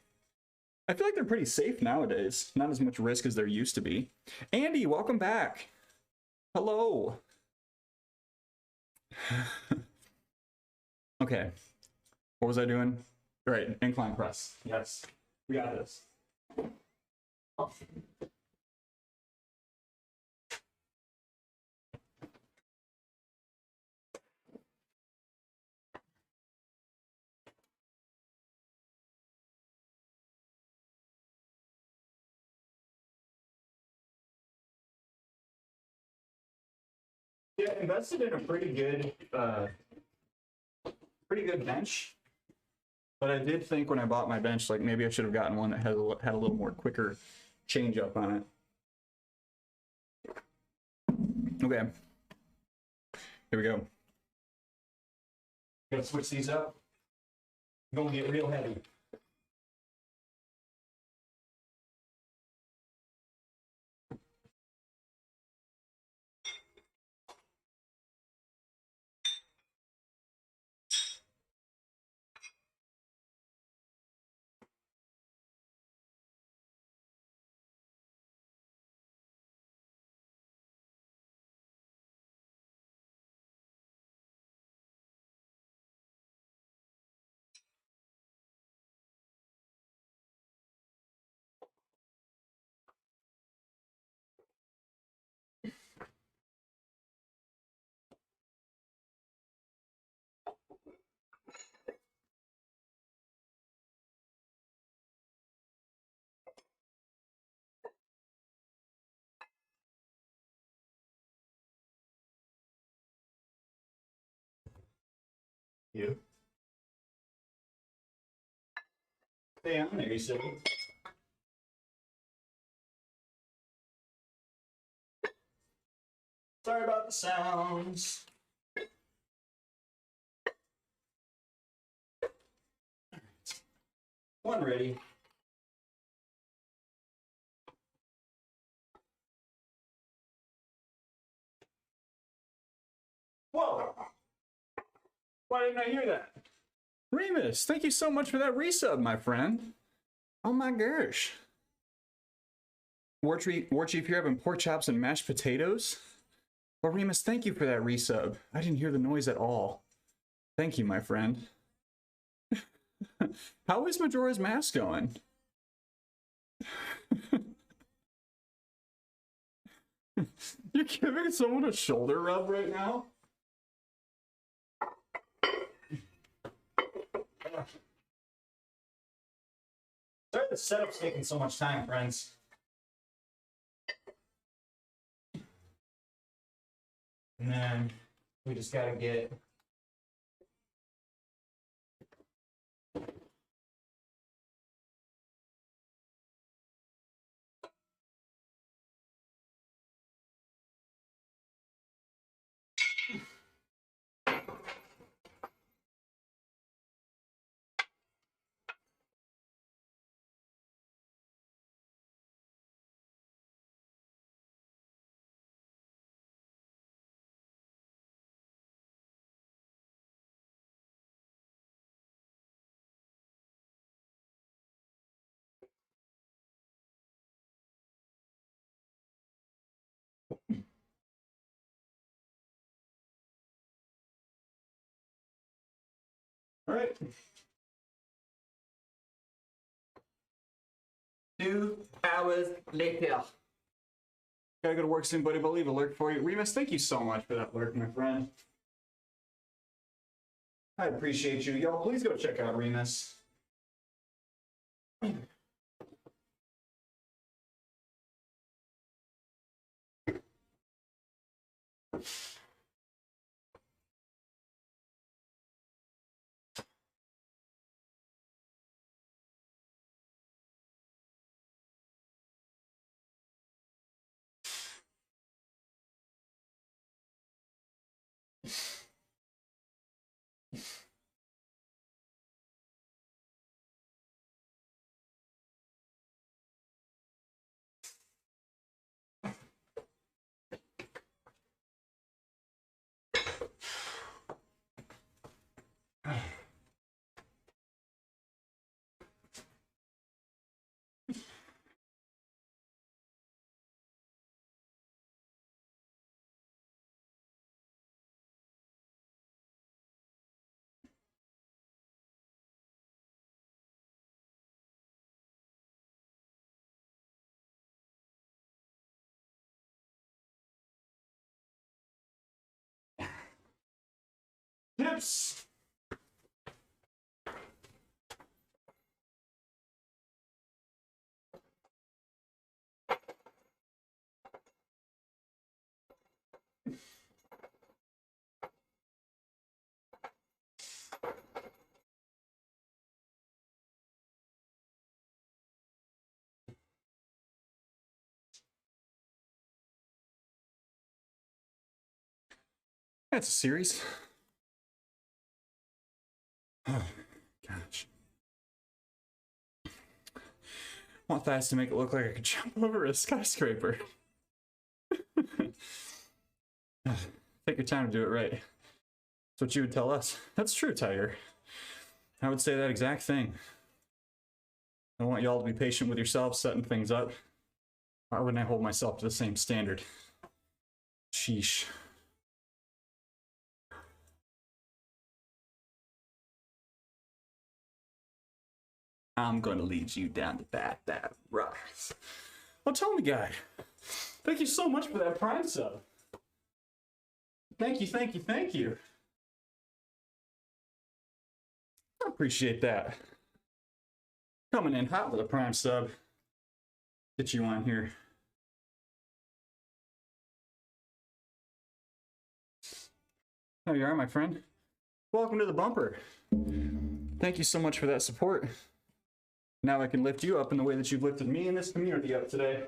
I feel like they're pretty safe nowadays. Not as much risk as there used to be. Andy, welcome back. Hello. Okay. What was I doing? All right, incline press. Yes, we got this. Yeah, invested in a pretty good bench. But I did think when I bought my bench, like maybe I should have gotten one that had a little more quicker change up on it. Okay. Here we go. Gotta switch these up. Gonna get real heavy. You. Stay on there, you silly. Sorry about the sounds. One ready. Whoa! Why didn't I hear that? Remus, thank you so much for that resub, my friend. Oh my gosh. War Chief, you're having pork chops and mashed potatoes? Well, Remus, thank you for that resub. I didn't hear the noise at all. Thank you, my friend. How is Majora's Mask going? You're giving someone a shoulder rub right now? Sorry the setup's taking so much time, friends. And then we just gotta get all right. 2 hours later. Gotta go to work soon, buddy, but I'll leave a lurk for you. Remus, thank you so much for that lurk, my friend. I appreciate you. Y'all, please go check out Remus. Tips. That's a series. Oh, gosh. I want Thas to make it look like I could jump over a skyscraper. Take your time to do it right. That's what you would tell us. That's true, Tiger. I would say that exact thing. I want y'all to be patient with yourselves, setting things up. Why wouldn't I hold myself to the same standard? Sheesh. I'm going to lead you down the path that rocks. Well, Tommy Guy, thank you so much for that Prime sub. Thank you, thank you, thank you. I appreciate that. Coming in hot with a Prime sub. Get you on here. There you are, my friend. Welcome to the bumper. Thank you so much for that support. Now I can lift you up in the way that you've lifted me and this community up today.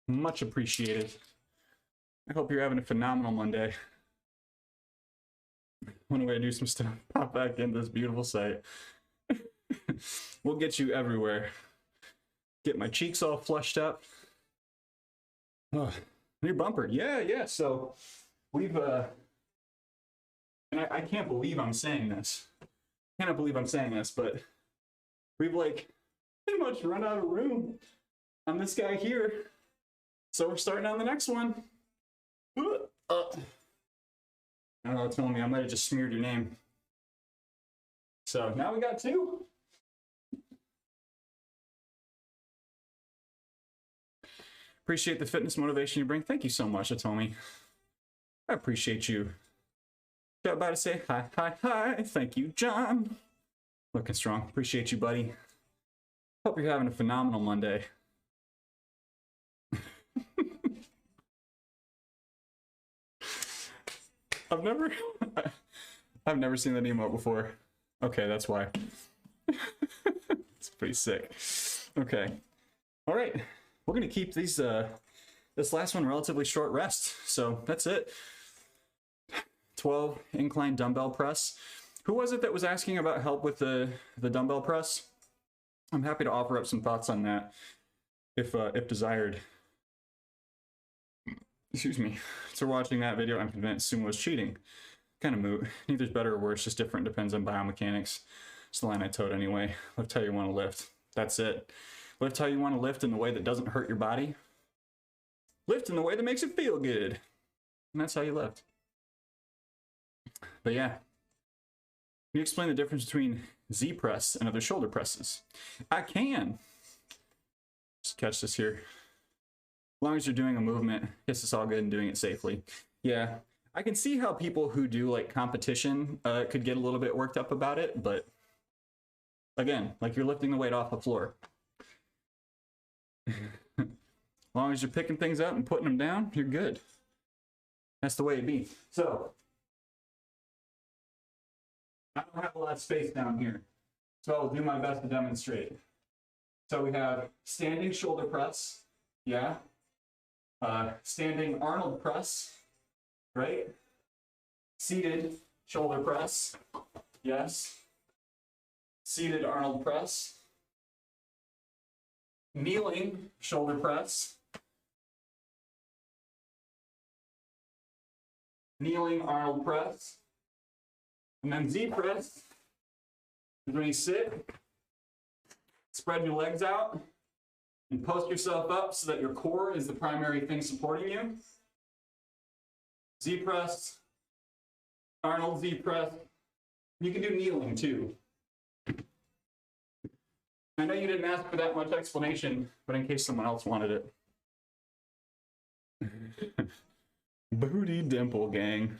Much appreciated. I hope you're having a phenomenal Monday. One way to do some stuff, pop back into this beautiful site. We'll get you everywhere. Get my cheeks all flushed up. Oh, new bumper. Yeah. So we've, and I can't believe I'm saying this. Cannot believe I'm saying this, but we've like pretty much run out of room on this guy here. So we're starting on the next one. I don't know, telling me I might have just smeared your name. So now we got 2. Appreciate the fitness motivation you bring. Thank you so much, Atomi. I appreciate you. Got about to say hi. Thank you, John. Looking strong. Appreciate you, buddy. Hope you're having a phenomenal Monday. I've never seen that emote before. Okay, that's why. It's pretty sick. Okay. All right. We're gonna keep these this last one relatively short rest. So that's it. 12 incline dumbbell press. Who was it that was asking about help with the dumbbell press? I'm happy to offer up some thoughts on that if desired. Excuse me. So watching that video, I'm convinced sumo was cheating. Kind of moot. Neither's better or worse, just different, depends on biomechanics. It's the line I towed anyway. Lift how you want to lift. That's it. Lift how you want to lift in the way that doesn't hurt your body. Lift in the way that makes it feel good. And that's how you lift. But yeah. Can you explain the difference between Z press and other shoulder presses? I can. Just catch this here. As long as you're doing a movement, guess it's all good and doing it safely. Yeah, I can see how people who do like competition could get a little bit worked up about it, but again, like you're lifting the weight off the floor. As long as you're picking things up and putting them down, you're good. That's the way it be. So, I don't have a lot of space down here, so I'll do my best to demonstrate. So we have standing shoulder press, yeah. Standing Arnold press, right? Seated shoulder press, yes. Seated Arnold press. Kneeling shoulder press. Kneeling Arnold press. And then Z press is when you sit, spread your legs out, and post yourself up so that your core is the primary thing supporting you. Z press, Arnold Z press. You can do kneeling too. I know you didn't ask for that much explanation, but in case someone else wanted it. Booty dimple gang.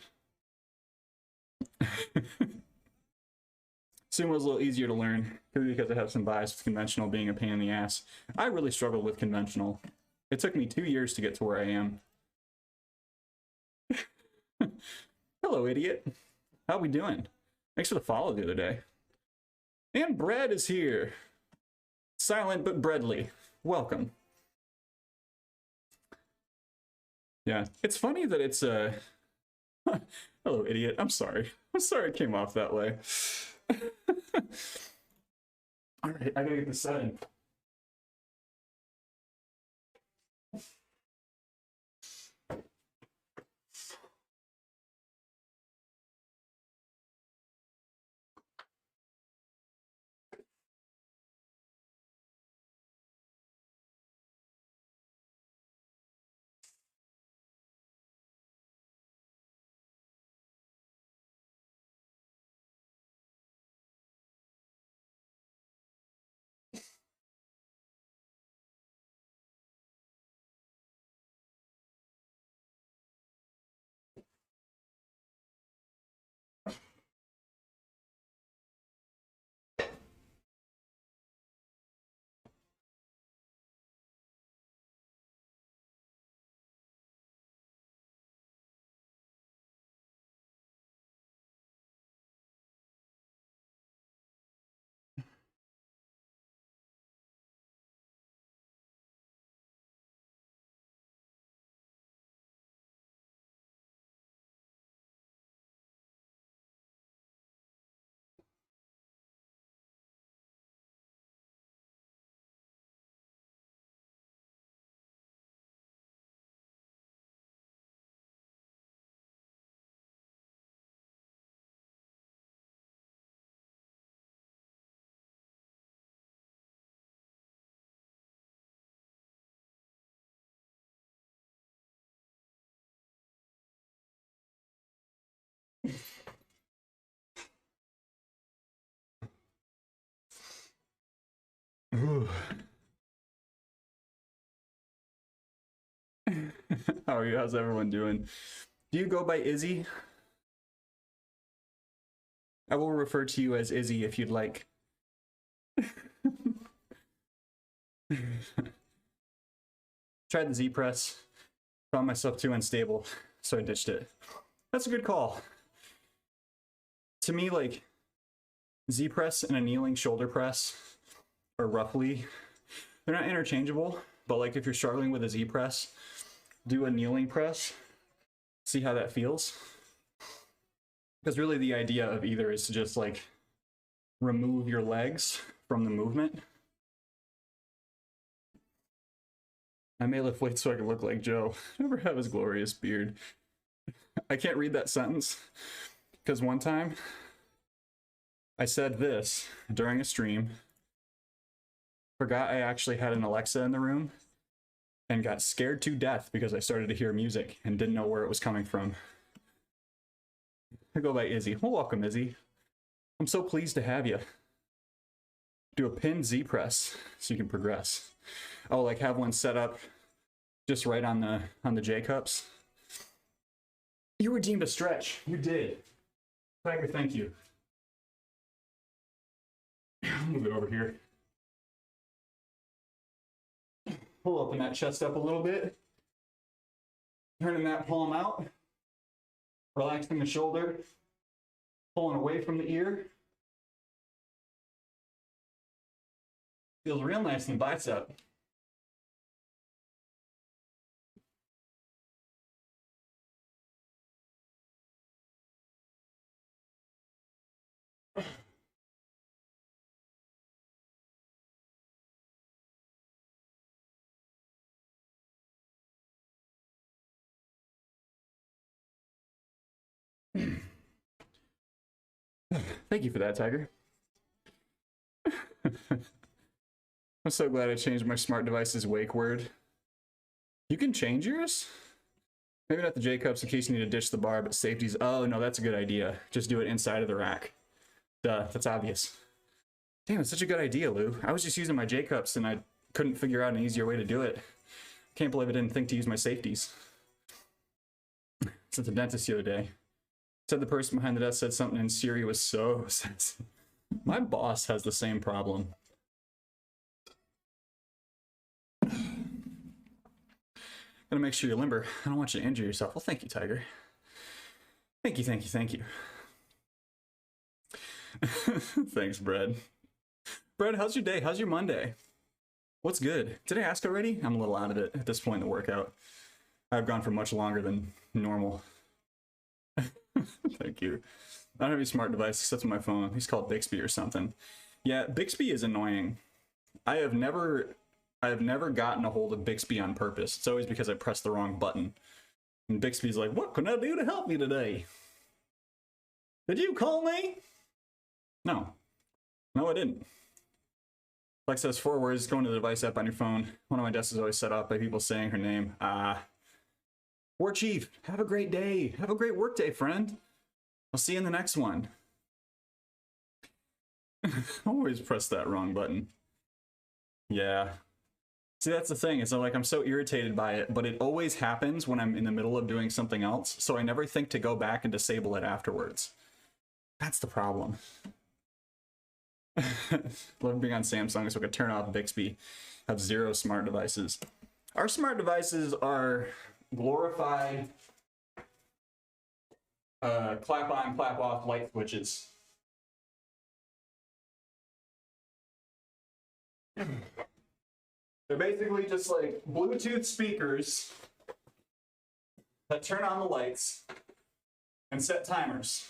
Sumo's a little easier to learn, because I have some bias with conventional being a pain in the ass. I really struggled with conventional. It took me 2 years to get to where I am. Hello, idiot. How we doing? Thanks for the follow the other day. And Brad is here. Silent but breadly. Welcome. Yeah, it's funny that it's hello, idiot. I'm sorry. I'm sorry it came off that way. All right, I gotta get this set in. Ooh. How are you? How's everyone doing? Do you go by Izzy? I will refer to you as Izzy if you'd like. Tried the Z press, found myself too unstable, so I ditched it. That's a good call. To me, like, Z press and a kneeling shoulder press are roughly, they're not interchangeable, but like if you're struggling with a Z press, do a kneeling press, see how that feels. Because really the idea of either is to just like remove your legs from the movement. I may lift weights so I can look like Joe. Never have his glorious beard. I can't read that sentence because one time I said this during a stream, forgot I actually had an Alexa in the room, and got scared to death because I started to hear music and didn't know where it was coming from. I go by Izzy. Well, welcome, Izzy. I'm so pleased to have you. Do a pinned Z press so you can progress. Oh, like have one set up just right on the J cups. You redeemed a stretch. You did. Tiger, thank you. Move it over here. Pull open that chest up a little bit. Turning that palm out. Relaxing the shoulder. Pulling away from the ear. Feels real nice in the bicep. Thank you for that, Tiger. I'm so glad I changed my smart device's wake word. You can change yours? Maybe not the J cups in case you need to ditch the bar, but safeties. Oh, no, that's a good idea. Just do it inside of the rack. Duh, that's obvious. Damn, it's such a good idea, Lou. I was just using my J cups and I couldn't figure out an easier way to do it. Can't believe I didn't think to use my safeties. It's at the dentist the other day. Said the person behind the desk said something and Siri was so sensitive. My boss has the same problem. Gotta make sure you're limber. I don't want you to injure yourself. Well, thank you, Tiger. Thank you, thank you, thank you. Thanks, Brad. Brad, how's your day? How's your Monday? What's good? Did I ask already? I'm a little out of it at this point in the workout. I've gone for much longer than normal. Thank you. I don't have any smart device except on my phone. He's called Bixby or something. Yeah, Bixby is annoying. I have never gotten a hold of Bixby on purpose. It's always because I pressed the wrong button. And Bixby's like, what can I do to help you today? Did you call me? No. No, I didn't. Alexa has 4 words. Go into the device app on your phone. One of my desks is always set up by people saying her name. War Chief, have a great day. Have a great work day, friend. I'll see you in the next one. I always press that wrong button. Yeah. See, that's the thing. It's like I'm so irritated by it, but it always happens when I'm in the middle of doing something else, so I never think to go back and disable it afterwards. That's the problem. Love being on Samsung so I could turn off Bixby. Have 0 smart devices. Our smart devices are glorified clap on, clap off light switches. They're basically just like Bluetooth speakers that turn on the lights and set timers.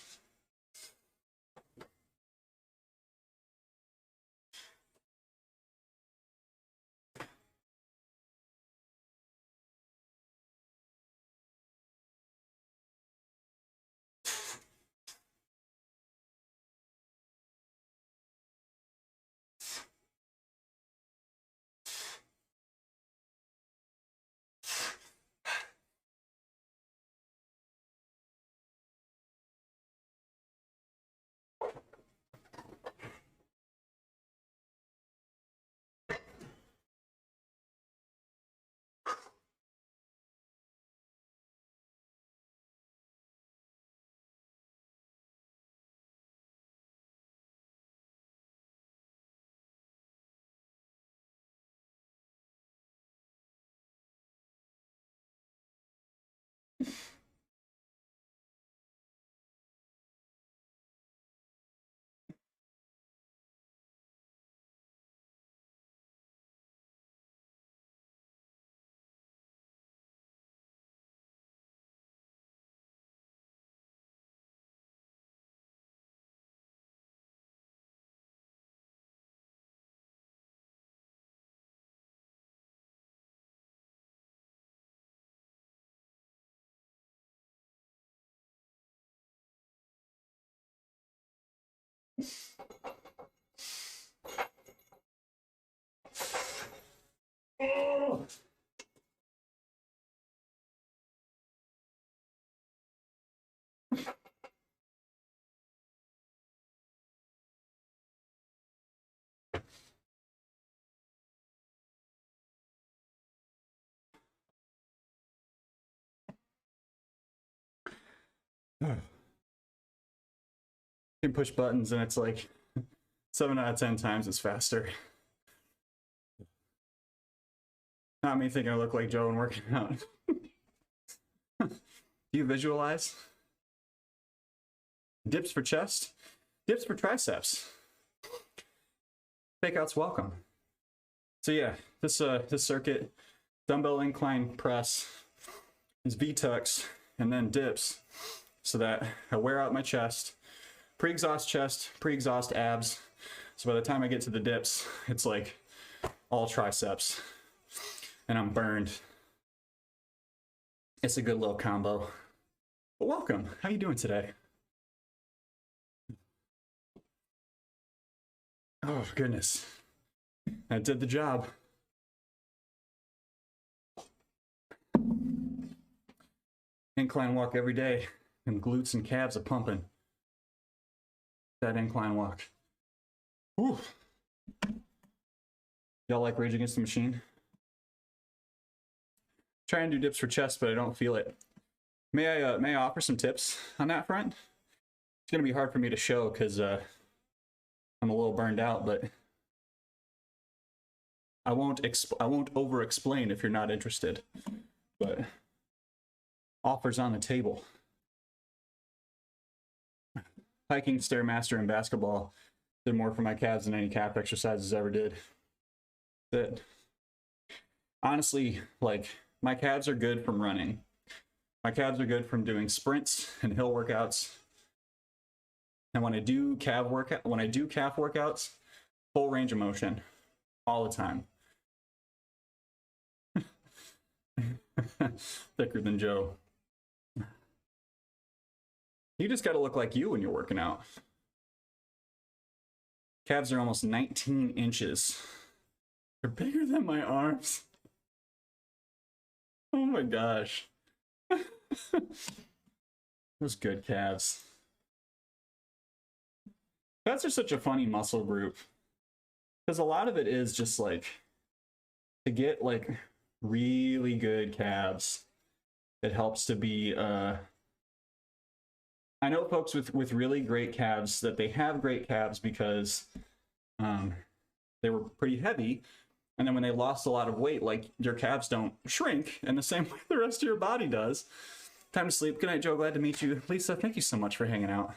Oh. You can push buttons and it's like 7 out of 10 times it's faster. Not me thinking I look like Joe and working out. Do you visualize? Dips for chest, dips for triceps. Fakeouts welcome. So yeah, this circuit, dumbbell incline press is V-tucks and then dips so that I wear out my chest, pre-exhaust abs. So by the time I get to the dips, it's like all triceps and I'm burned. It's a good little combo. But welcome, how you doing today? Oh goodness, I did the job. Incline walk every day, and glutes and calves are pumping. That incline walk. Whew. Y'all like Rage Against the Machine? Try and do dips for chest, but I don't feel it. May I offer some tips on that front? It's gonna be hard for me to show because I'm a little burned out, but I won't over explain if you're not interested. But offers on the table. Hiking, Stairmaster, and basketball did more for my calves than any calf exercises ever did. That honestly, like, my calves are good from running. My calves are good from doing sprints and hill workouts. And when I do calf workouts, full range of motion all the time. Thicker than Joe. You just got to look like you when you're working out. Calves are almost 19 inches. They're bigger than my arms. Oh my gosh. Those good calves. Calves are such a funny muscle group. Because a lot of it is just like, to get like really good calves, it helps to be, I know folks with really great calves that they have great calves because they were pretty heavy. And then when they lost a lot of weight, like, your calves don't shrink in the same way the rest of your body does. Time to sleep. Good night, Joe. Glad to meet you. Lisa, thank you so much for hanging out.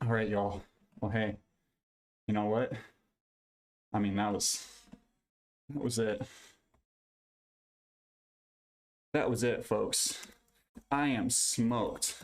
All right, y'all. Well, hey, you know what? I mean, that was it. That was it, folks. I am smoked.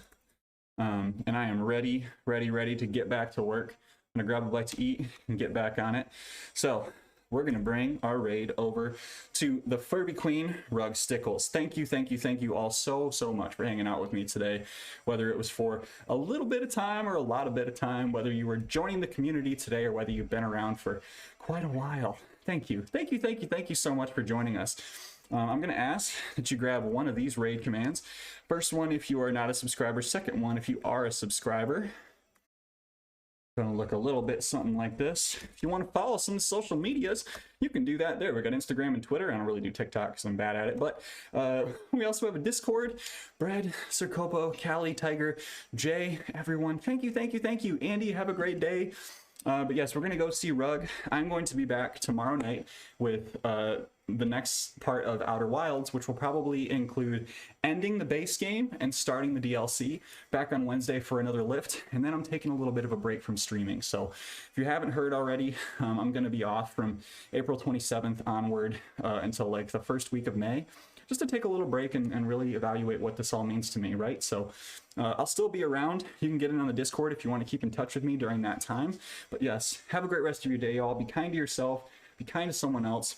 And I am ready to get back to work. I'm gonna grab a bite to eat and get back on it. So we're gonna bring our raid over to the Furby Queen, Rug Stickles. Thank you all so much for hanging out with me today. Whether it was for a little bit of time or a lot of bit of time, whether you were joining the community today or whether you've been around for quite a while. Thank you so much for joining us. I'm going to ask that you grab one of these raid commands. First one if you are not a subscriber. Second one if you are a subscriber. Going to look a little bit something like this. If you want to follow some social medias, you can do that there. We got Instagram and Twitter. I don't really do TikTok because I'm bad at it. But we also have a Discord. Brad, Sir Copo, Callie, Tiger, Jay, everyone. Thank you. Andy, have a great day. But yes, we're going to go see Rug. I'm going to be back tomorrow night with the next part of Outer Wilds, which will probably include ending the base game and starting the DLC. Back on Wednesday for another lift, and then I'm taking a little bit of a break from streaming. So if you haven't heard already, I'm going to be off from April 27th onward until like the first week of May, just to take a little break and really evaluate what this all means to me, right? So I'll still be around. You can get in on the Discord if you want to keep in touch with me during that time. But yes, have a great rest of your day, y'all. Be kind to yourself. Be kind to someone else.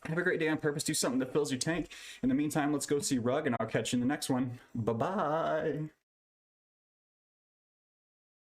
Have a great day on purpose. Do something that fills your tank. In the meantime, let's go see Rug, and I'll catch you in the next one. Bye-bye.